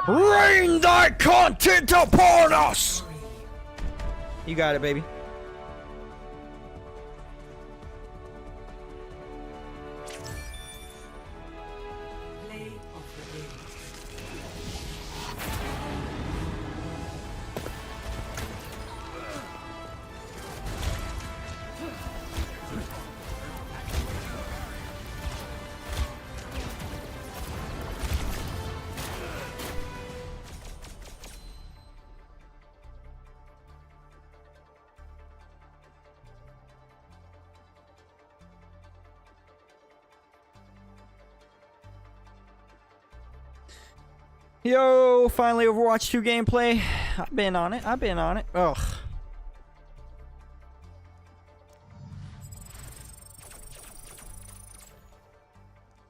Rain thy content upon us! You got it, baby. Play of the game. Yo, finally Overwatch 2 gameplay. I've been on it. Ugh.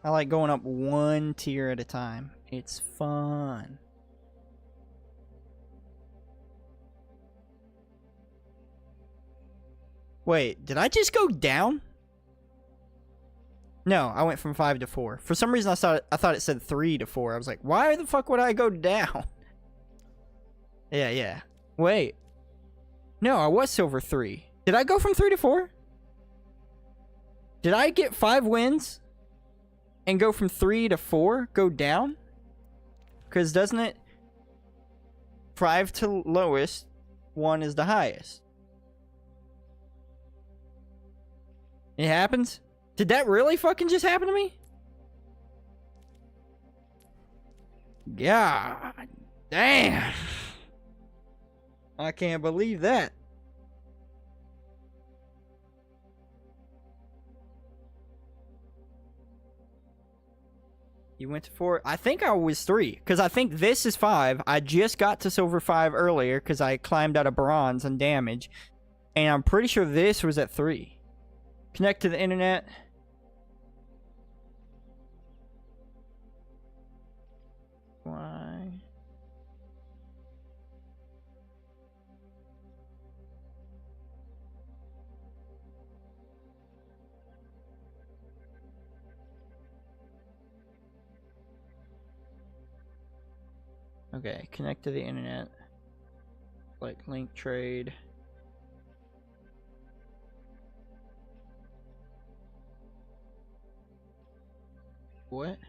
I like going up one tier at a time. It's fun. Wait, did I just go down? No, I went from 5 to 4. For some reason, I thought it said 3 to 4. I was like, why the fuck would I go down? Yeah. Wait. No, I was silver 3. Did I go from 3 to 4? Did I get 5 wins and go from 3 to 4? Go down? Because doesn't it... 5 to lowest, 1 is the highest. It happens? Did that really fucking just happen to me? God damn. I can't believe that. You went to 4. I think I was 3. Because I think this is 5. I just got to silver 5 earlier because I climbed out of bronze and damage. And I'm pretty sure this was at 3. Connect to the internet. Why? Okay, connect to the internet. Like link trade. What?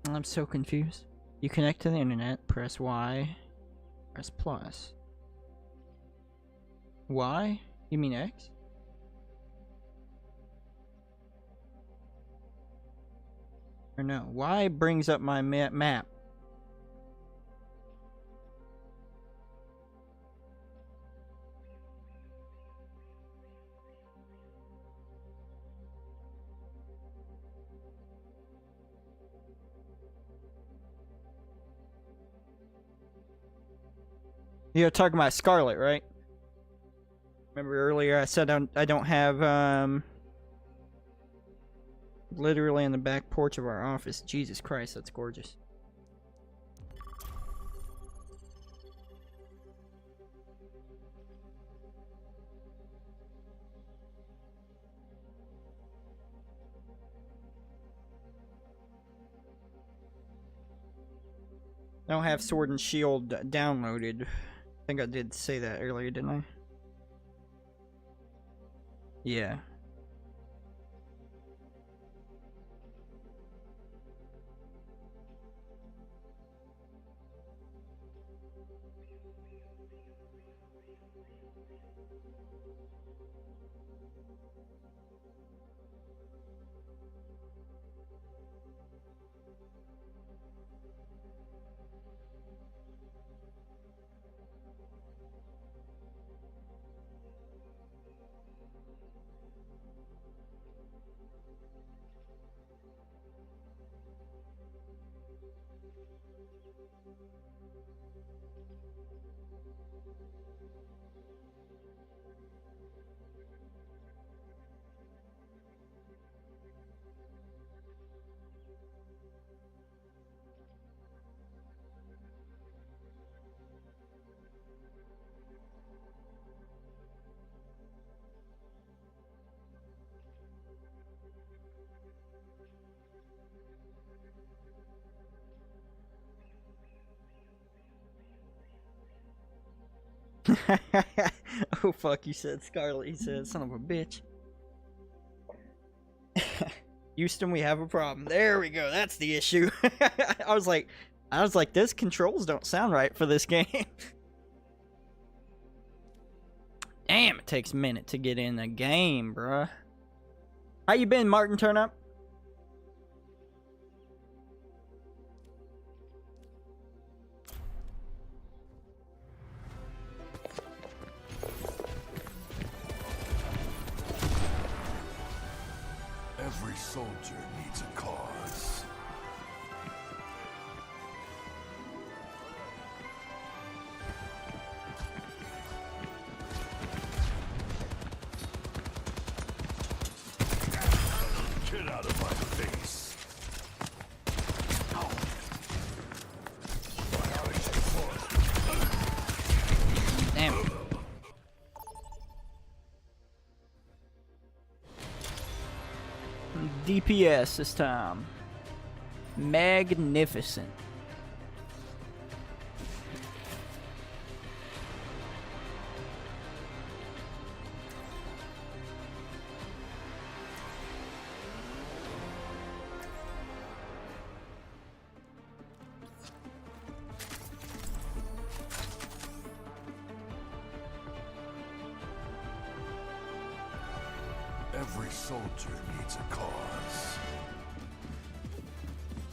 I'm so confused. You connect to the internet, press Y, press plus. Y? You mean X? Or no, Y brings up my map. You're talking about Scarlet, right? Remember earlier I said I don't have, literally in the back porch of our office. Jesus Christ, that's gorgeous. I don't have Sword and Shield downloaded. I think I did say that earlier, didn't I? Yeah. Oh fuck, you said Scarlet, he said, son of a bitch. Houston, we have a problem. There we go, that's the issue. I was like, this controls don't sound right for this game. Damn, it takes a minute to get in the game, bruh. How you been, Martin Turnup? soldier needs a cause. Get out of my face. Damn. DPS this time. Magnificent. Every soldier needs a cause.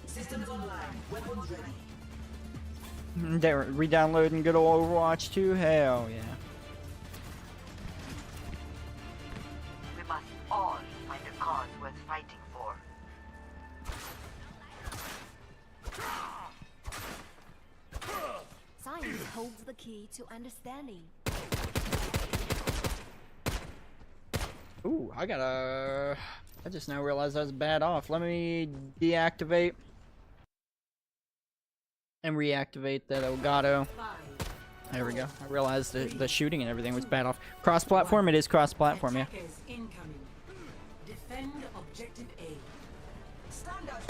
Systems online. Weapons ready. They're re-downloading good old Overwatch 2? Hell yeah. We must all find a cause worth fighting for. Science holds the key to understanding. Ooh, I just now realized I was bad off. Let me deactivate and reactivate that Elgato. There we go. I realized the shooting and everything was bad off. Cross-platform? It is cross-platform, yeah. Attackers incoming. Defend objective A. Stand out.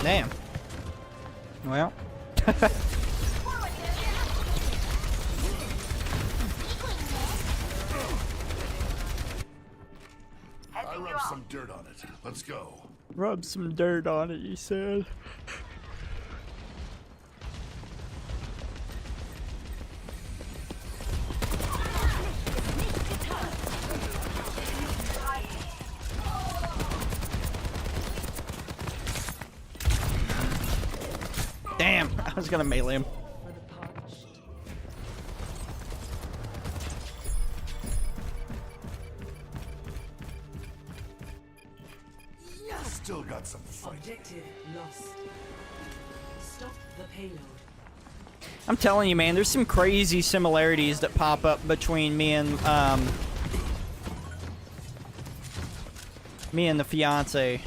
Damn. Well. I rub some dirt on it. Let's go. Rub some dirt on it, you said. Damn, I was gonna melee him. Still got some fight. Objective lost. Stop the payload. I'm telling you, man, there's some crazy similarities that pop up between me and the fiance.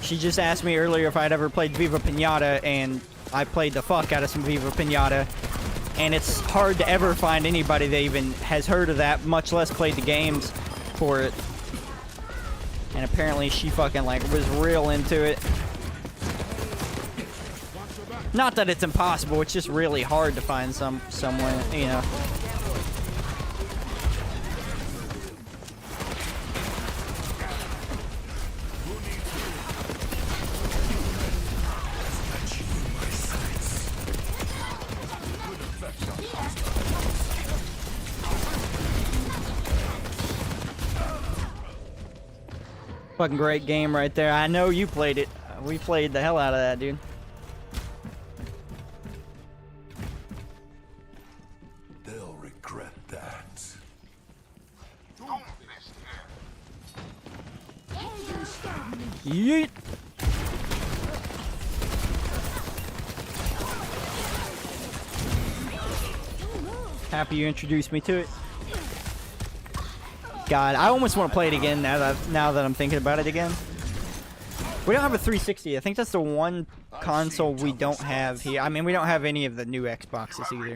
She just asked me earlier if I'd ever played Viva Pinata, and I played the fuck out of some Viva Pinata. And it's hard to ever find anybody that even has heard of that, much less played the games for it. And apparently she fucking like was real into it. Not that it's impossible, it's just really hard to find someone, you know. Fucking great game right there. I know you played it. We played the hell out of that, dude. They'll regret that. Yeet. Happy you introduced me to it. God, I almost want to play it again now that I'm thinking about it again. We don't have a 360. I think that's the one console we don't have here. I mean, we don't have any of the new Xboxes either.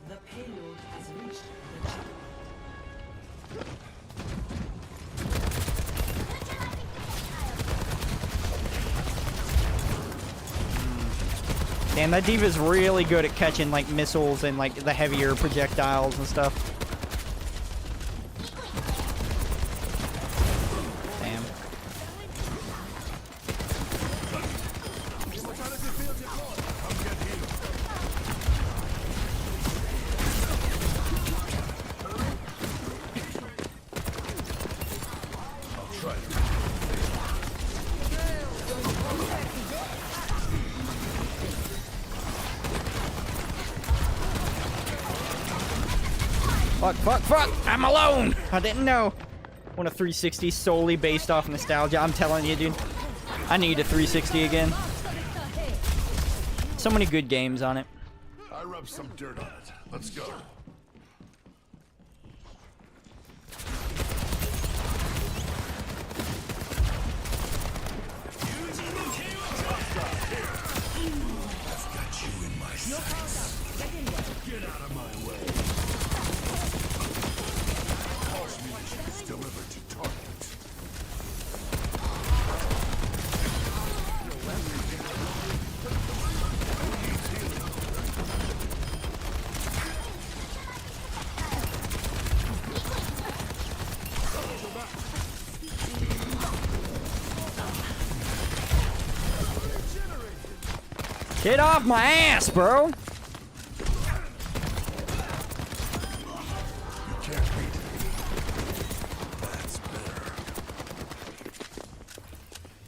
The payload has reached the Damn, that Diva's really good at catching like missiles and like the heavier projectiles and stuff. Damn. Fuck, fuck, fuck! I'm alone! I didn't know. I want a 360 solely based off nostalgia. I'm telling you, dude. I need a 360 again. So many good games on it. I rubbed some dirt on it. Let's go. I've got you in my sights. Get out of my way. Pulse munitions delivered to target. Get off my ass, bro! You can't beat it. That's better.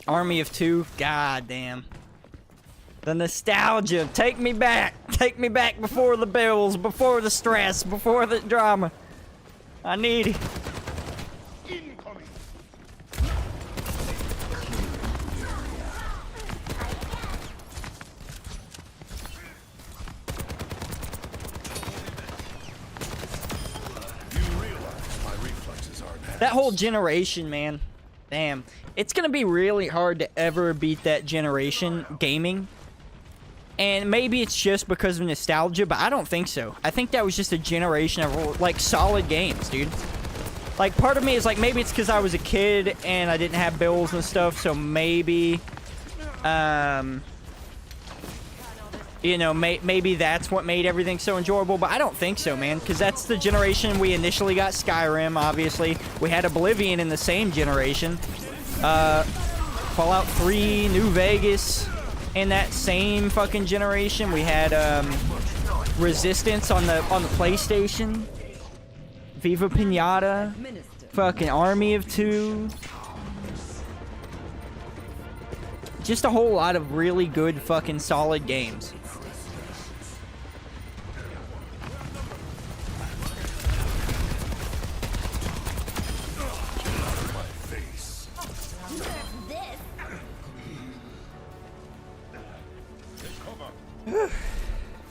Army of Two, god damn. The nostalgia, take me back. Take me back before the bills, before the stress, before the drama. I need it. Incoming. That whole generation, man. Damn. It's gonna be really hard to ever beat that generation gaming. And maybe it's just because of nostalgia, but I don't think so. I think that was just a generation of, like, solid games, dude. Like, part of me is like, maybe it's because I was a kid and I didn't have bills and stuff, so maybe, you know, maybe that's what made everything so enjoyable, but I don't think so, man, because that's the generation we initially got Skyrim, obviously. We had Oblivion in the same generation. Fallout 3, New Vegas in that same fucking generation. We had Resistance on the PlayStation. Viva Pinata. Fucking Army of Two. Just a whole lot of really good fucking solid games.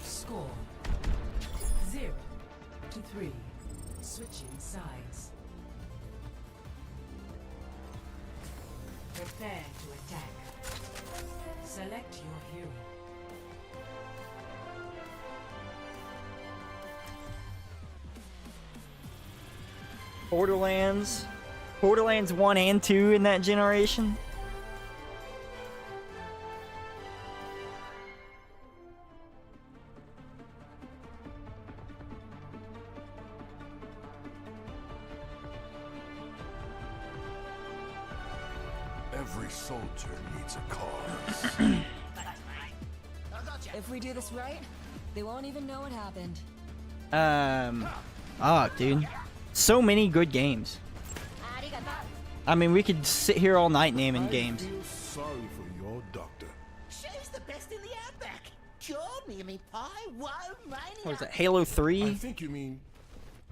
Score 0-3. Switching sides. Prepare to attack. Select your hero. Borderlands 1 and 2 in that generation. Every soldier needs a cause. If we do this right, they won't even know what happened. Dude. So many good games. I mean, we could sit here all night naming games. I feel sorry for your doctor. She's the best in the outback. Cured me of me pie. Whoa, mania. What was that, Halo 3? I think you mean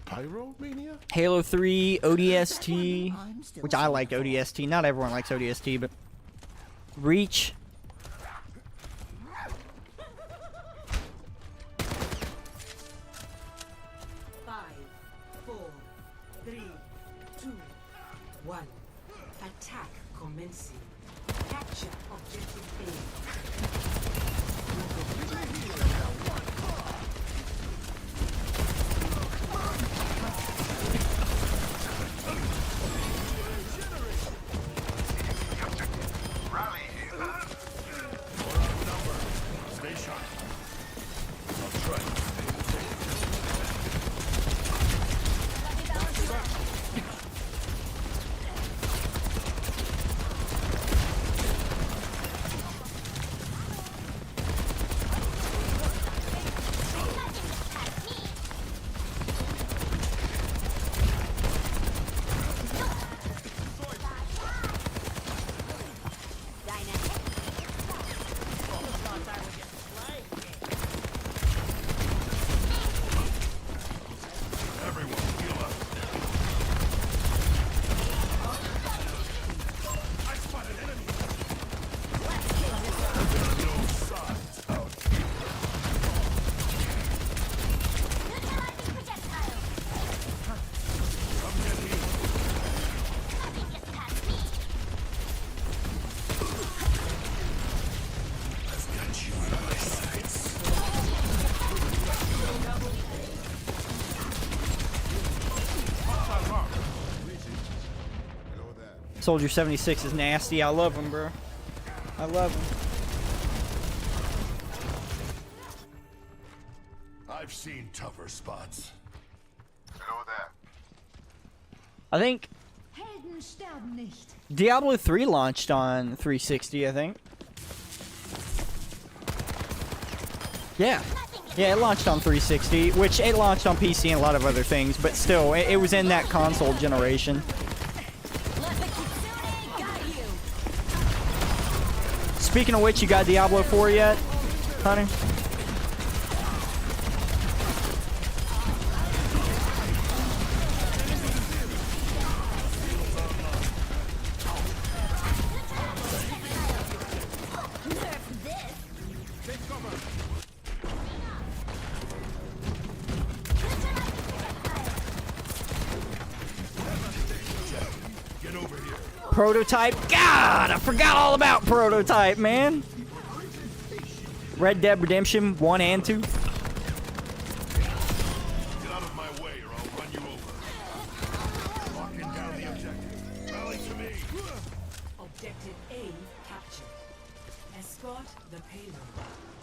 Pyromania? Halo 3, ODST, which I liked ODST. Not everyone likes ODST, but Reach. Attack commencing. Capture objective Soldier 76 is nasty. I love him, bro. I love him. I've seen tougher spots. I think Helden sterben nicht. Diablo 3 launched on 360, I think. Yeah. Yeah, it launched on 360, which it launched on PC and a lot of other things, but still, it was in that console generation. Speaking of which, you got Diablo 4 yet, Hunter? Prototype. God, I forgot all about Prototype, man. Red Dead Redemption 1 and 2. Get out of my way or I'll run you over. Locking down the objective. Rally to me. Objective A captured. Escort the payload.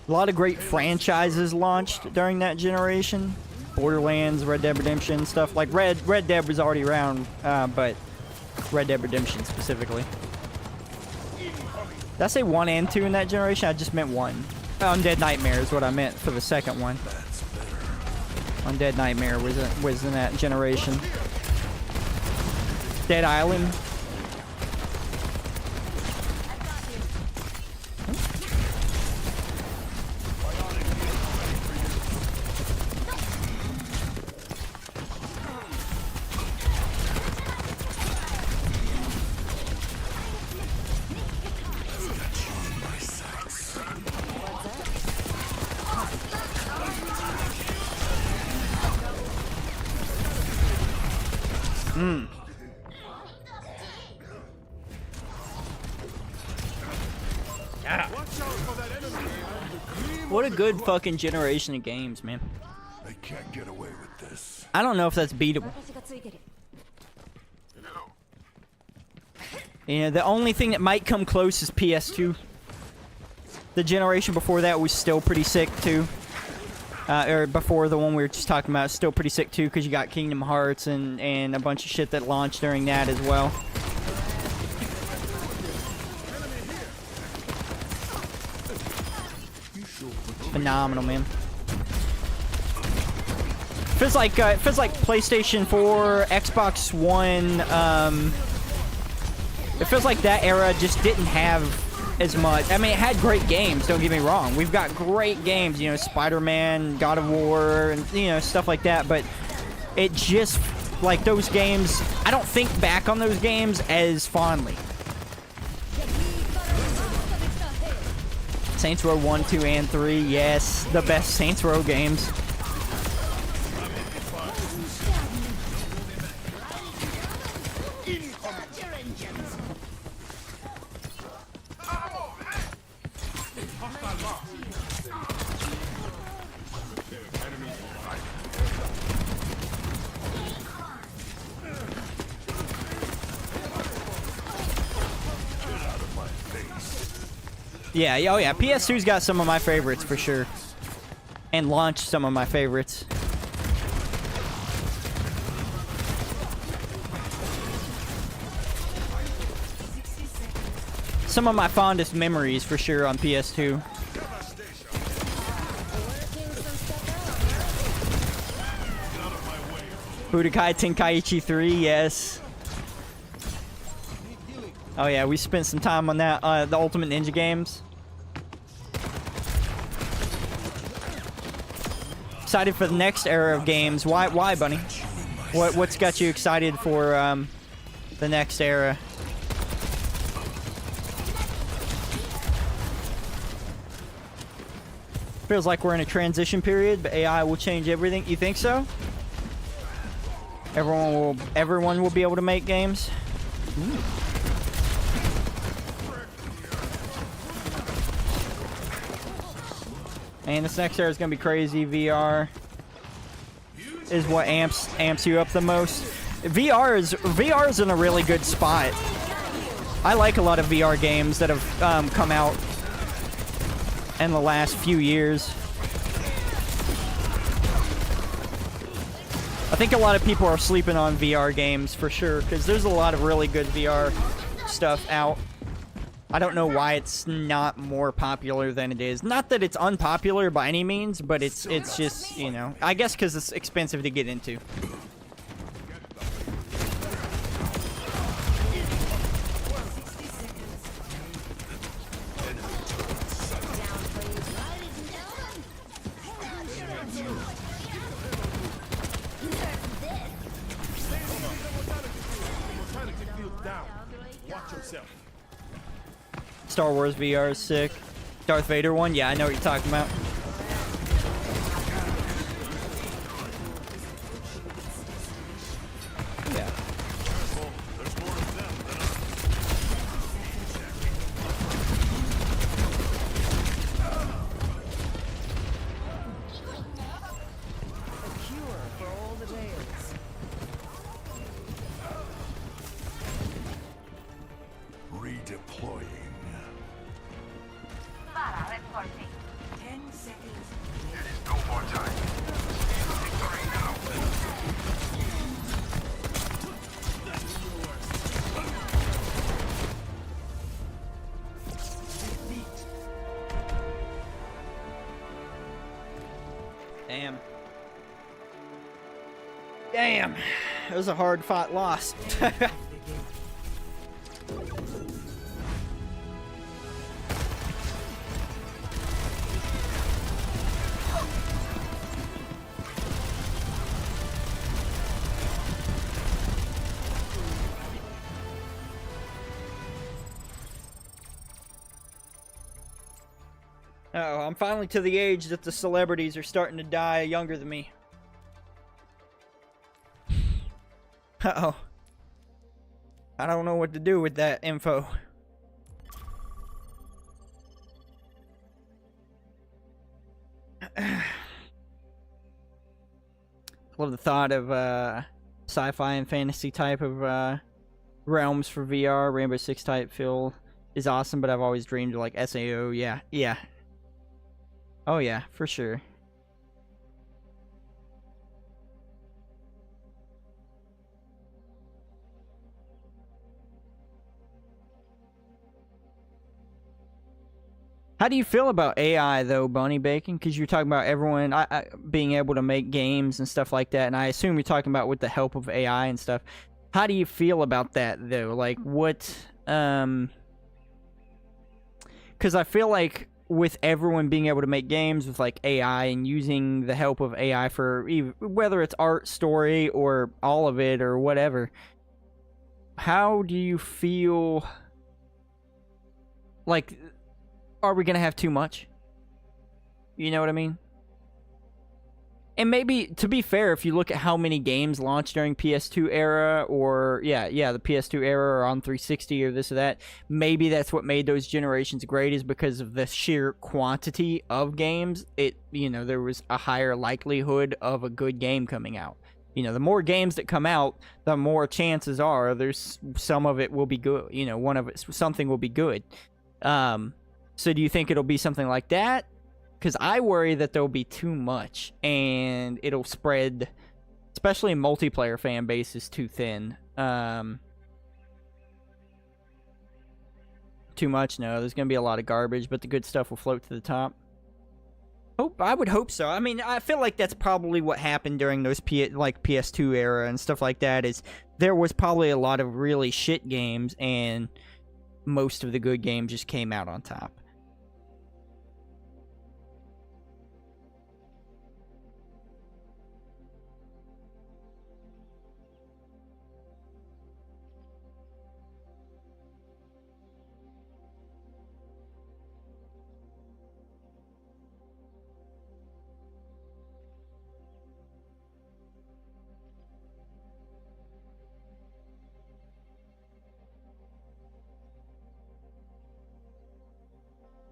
A lot of great franchises launched during that generation. Borderlands, Red Dead Redemption, stuff like Red Dead was already around, but Red Dead Redemption specifically. Did I say 1 and 2 in that generation? I just meant 1. Undead Nightmare is what I meant for the second one. Undead Nightmare was in that generation. Dead Island. What a good fucking generation of games, man. They can't get away with this. I don't know if that's beatable. Yeah, the only thing that might come close is PS2. The generation before that was still pretty sick too. Or before the one we were just talking about, still pretty sick too, because you got Kingdom Hearts and a bunch of shit that launched during that as well. Phenomenal, man. Feels like PlayStation 4, Xbox One. It feels like that era just didn't have as much. I mean, it had great games. Don't get me wrong. We've got great games. You know, Spider-Man, God of War, and you know stuff like that. But it just like those games. I don't think back on those games as fondly. Saints Row 1, 2, and 3. Yes, the best Saints Row games. Yeah, oh yeah, PS2's got some of my favorites for sure. And launched some of my favorites. Some of my fondest memories for sure on PS2. Budokai Tenkaichi 3, yes. Oh yeah, we spent some time on that, the Ultimate Ninja games. Excited for the next era of games. Why, Bunny? What's got you excited for the next era? Feels like we're in a transition period, but AI will change everything. You think so? Everyone will be able to make games. Ooh. Man, this next era is gonna be crazy. VR is what amps you up the most. VR is in a really good spot I like a lot of VR games that have come out in the last few years. I think a lot of people are sleeping on VR games for sure, because there's a lot of really good VR stuff out. I don't know why it's not more popular than it is. Not that it's unpopular by any means, but it's just, you know, I guess because it's expensive to get into. Watch yourself. Star Wars VR is sick. Darth Vader one? Yeah, I know what you're talking about. Yeah. There's more of them than A cure for all the tales. redeploying. 10 seconds. There is no more time. Victory now. Damn. Damn. It was a hard fought loss. Uh-oh, I'm finally to the age that the celebrities are starting to die younger than me. Uh-oh. I don't know what to do with that info. Love the thought of sci-fi and fantasy type of realms for VR. Rainbow Six type feel is awesome, but I've always dreamed of like SAO. Yeah, yeah. Oh yeah, for sure. How do you feel about AI though, Bunny Bacon? Because you're talking about everyone being able to make games and stuff like that, and I assume you're talking about with the help of AI and stuff. How do you feel about that though? Like what? Because I feel like with everyone being able to make games with like AI and using the help of AI for whether it's art, story, or all of it or whatever, how do you feel? Like, are we gonna have too much? You know what I mean? And maybe, to be fair, if you look at how many games launched during PS2 era, or the PS2 era, or on 360, or this or that, maybe that's what made those generations great, is because of the sheer quantity of games. There was a higher likelihood of a good game coming out. You know, the more games that come out, the more chances are there's some of it will be good. You know, something will be good. So do you think it'll be something like that? Because I worry that there'll be too much, and it'll spread, especially in multiplayer fan base is too thin. Too much? No, there's going to be a lot of garbage, but the good stuff will float to the top. I would hope so. I mean, I feel like that's probably what happened during those PS2 era and stuff like that, is there was probably a lot of really shit games, and most of the good games just came out on top.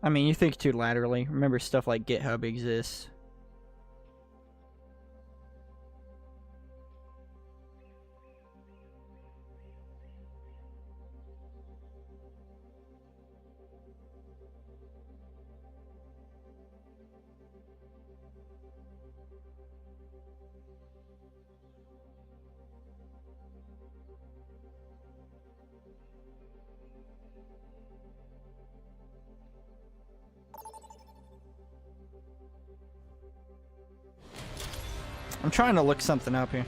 I mean, you think too laterally. Remember, stuff like GitHub exists. I'm trying to look something up here.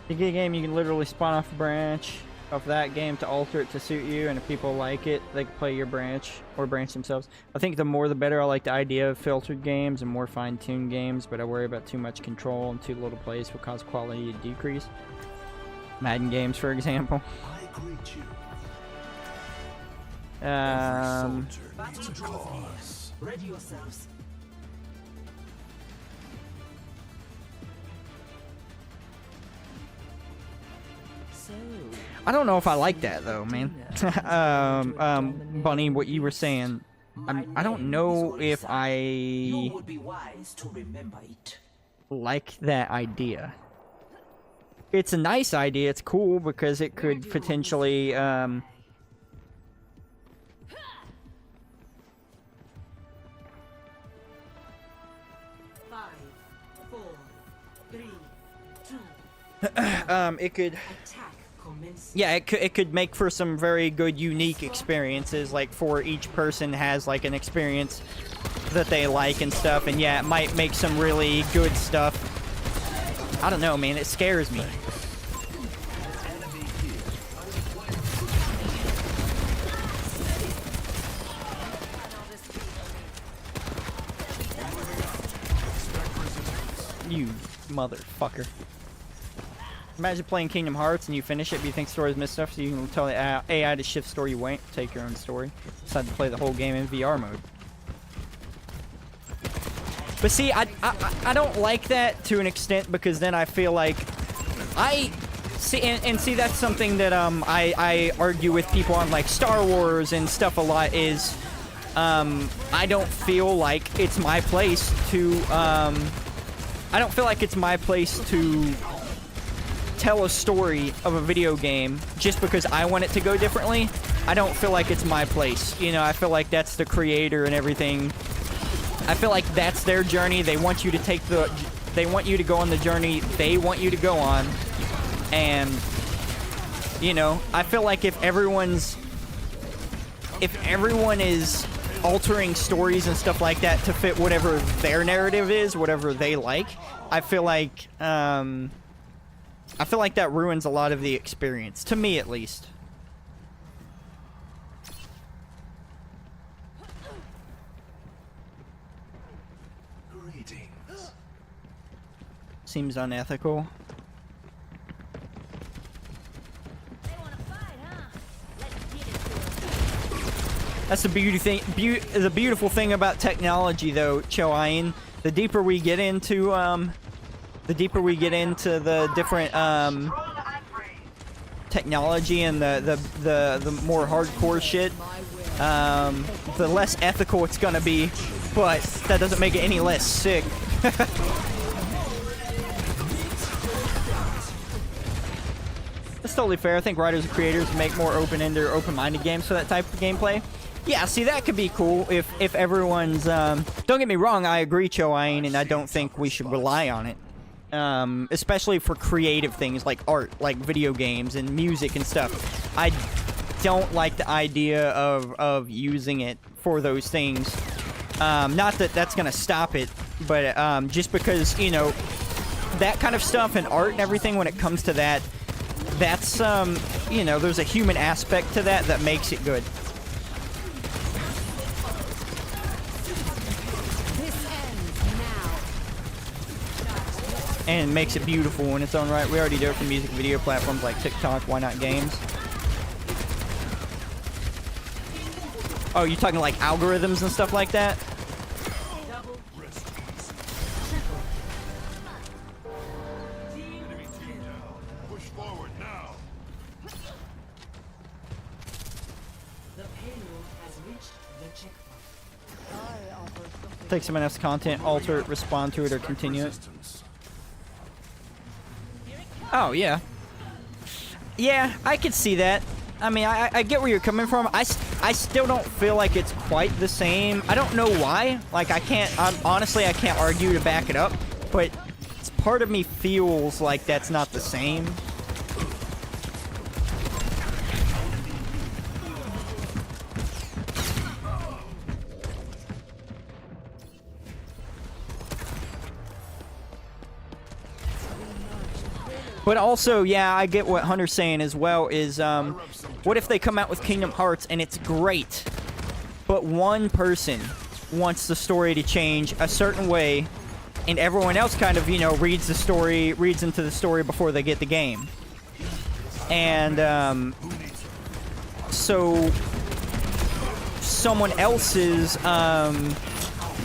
You get a game, you can literally spawn off a branch of that game to alter it to suit you, and if people like it, they can play your branch or branch themselves. I think the more the better. I like the idea of filtered games and more fine-tuned games, but I worry about too much control and too little plays will cause quality to decrease. Madden games, for example. I greet you. Ready yourselves. I don't know if I like that though, man. Bunny, what you were saying, I don't know if I would be wise to remember it. like that idea. It's a nice idea. It's cool because it could potentially, 5, 4, 3, 2. it could. Yeah, it could make for some very good, unique experiences. Like, for each person has like an experience that they like and stuff. And yeah, it might make some really good stuff. I don't know, man. It scares me. You motherfucker. Imagine playing Kingdom Hearts and you finish it, but you think stories miss stuff, so you can tell the AI to shift story you want, take your own story. Decide to play the whole game in VR mode. But see, I don't like that to an extent, because then I feel like see that's something that I argue with people on like Star Wars and stuff a lot is I don't feel like it's my place to tell a story of a video game just because I want it to go differently. I don't feel like it's my place. You know, I feel like that's the creator and everything. I feel like that's their journey. They want you to they want you to go on the journey they want you to go on. And, you know, I feel like if everyone is altering stories and stuff like that to fit whatever their narrative is, whatever they like, I feel like that ruins a lot of the experience, to me at least. Greetings. Seems unethical. That's the the beautiful thing about technology, though, Choain. The deeper we get into the different technology and the more hardcore shit, the less ethical it's gonna be, but that doesn't make it any less sick. That's totally fair. I think writers and creators make more open-ended or open-minded games for that type of gameplay. Yeah, see, that could be cool if everyone's... don't get me wrong, I agree, Choain, and I don't think we should rely on it. Especially for creative things like art, like video games and music and stuff. I don't like the idea of using it for those things. Not that that's gonna stop it, but just because, you know, that kind of stuff and art and everything, when it comes to that, that's, you know, there's a human aspect to that makes it good. And makes it beautiful in its own right. We already do it for music video platforms like TikTok, Why Not Games. Oh, you talking like algorithms and stuff like that? Enemy team down. Push forward now. The payload has reached the checkpoint. Take someone else's content, alter it, respond to it, or continue it. Oh, yeah. Yeah, I could see that. I mean, I get where you're coming from. I still don't feel like it's quite the same. I don't know why. Like, honestly, I can't argue to back it up. But part of me feels like that's not the same. But also, yeah, I get what Hunter's saying as well, is, what if they come out with Kingdom Hearts and it's great, but one person wants the story to change a certain way, and everyone else kind of, you know, reads into the story before they get the game. And, so someone else's,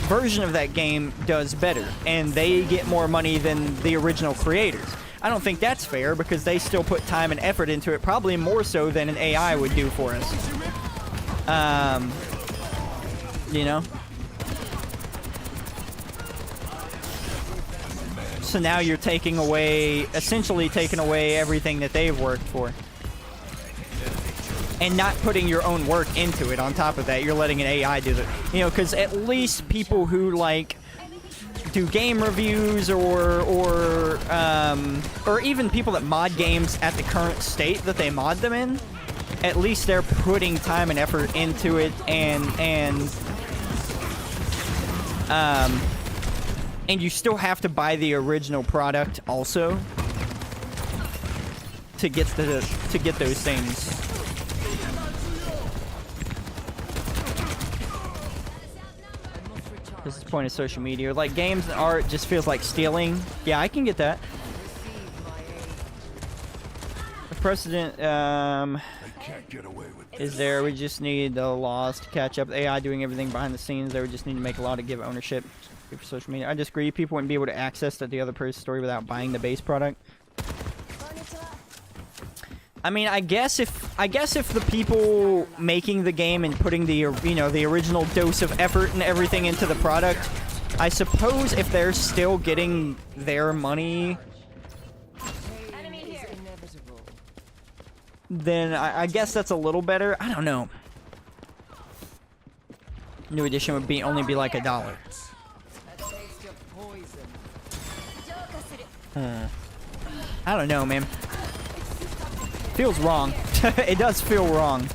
version of that game does better, and they get more money than the original creators. I don't think that's fair, because they still put time and effort into it, probably more so than an AI would do for us. You know? So now you're taking away, essentially taking away everything that they've worked for. And not putting your own work into it on top of that. You're letting an AI do it. You know, because at least people who, like, do game reviews or even people that mod games at the current state that they mod them in, at least they're putting time and effort into it, and you still have to buy the original product also to get those things. This is the point of social media. Like, games and art just feels like stealing. Yeah, I can get that. The precedent is there. We just need the laws to catch up. AI doing everything behind the scenes. They would just need to make a law to give ownership for social media. I disagree. People wouldn't be able to access the other person's story without buying the base product. I mean, I guess if the people making the game and putting the, you know, the original dose of effort and everything into the product, I suppose if they're still getting their money, then I guess that's a little better. I don't know. New edition would only be like $1. I don't know, man. Feels wrong. It does feel wrong.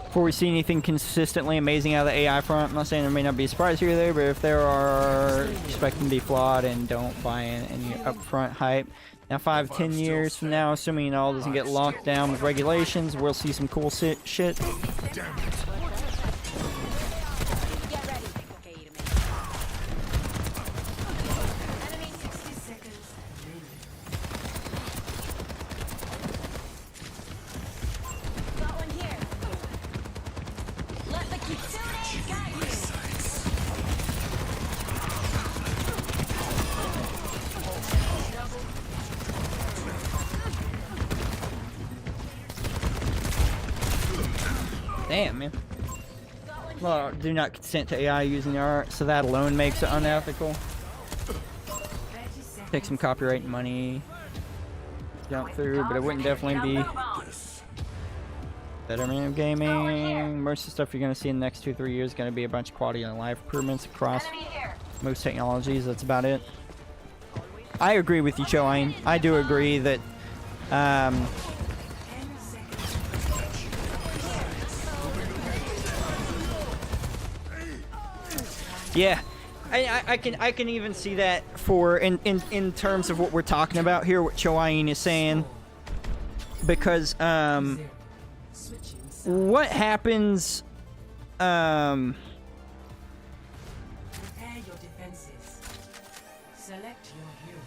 Before we see anything consistently amazing out of the AI front, I'm not saying there may not be a surprise here or there, but if there are, expect them to be flawed and don't buy in any upfront hype. Now 5-10 years from now, assuming it all doesn't get locked down with regulations, we'll see some cool shit. Damn, man. Well, do not consent to AI using the art, so that alone makes it unethical. Take some copyright money, jump through, but it wouldn't definitely be betterment of gaming. Most of the stuff you're going to see in the next 2-3 years is going to be a bunch of quality and life improvements across most technologies. That's about it. I agree with you, Choain. I do agree that yeah, I can even see that for in terms of what we're talking about here, what Choain is saying, because what happens Prepare your defenses. Select your hero.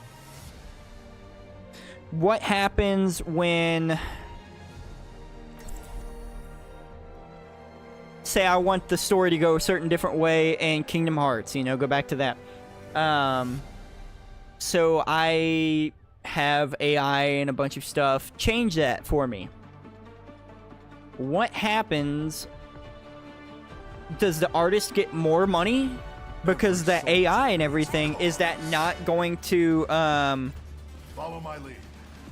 what happens when, say I want the story to go a certain different way in Kingdom Hearts, you know, go back to that. So I have AI and a bunch of stuff change that for me. What happens? Does the artist get more money? Because the AI and everything, is that not going to, Follow my lead.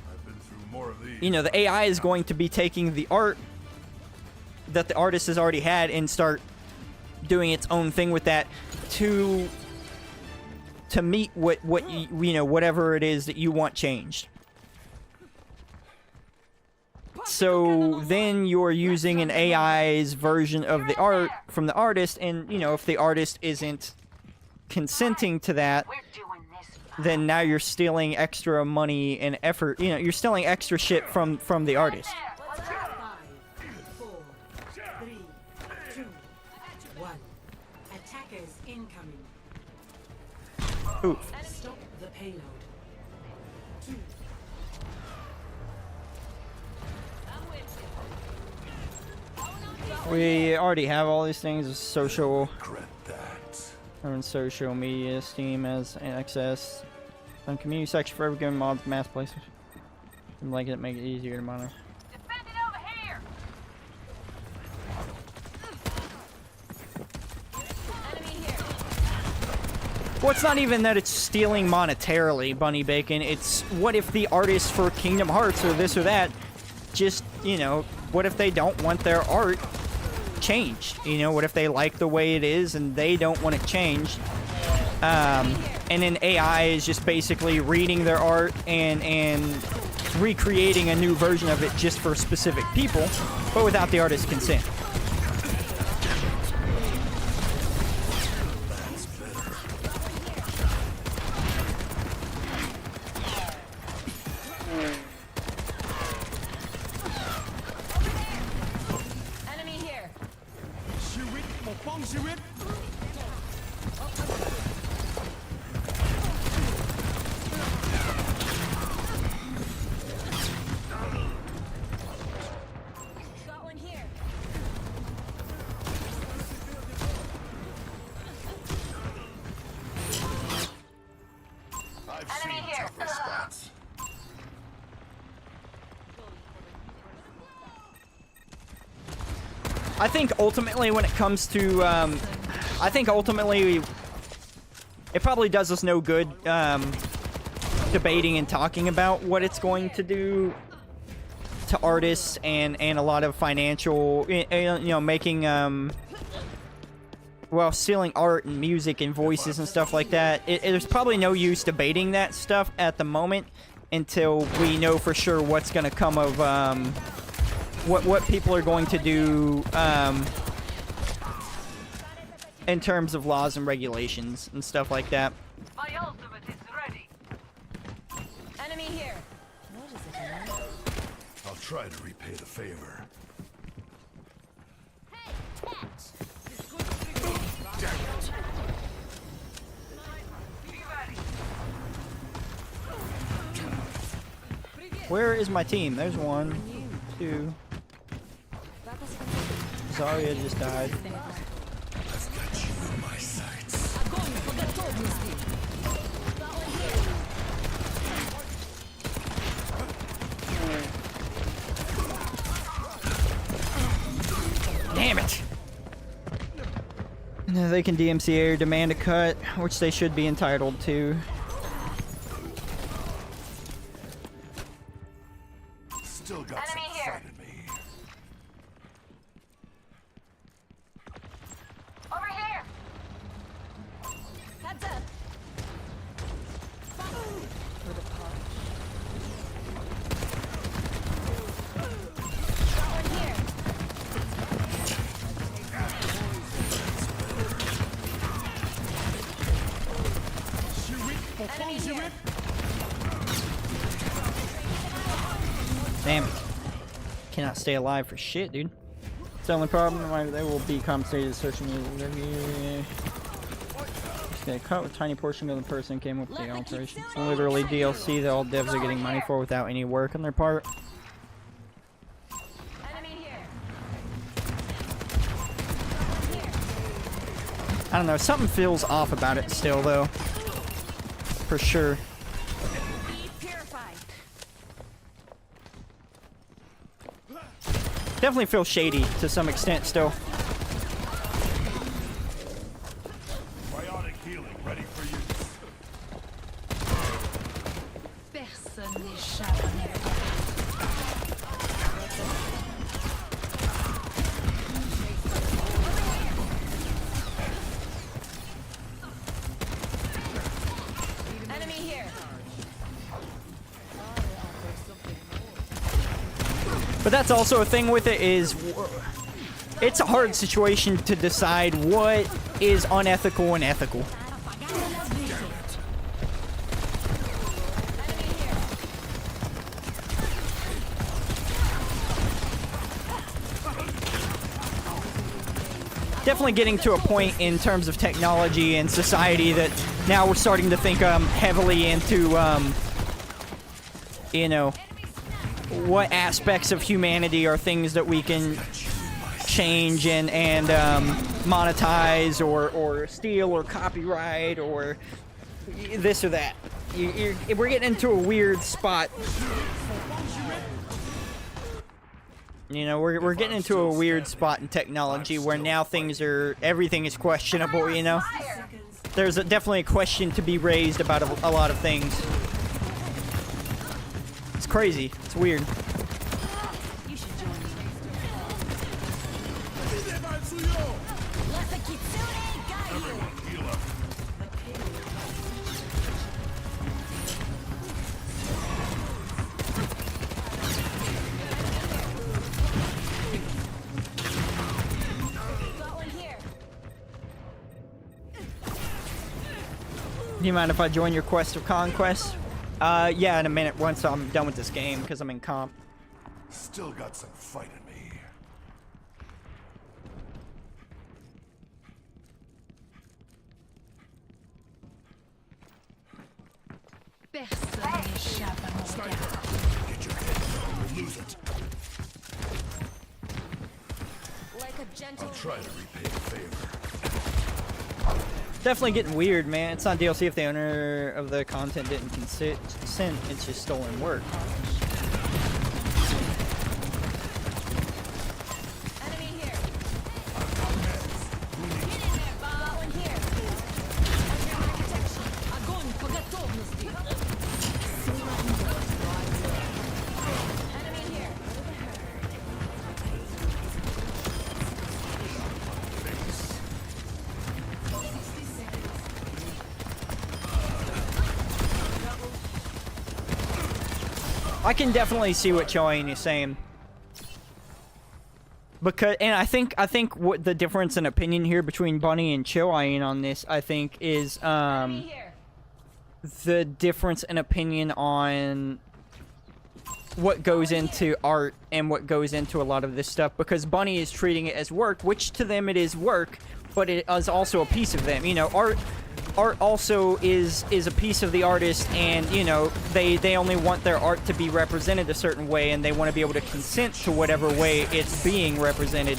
I've been through more of these. you know, the AI is going to be taking the art that the artist has already had and start doing its own thing with that to to meet what you know, whatever it is that you want changed. So then you're using an AI's version of the art from the artist, and you know, if the artist isn't consenting to that, then now you're stealing extra money and effort. You know, you're stealing extra shit from the artist. 5, 4, 3, 2, 1. Attackers incoming. Ooh. Stop the payload. 2. We already have all these things. Social, and social media, Steam has access, and community section for every given mod, mass places. I'd like it, make it easier to monitor. Well, it's not even that it's stealing monetarily, Bunny Bacon. It's what if the artists for Kingdom Hearts or this or that just, you know, what if they don't want their art changed? You know, what if they like the way it is and they don't want it changed? And then AI is just basically reading their art and recreating a new version of it just for specific people, but without the artist's consent. I think ultimately when it comes to, I think ultimately it probably does us no good debating and talking about what it's going to do to artists and a lot of financial, you know, making, well, stealing art and music and voices and stuff like that. There's probably no use debating that stuff at the moment until we know for sure what's going to come of, what people are going to do in terms of laws and regulations and stuff like that. My ultimate is ready. Enemy here. What is it? I'll try to repay the favor. Where is my team? There's 1, 2. Zarya just died. I've got you in my sights. Damn it! No, they can DMCA or demand a cut, which they should be entitled to. Still got some fight in me. Over here. Heads up. Damn it. Cannot stay alive for shit, dude. It's the only problem. They will be compensated social media. Okay, cut with tiny portion of the person came up with the alteration. It's literally DLC that all devs are getting money for without any work on their part. I don't know, something feels off about it still though. For sure. Definitely feels shady to some extent still. Biotic healing ready for use. Personne n'échappe à mes regards. But that's also a thing with it is it's a hard situation to decide what is unethical and ethical. Definitely getting to a point in terms of technology and society that now we're starting to think heavily into, you know, what aspects of humanity are things that we can change and monetize or steal or copyright or this or that. We're getting into a weird spot. You know, we're getting into a weird spot in technology where now everything is questionable, you know? There's definitely a question to be raised about a lot of things. It's crazy. It's weird. Do you mind if I join your quest of conquest? Yeah, in a minute once I'm done with this game because I'm in comp. Still got some fight in me. Sniper, get your head down, we'll lose it. Like a gentle I'll try to repay the favor. Definitely getting weird, man. It's not DLC if the owner of the content didn't consent. It's just stolen work. enemy here. Get in there, Bob. Got one here. Under my protection. Огонь по готовности. Enemy here. I can definitely see what Choyne is saying. And I think what the difference in opinion here between Bunny and Choyne on this, I think, is the difference in opinion on what goes into art and what goes into a lot of this stuff, because Bunny is treating it as work, which to them it is work, but it is also a piece of them. You know, art also is a piece of the artist, and you know they only want their art to be represented a certain way, and they want to be able to consent to whatever way it's being represented.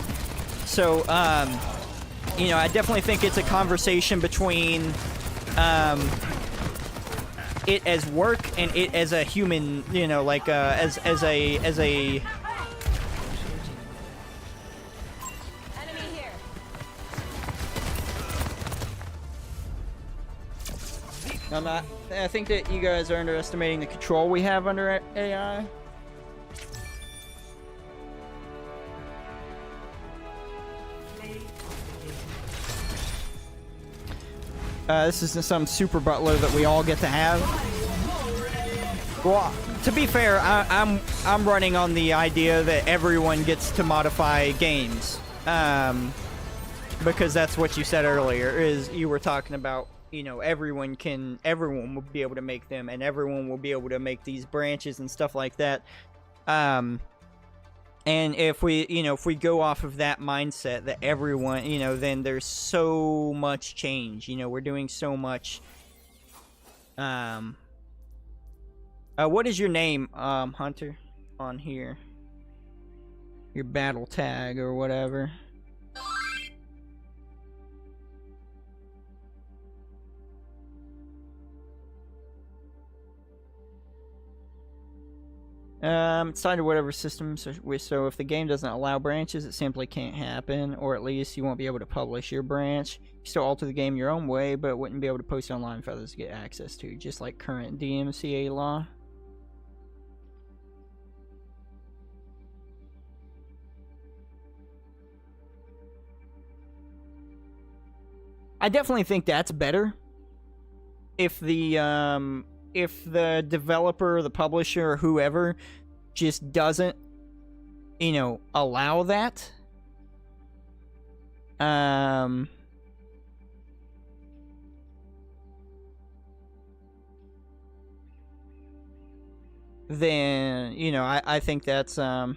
So you know, I definitely think it's a conversation between it as work and it as a human, you know, like as a I think that you guys are underestimating the control we have under AI. This isn't some super butler that we all get to have. Well, to be fair, I'm running on the idea that everyone gets to modify games, because that's what you said earlier. Is you were talking about, you know, everyone will be able to make them, and everyone will be able to make these branches and stuff like that. And if we go off of that mindset that everyone, you know, then there's so much change. You know, we're doing so much. What is your name, Hunter, on here? Your battle tag or whatever. It's tied to whatever system, so if the game doesn't allow branches, it simply can't happen, or at least you won't be able to publish your branch. You still alter the game your own way, but wouldn't be able to post it online for others to get access to, just like current DMCA law. I definitely think that's better. if the developer, the publisher, or whoever just doesn't, you know, allow that, then, you know, I think that's, I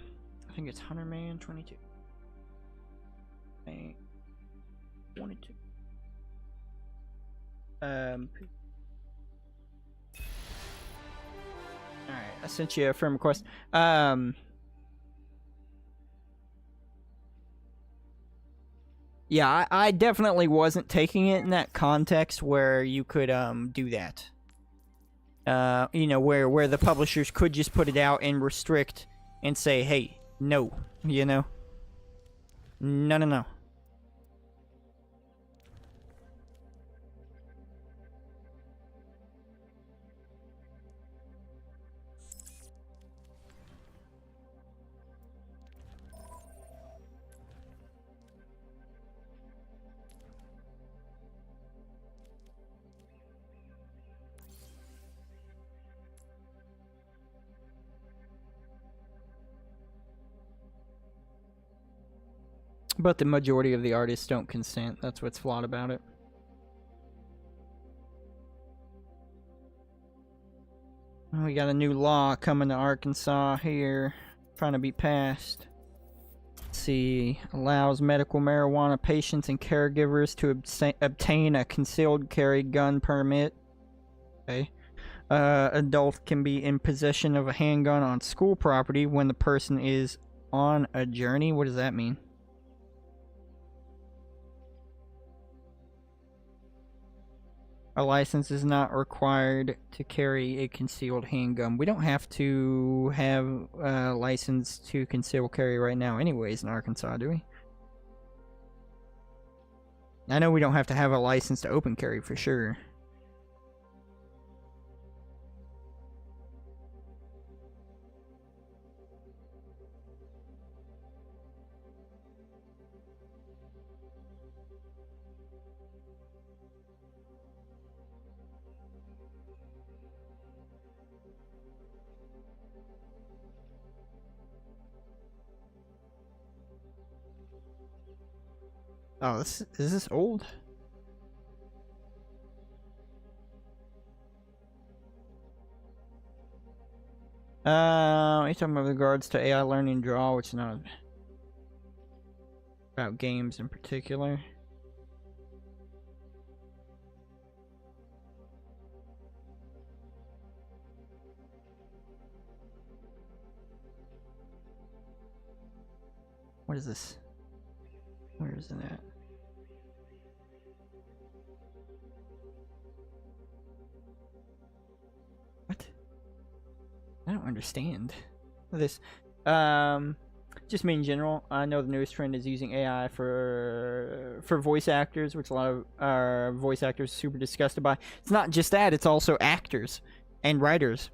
think it's 100 million, 22. 22. Alright, I sent you a friend request. Yeah, I definitely wasn't taking it in that context where you could do that. You know, where the publishers could just put it out and restrict and say, hey, no, you know? No. But the majority of the artists don't consent. That's what's flawed about it. We got a new law coming to Arkansas here, trying to be passed. Let's see, allows medical marijuana patients and caregivers to obtain a concealed carry gun permit. Okay. Adult can be in possession of a handgun on school property when the person is on a journey. What does that mean? A license is not required to carry a concealed handgun. We don't have to have a license to conceal carry right now anyways in Arkansas, do we? I know we don't have to have a license to open carry for sure. Oh, is this old? You're talking about regards to AI learning draw, which is not about games in particular. What is this? Where is it at? What? I don't understand this. Just me in general. I know the newest trend is using AI for voice actors, which a lot of voice actors are super disgusted by. It's not just that; it's also actors and writers.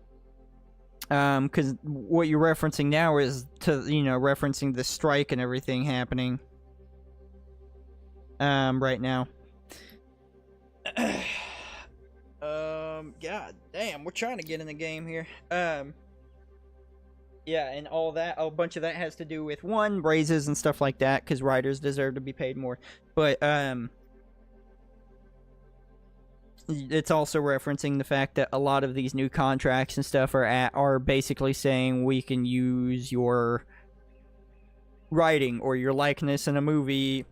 Because what you're referencing now is referencing the strike and everything happening. Right now. God damn, we're trying to get in the game here. Yeah, and all that, a bunch of that has to do with, one, raises and stuff like that, because writers deserve to be paid more. But, it's also referencing the fact that a lot of these new contracts and stuff are basically saying we can use your writing or your likeness in a movie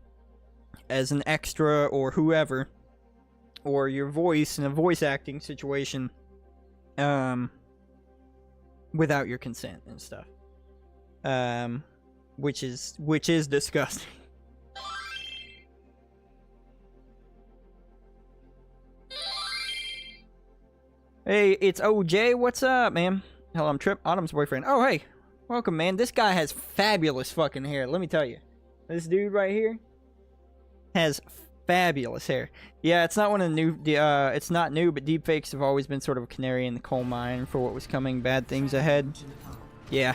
as an extra or whoever, or your voice in a voice acting situation, without your consent and stuff, which is disgusting. Hey, it's OJ. What's up, man? Hell, I'm Trip, Autumn's boyfriend. Oh, hey, welcome, man. This guy has fabulous fucking hair. Let me tell you, this dude right here has fabulous hair. Yeah, it's not one of the new. It's not new, but deepfakes have always been sort of a canary in the coal mine for what was coming. Bad things ahead. Yeah,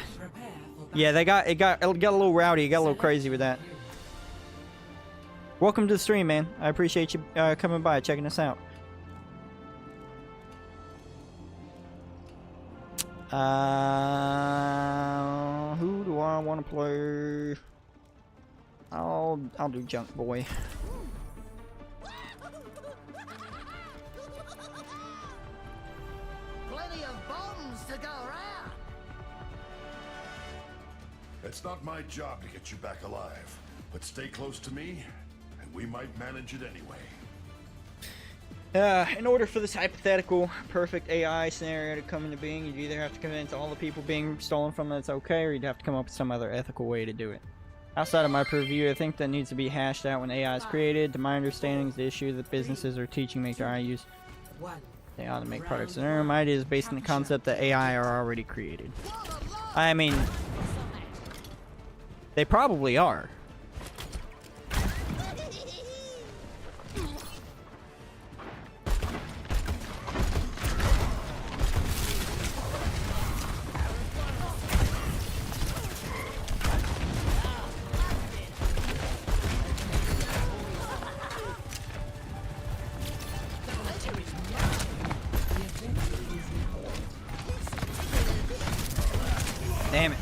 yeah. It got a little rowdy. It got a little crazy with that. Welcome to the stream, man. I appreciate you coming by, checking us out. Who do I want to play? I'll do Junk Boy. Plenty of bombs to go around. It's not my job to get you back alive, but stay close to me, and we might manage it anyway. In order for this hypothetical perfect AI scenario to come into being, you'd either have to convince all the people being stolen from them it's okay, or you'd have to come up with some other ethical way to do it. Outside of my purview, I think that needs to be hashed out when AI is created. To my understanding, is the issue that businesses are teaching make their AI use. They ought to make products in their own. My idea is based on the concept that AI are already created. I mean, they probably are. Damn it.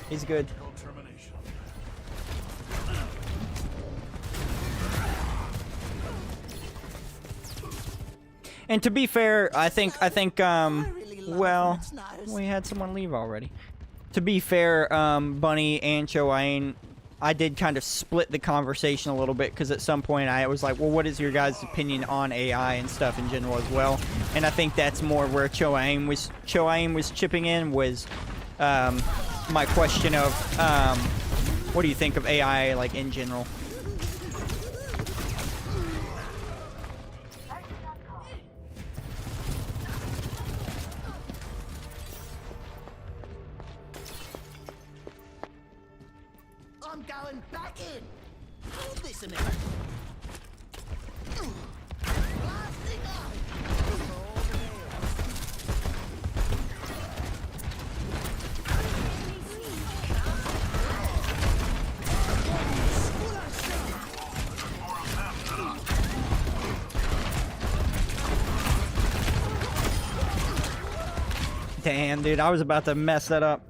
He's good. And to be fair, I think well, we had someone leave already. To be fair, Bunny and Choain, I did kind of split the conversation a little bit, because at some point I was like, well, what is your guys' opinion on AI and stuff in general as well? And I think that's more where Choain was chipping in, was my question of what do you think of AI like in general? I'm going back in. Hold this a minute. Blasting up. Damn, dude, I was about to mess that up.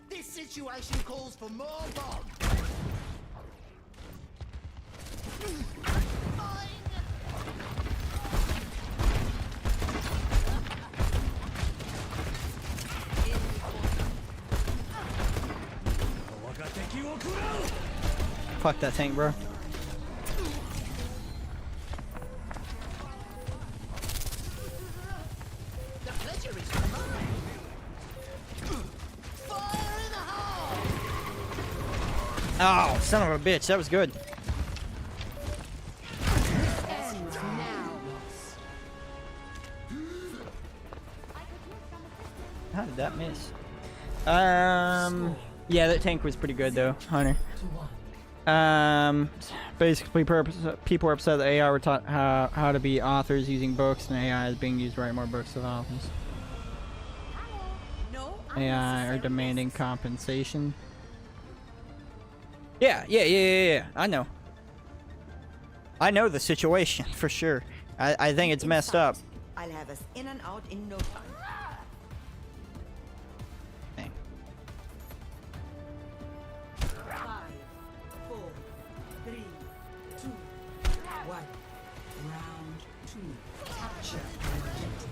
This situation calls for more bombs. Fuck that tank, bro. The pleasure is mine. Fire in the hole. Oh, son of a bitch, that was good. How did that miss? Yeah, that tank was pretty good though, Hunter. Basically, people are upset that AI were taught how to be authors using books, and AI is being used to write more books of authors. AI are demanding compensation. Yeah. I know. I know the situation for sure. I think it's messed up. I'll have us in and out in no time. Dang. 5, 4, 3, 2, 1. Round 2. Capture the objective.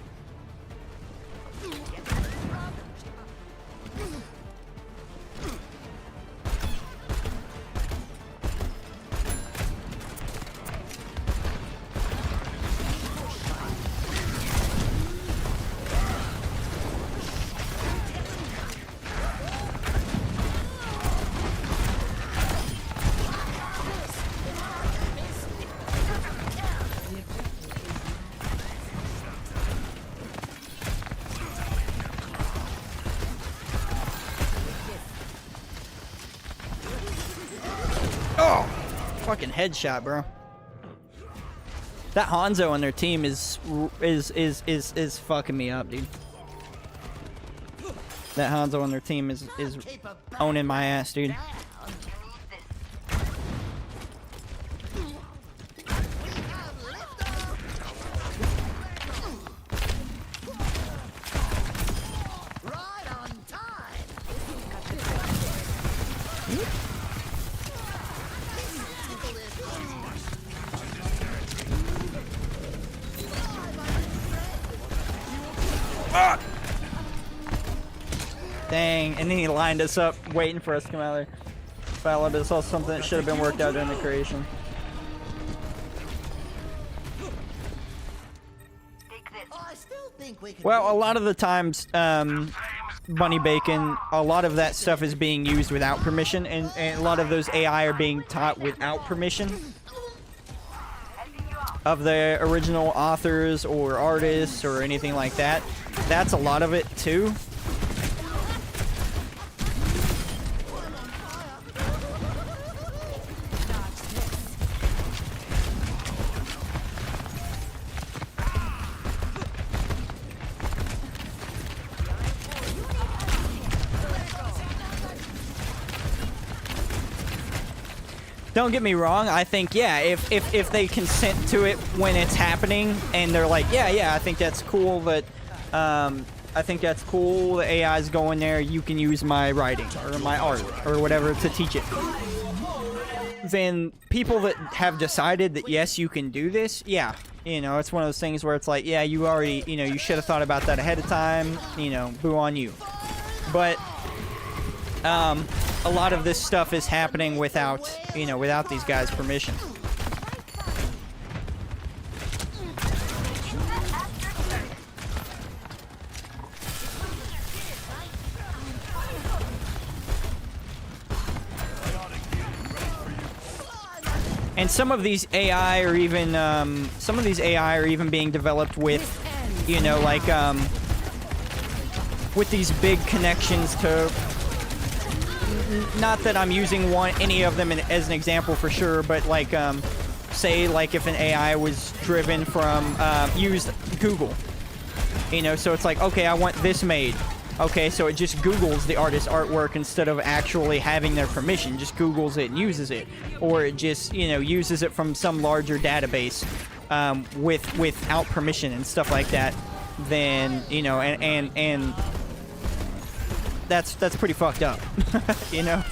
Oh, fucking headshot, bro. That Hanzo on their team is fucking me up, dude. That Hanzo on their team is owning my ass, dude. Ah! Dang, and then he lined us up, waiting for us to come out there. Foul, but it's also something that should have been worked out during the creation. I still think we can Well, a lot of the times, Bunny Bacon, a lot of that stuff is being used without permission, and a lot of those AI are being taught without permission of the original authors or artists or anything like that. That's a lot of it, too. Don't get me wrong, I think, yeah, if they consent to it when it's happening and they're like, yeah, I think that's cool that, I think that's cool, the AI's going there, you can use my writing or my art or whatever to teach it. Then people that have decided that, yes, you can do this, yeah, you know, it's one of those things where it's like, yeah, you already, you know, you should have thought about that ahead of time, you know, boo on you. But, a lot of this stuff is happening without, you know, without these guys' permission. And some of these AI are even, being developed with, you know, like, with these big connections to. Not that I'm using any of them as an example for sure, but like, say like if an AI was driven from, used Google, you know, so it's like, okay, I want this made. Okay, so it just Googles the artist's artwork instead of actually having their permission, just Googles it and uses it. Or it just, you know, uses it from some larger database, without permission and stuff like that. Then, you know, and that's pretty fucked up, you know?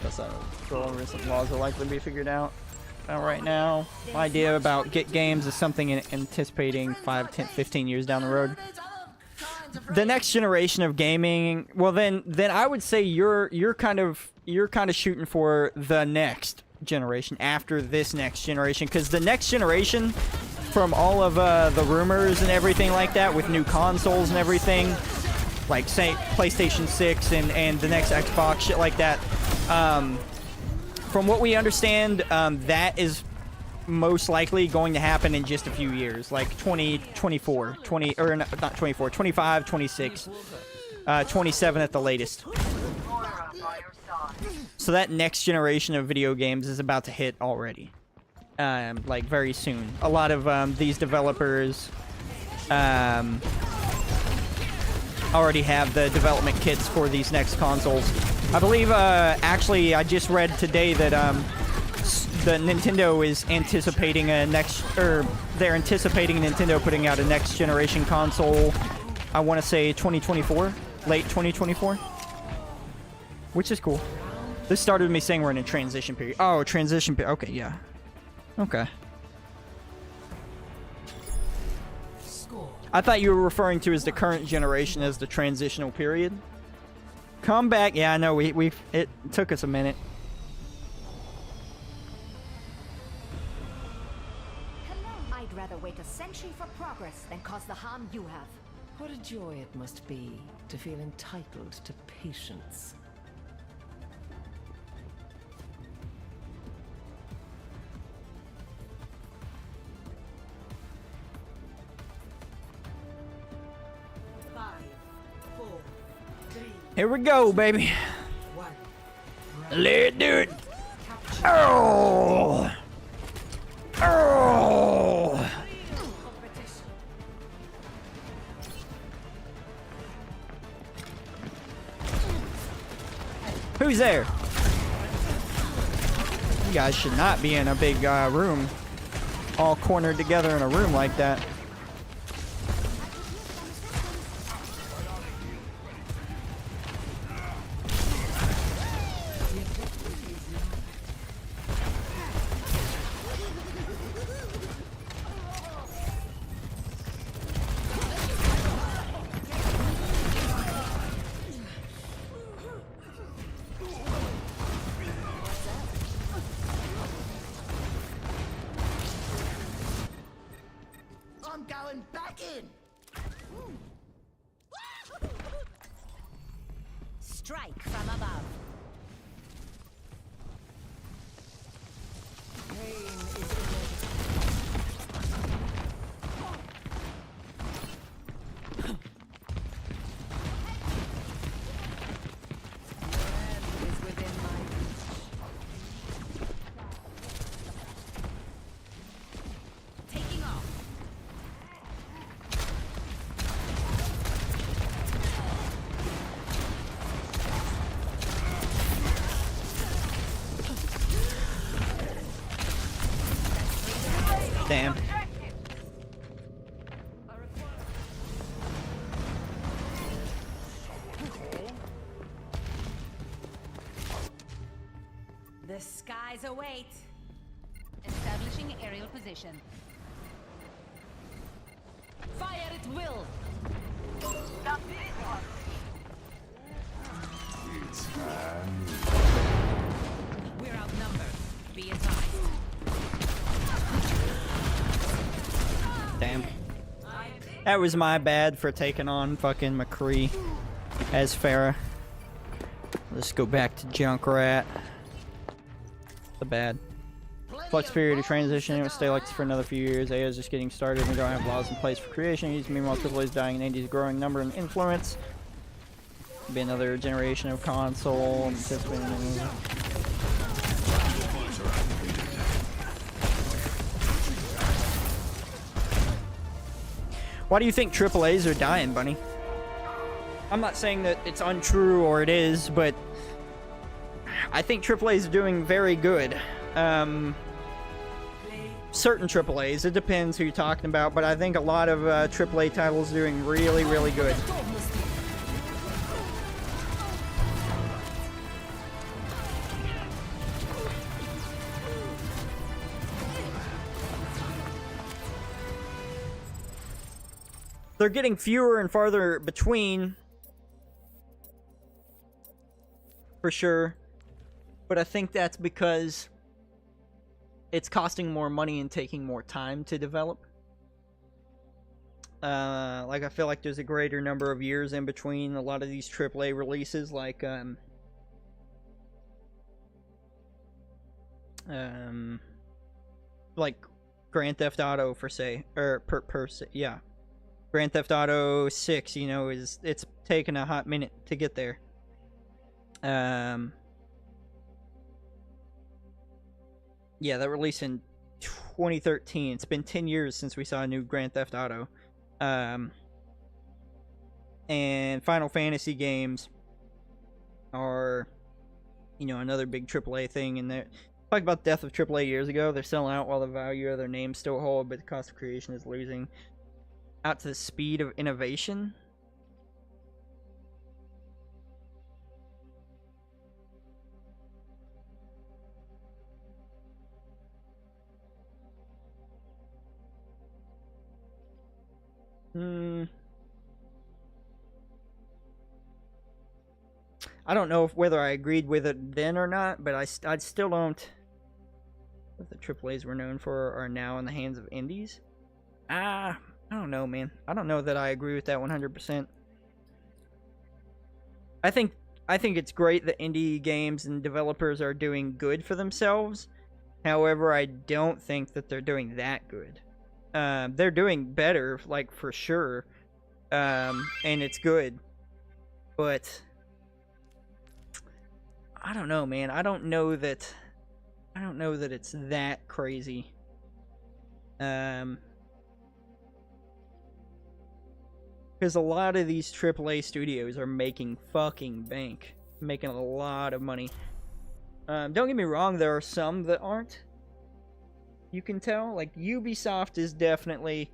That's not control and recent laws will likely be figured out. Right now, my idea about Get Games is something anticipating 5, 10, 15 years down the road. The next generation of gaming, well then I would say you're kind of shooting for the next generation after this next generation, because the next generation, from all of the rumors and everything like that, with new consoles and everything, like say PlayStation 6 and the next Xbox, shit like that. From what we understand, that is most likely going to happen in just a few years, like 2024, 25, 26, 27 at the latest. So that next generation of video games is about to hit already. Like very soon. A lot of these developers already have the development kits for these next consoles. I believe, actually, I just read today that the Nintendo is anticipating they're anticipating Nintendo putting out a next generation console. I want to say 2024, late 2024, which is cool. This started with me saying we're in a transition period. Oh, transition period. Okay, yeah. Okay. I thought you were referring to as the current generation as the transitional period. Come back. Yeah, I know. It took us a minute. I'd rather wait a century for progress than cause the harm you have. What a joy it must be to feel entitled to patience. Here we go, baby. Let's do it. Oh. Oh. Who's there? You guys should not be in a big room, all cornered together in a room like that. strike from above. Is within my reach. Taking off. Damn. The skies await. Establishing aerial position. Fire at will. We're outnumbered. Be advised. Damn. That was my bad for taking on fucking McCree as Pharah. Let's go back to Junkrat. The bad. Flux period of transition. It will stay like this for another few years. AI is just getting started. We don't have laws in place for creation. He's meanwhile AAA is dying and Indies growing number and influence. Be another generation of console. Why do you think AAAs are dying, Bunny? I'm not saying that it's untrue or it is, but I think AAAs are doing very good. Certain AAAs, it depends who you're talking about, but I think a lot of AAA titles are doing really, really good. They're getting fewer and farther between, for sure, but I think that's because it's costing more money and taking more time to develop. Like, I feel like there's a greater number of years in between a lot of these AAA releases, like, Grand Theft Auto, for say, or yeah. Grand Theft Auto 6, you know, it's taken a hot minute to get there. Yeah, that released in 2013. It's been 10 years since we saw a new Grand Theft Auto. And Final Fantasy games are, you know, another big AAA thing. And talked about the death of AAA years ago. They're selling out while the value of their names still hold, but the cost of creation is losing out to the speed of innovation. I don't know whether I agreed with it then or not, but I still don't. What the AAAs we're known for are now in the hands of indies. I don't know, man. I don't know that I agree with that 100%. I think it's great that indie games and developers are doing good for themselves. However, I don't think that they're doing that good. They're doing better, like, for sure. And it's good. But I don't know, man. I don't know that it's that crazy. Because a lot of these AAA studios are making fucking bank. Making a lot of money. Don't get me wrong, there are some that aren't. You can tell. Like, Ubisoft is definitely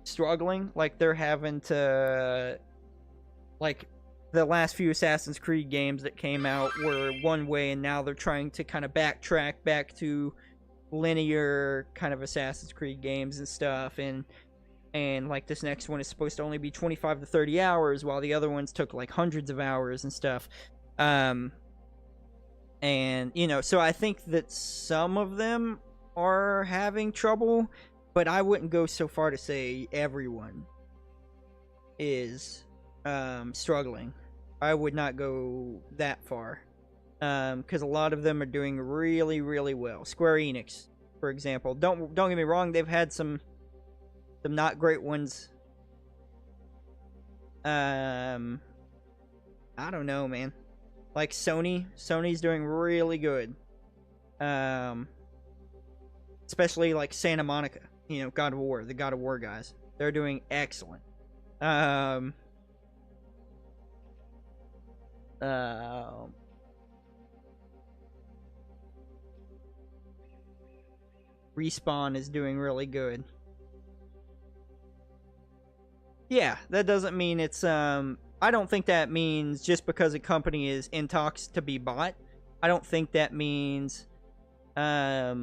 struggling. Like, they're having to... Like, the last few Assassin's Creed games that came out were one way, and now they're trying to kind of backtrack back to linear kind of Assassin's Creed games and stuff. And like, this next one is supposed to only be 25 to 30 hours, while the other ones took like hundreds of hours and stuff. And, you know, so I think that some of them are having trouble, but I wouldn't go so far to say everyone is struggling. I would not go that far. Because a lot of them are doing really, really well. Square Enix, for example. Don't get me wrong, they've had some not great ones. I don't know, man. Like Sony's doing really good. Especially like Santa Monica, you know, God of War, the God of War guys. They're doing excellent. Respawn is doing really good. Yeah, that doesn't mean it's I don't think that means just because a company is in talks to be bought, I don't think that means I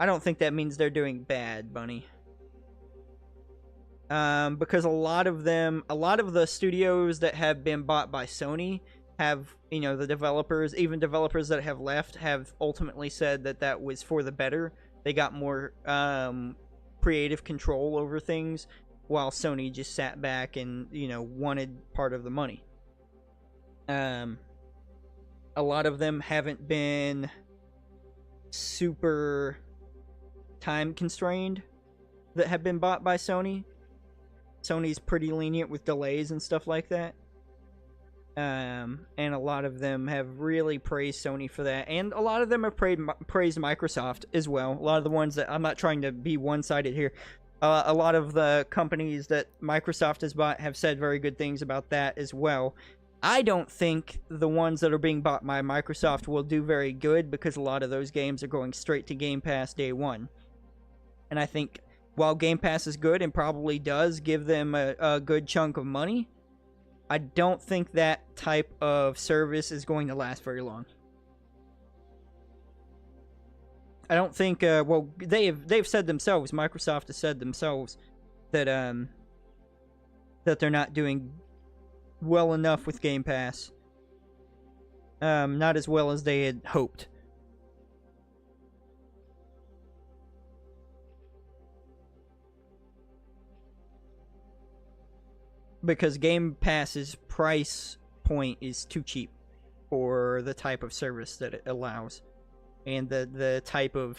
don't think that means they're doing bad, Bunny. Because a lot of the studios that have been bought by Sony have, you know, the developers, even developers that have left, have ultimately said that that was for the better. They got more creative control over things, while Sony just sat back and, you know, wanted part of the money. A lot of them haven't been super time constrained that have been bought by Sony. Sony's pretty lenient with delays and stuff like that. And a lot of them have really praised Sony for that. And a lot of them have praised Microsoft as well. A lot of the ones that, I'm not trying to be one-sided here. A lot of the companies that Microsoft has bought have said very good things about that as well. I don't think the ones that are being bought by Microsoft will do very good, because a lot of those games are going straight to Game Pass day one. And I think while Game Pass is good and probably does give them a good chunk of money, I don't think that type of service is going to last very long. I don't think, well, they've said themselves, Microsoft has said themselves, that that they're not doing well enough with Game Pass. Not as well as they had hoped. Because Game Pass's price point is too cheap for the type of service that it allows, and the type of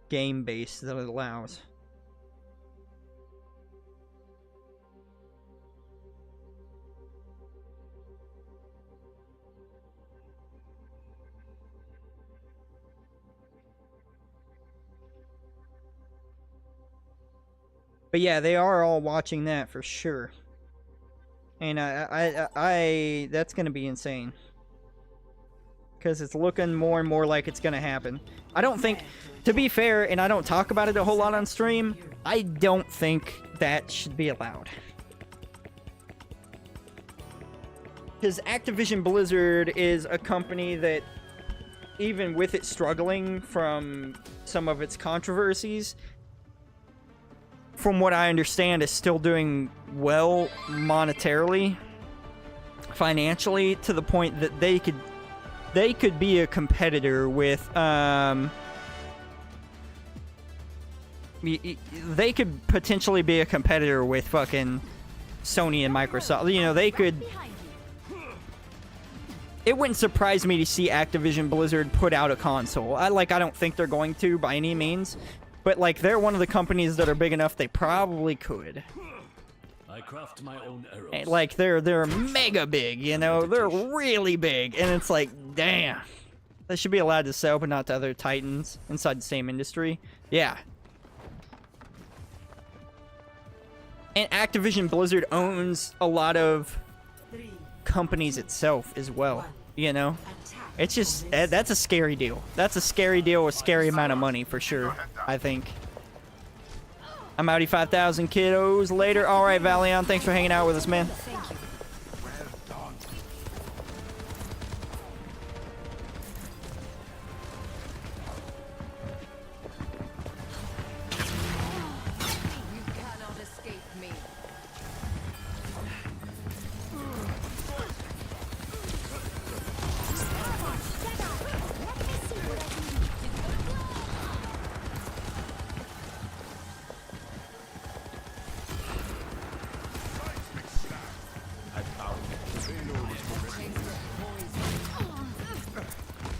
game base that it allows. But yeah, they are all watching that for sure. And I that's gonna be insane. Because it's looking more and more like it's gonna happen. I don't think, to be fair, and I don't talk about it a whole lot on stream, I don't think that should be allowed. Because Activision Blizzard is a company that, even with it struggling from some of its controversies, from what I understand, is still doing well monetarily, financially, to the point that they could be a competitor with they could potentially be a competitor with fucking Sony and Microsoft. You know, they could. It wouldn't surprise me to see Activision Blizzard put out a console. I don't think they're going to by any means. But, like, they're one of the companies that are big enough they probably could. I craft my own arrows. And, like, they're mega big, you know? They're really big. And it's like, damn. They should be allowed to sell, but not to other titans inside the same industry. Yeah. And Activision Blizzard owns a lot of companies itself as well, you know? It's just, that's a scary deal. That's a scary deal with a scary amount of money, for sure, I think. I'm outie 5,000 kiddos later. Alright, Valion, thanks for hanging out with us, man.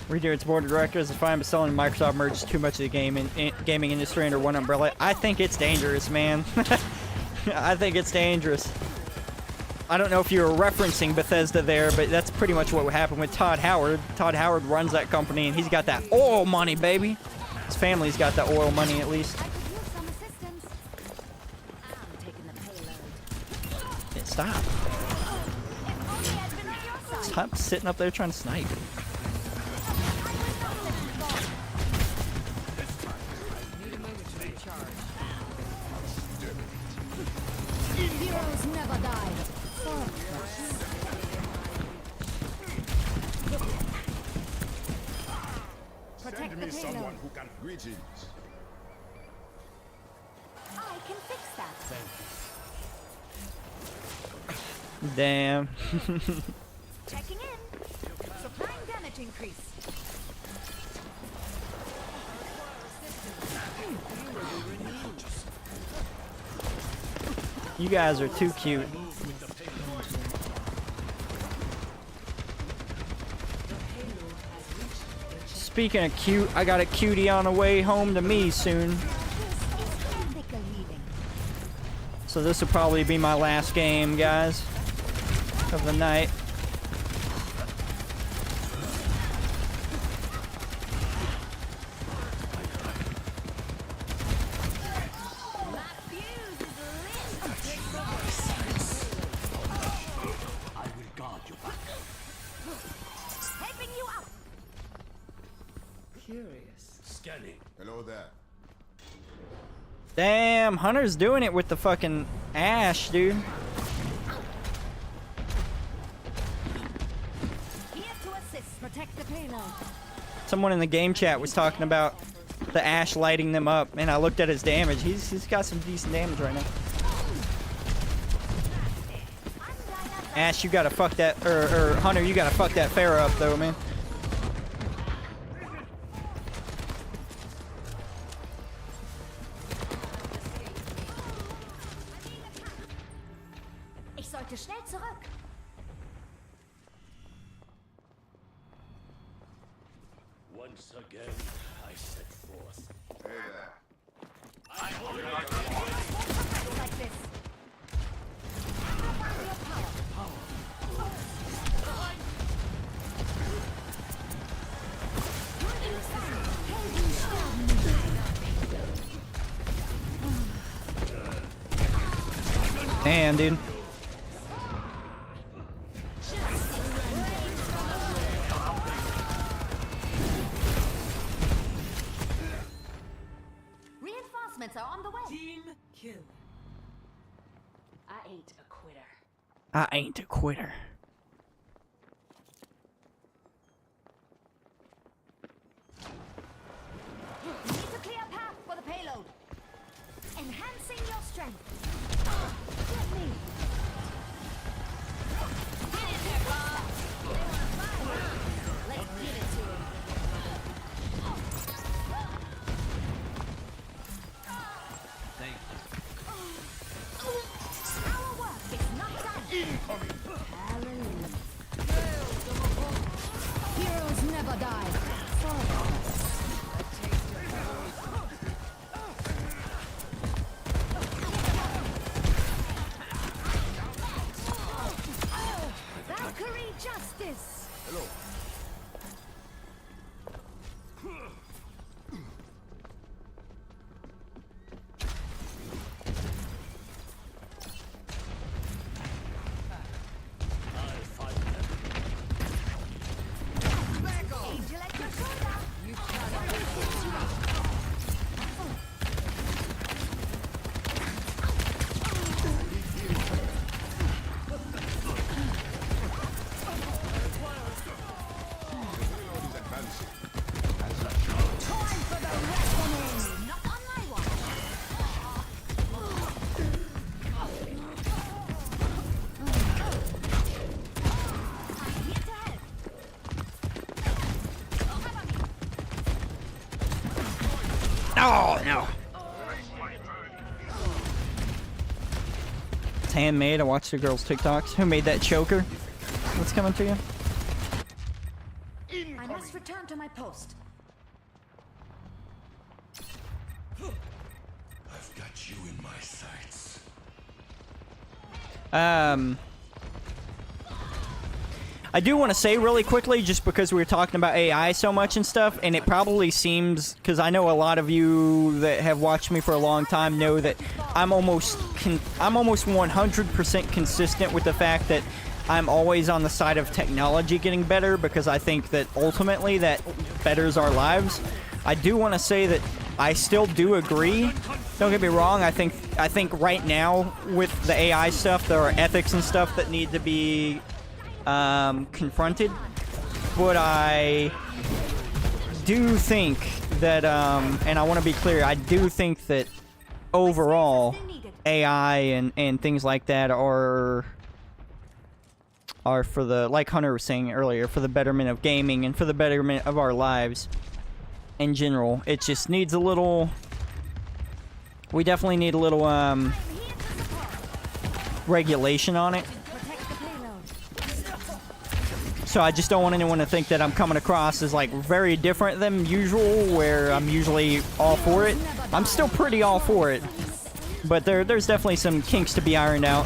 Redo its board of directors is fine, but selling Microsoft merges too much of the gaming industry under one umbrella. I think it's dangerous, man. I think it's dangerous. I don't know if you were referencing Bethesda there, but that's pretty much what happened with Todd Howard. Todd Howard runs that company, and he's got that oil money, baby. His family's got that oil money, at least. Yeah, stop. Stop sitting up there trying to snipe. Heroes never die. Send me someone who can greetings. I can fix that. Damn. Checking in. Supplying damage increase. You guys are too cute. Speaking of cute, I got a cutie on the way home to me soon. So this will probably be my last game, guys, of the night. Scanning. Hello there. Damn, Hunter's doing it with the fucking Ash, dude. Here to assist. Protect the payload. Someone in the game chat was talking about the Ash lighting them up, and I looked at his damage. He's got some decent damage right now. Ash, you gotta fuck that, or Hunter, you gotta fuck that Pharah up though, man. Ich sollte schnell zurück. Once again, I set forth. Hey there. Like this. Amplify your power. Damn, dude. Reinforcements are on the way. Team kill. I ain't a quitter. I ain't a quitter. Need to clear a path for the payload. Enhancing your strength. Get me. Get in there, Bob. Let's give it to him. Thank you. Our work is not done. Incoming. Hallelujah. Heroes never die. Valkyrie justice. Hello. Angel at your shoulder. You time for the reckoning. Not on my watch. I'm here to help. Oh, no. It's handmade. I watched the girls' TikToks. Who made that choker? What's coming to you? I must return to my post. I've got you in my sights. I do want to say really quickly, just because we were talking about AI so much and stuff, and it probably seems, because I know a lot of you that have watched me for a long time know that I'm almost 100% consistent with the fact that I'm always on the side of technology getting better, because I think that ultimately that betters our lives. I do want to say that I still do agree. Don't get me wrong. I think right now with the AI stuff, there are ethics and stuff that need to be confronted, but I do think that, and I want to be clear, I do think that overall AI and things like that are for the, like Hunter was saying earlier, for the betterment of gaming and for the betterment of our lives in general. It just needs a little, we definitely need a little regulation on it. So I just don't want anyone to think that I'm coming across as like very different than usual, where I'm usually all for it. I'm still pretty all for it, but there's definitely some kinks to be ironed out.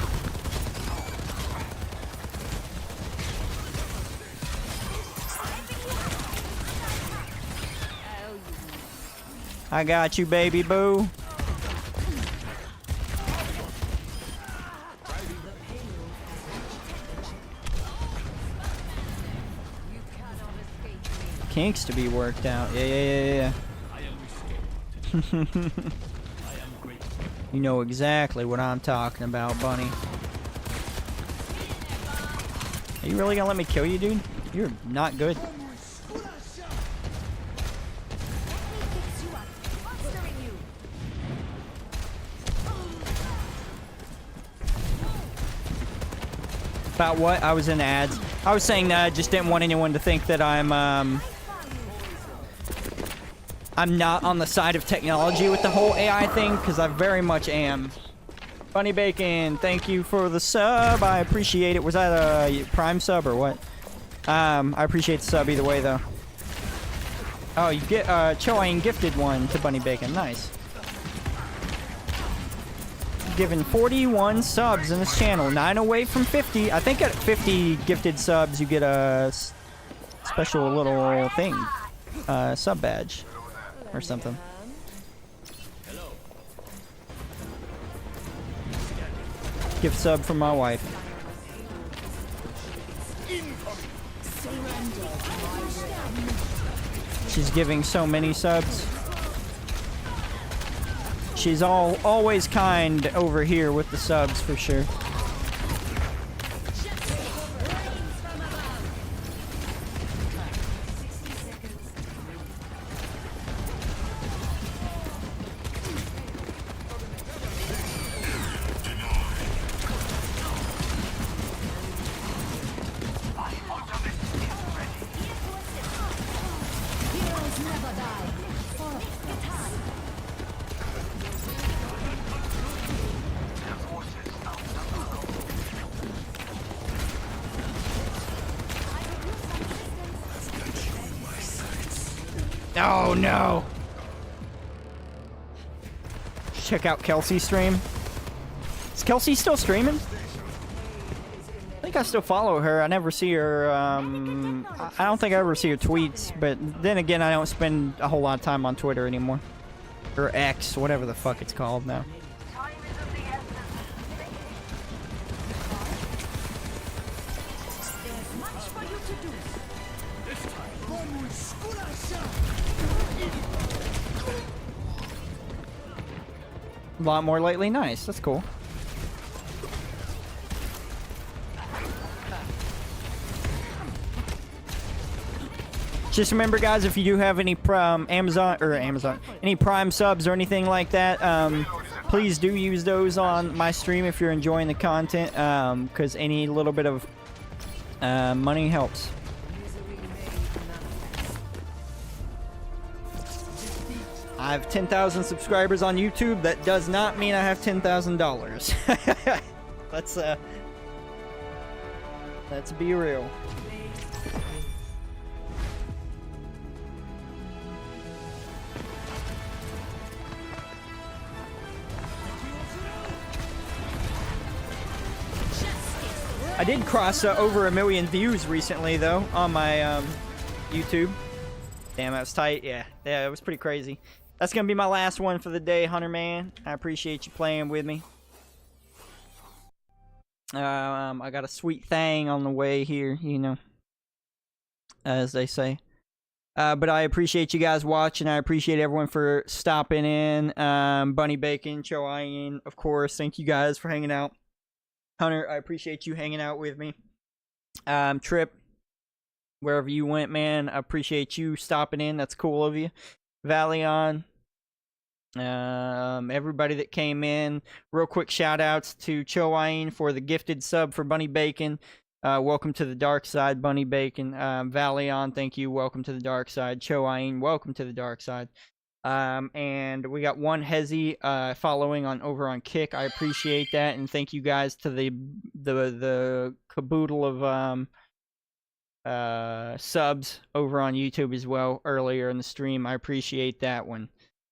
I got you, baby boo. Kinks to be worked out. Yeah. You know exactly what I'm talking about, Bunny. Are you really gonna let me kill you, dude? You're not good. About what? I was in ads. I was saying that I just didn't want anyone to think that I'm not on the side of technology with the whole AI thing, because I very much am. Bunny Bacon, thank you for the sub. I appreciate it. Was that a Prime sub or what? I appreciate the sub either way, though. Oh, you get Choain gifted one to Bunny Bacon. Nice. Given 41 subs in this channel, 9 away from 50. I think at 50 gifted subs, you get a special little thing, sub badge or something. Gift sub from my wife. She's giving so many subs. She's always kind over here with the subs for sure. Oh no! Check out Kelsey's stream. Is Kelsey still streaming? I think I still follow her. I never see her, I don't think I ever see her tweets, but then again, I don't spend a whole lot of time on Twitter anymore. Or X, whatever the fuck it's called now. A lot more lately. Nice. That's cool. Just remember, guys, if you do have any any Prime subs or anything like that, please do use those on my stream if you're enjoying the content, because any little bit of money helps. I have 10,000 subscribers on YouTube. That does not mean I have $10,000. Let's Let's be real. I did cross over 1 million views recently, though, on my YouTube. Damn, that was tight. Yeah, it was pretty crazy. That's gonna be my last one for the day, Hunter Man. I appreciate you playing with me. I got a sweet thing on the way here, you know, as they say. But I appreciate you guys watching. I appreciate everyone for stopping in. Bunny Bacon, Choayin, of course. Thank you guys for hanging out. Hunter, I appreciate you hanging out with me. Trip, wherever you went, man, I appreciate you stopping in. That's cool of you. Valion, everybody that came in. Real quick shout outs to Choayin for the gifted sub for Bunny Bacon. Welcome to the dark side, Bunny Bacon. Valion, thank you. Welcome to the dark side. Choayin, welcome to the dark side. And we got one Hezi following on over on Kick. I appreciate that, and thank you guys to the caboodle of subs over on YouTube as well earlier in the stream. I appreciate that one.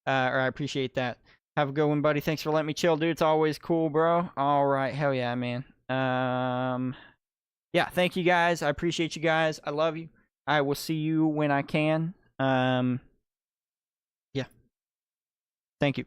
I appreciate that. Have a good one, buddy. Thanks for letting me chill, dude. It's always cool, bro. All right, hell yeah, man. Yeah, thank you guys. I appreciate you guys. I love you. I will see you when I can. Yeah. Thank you.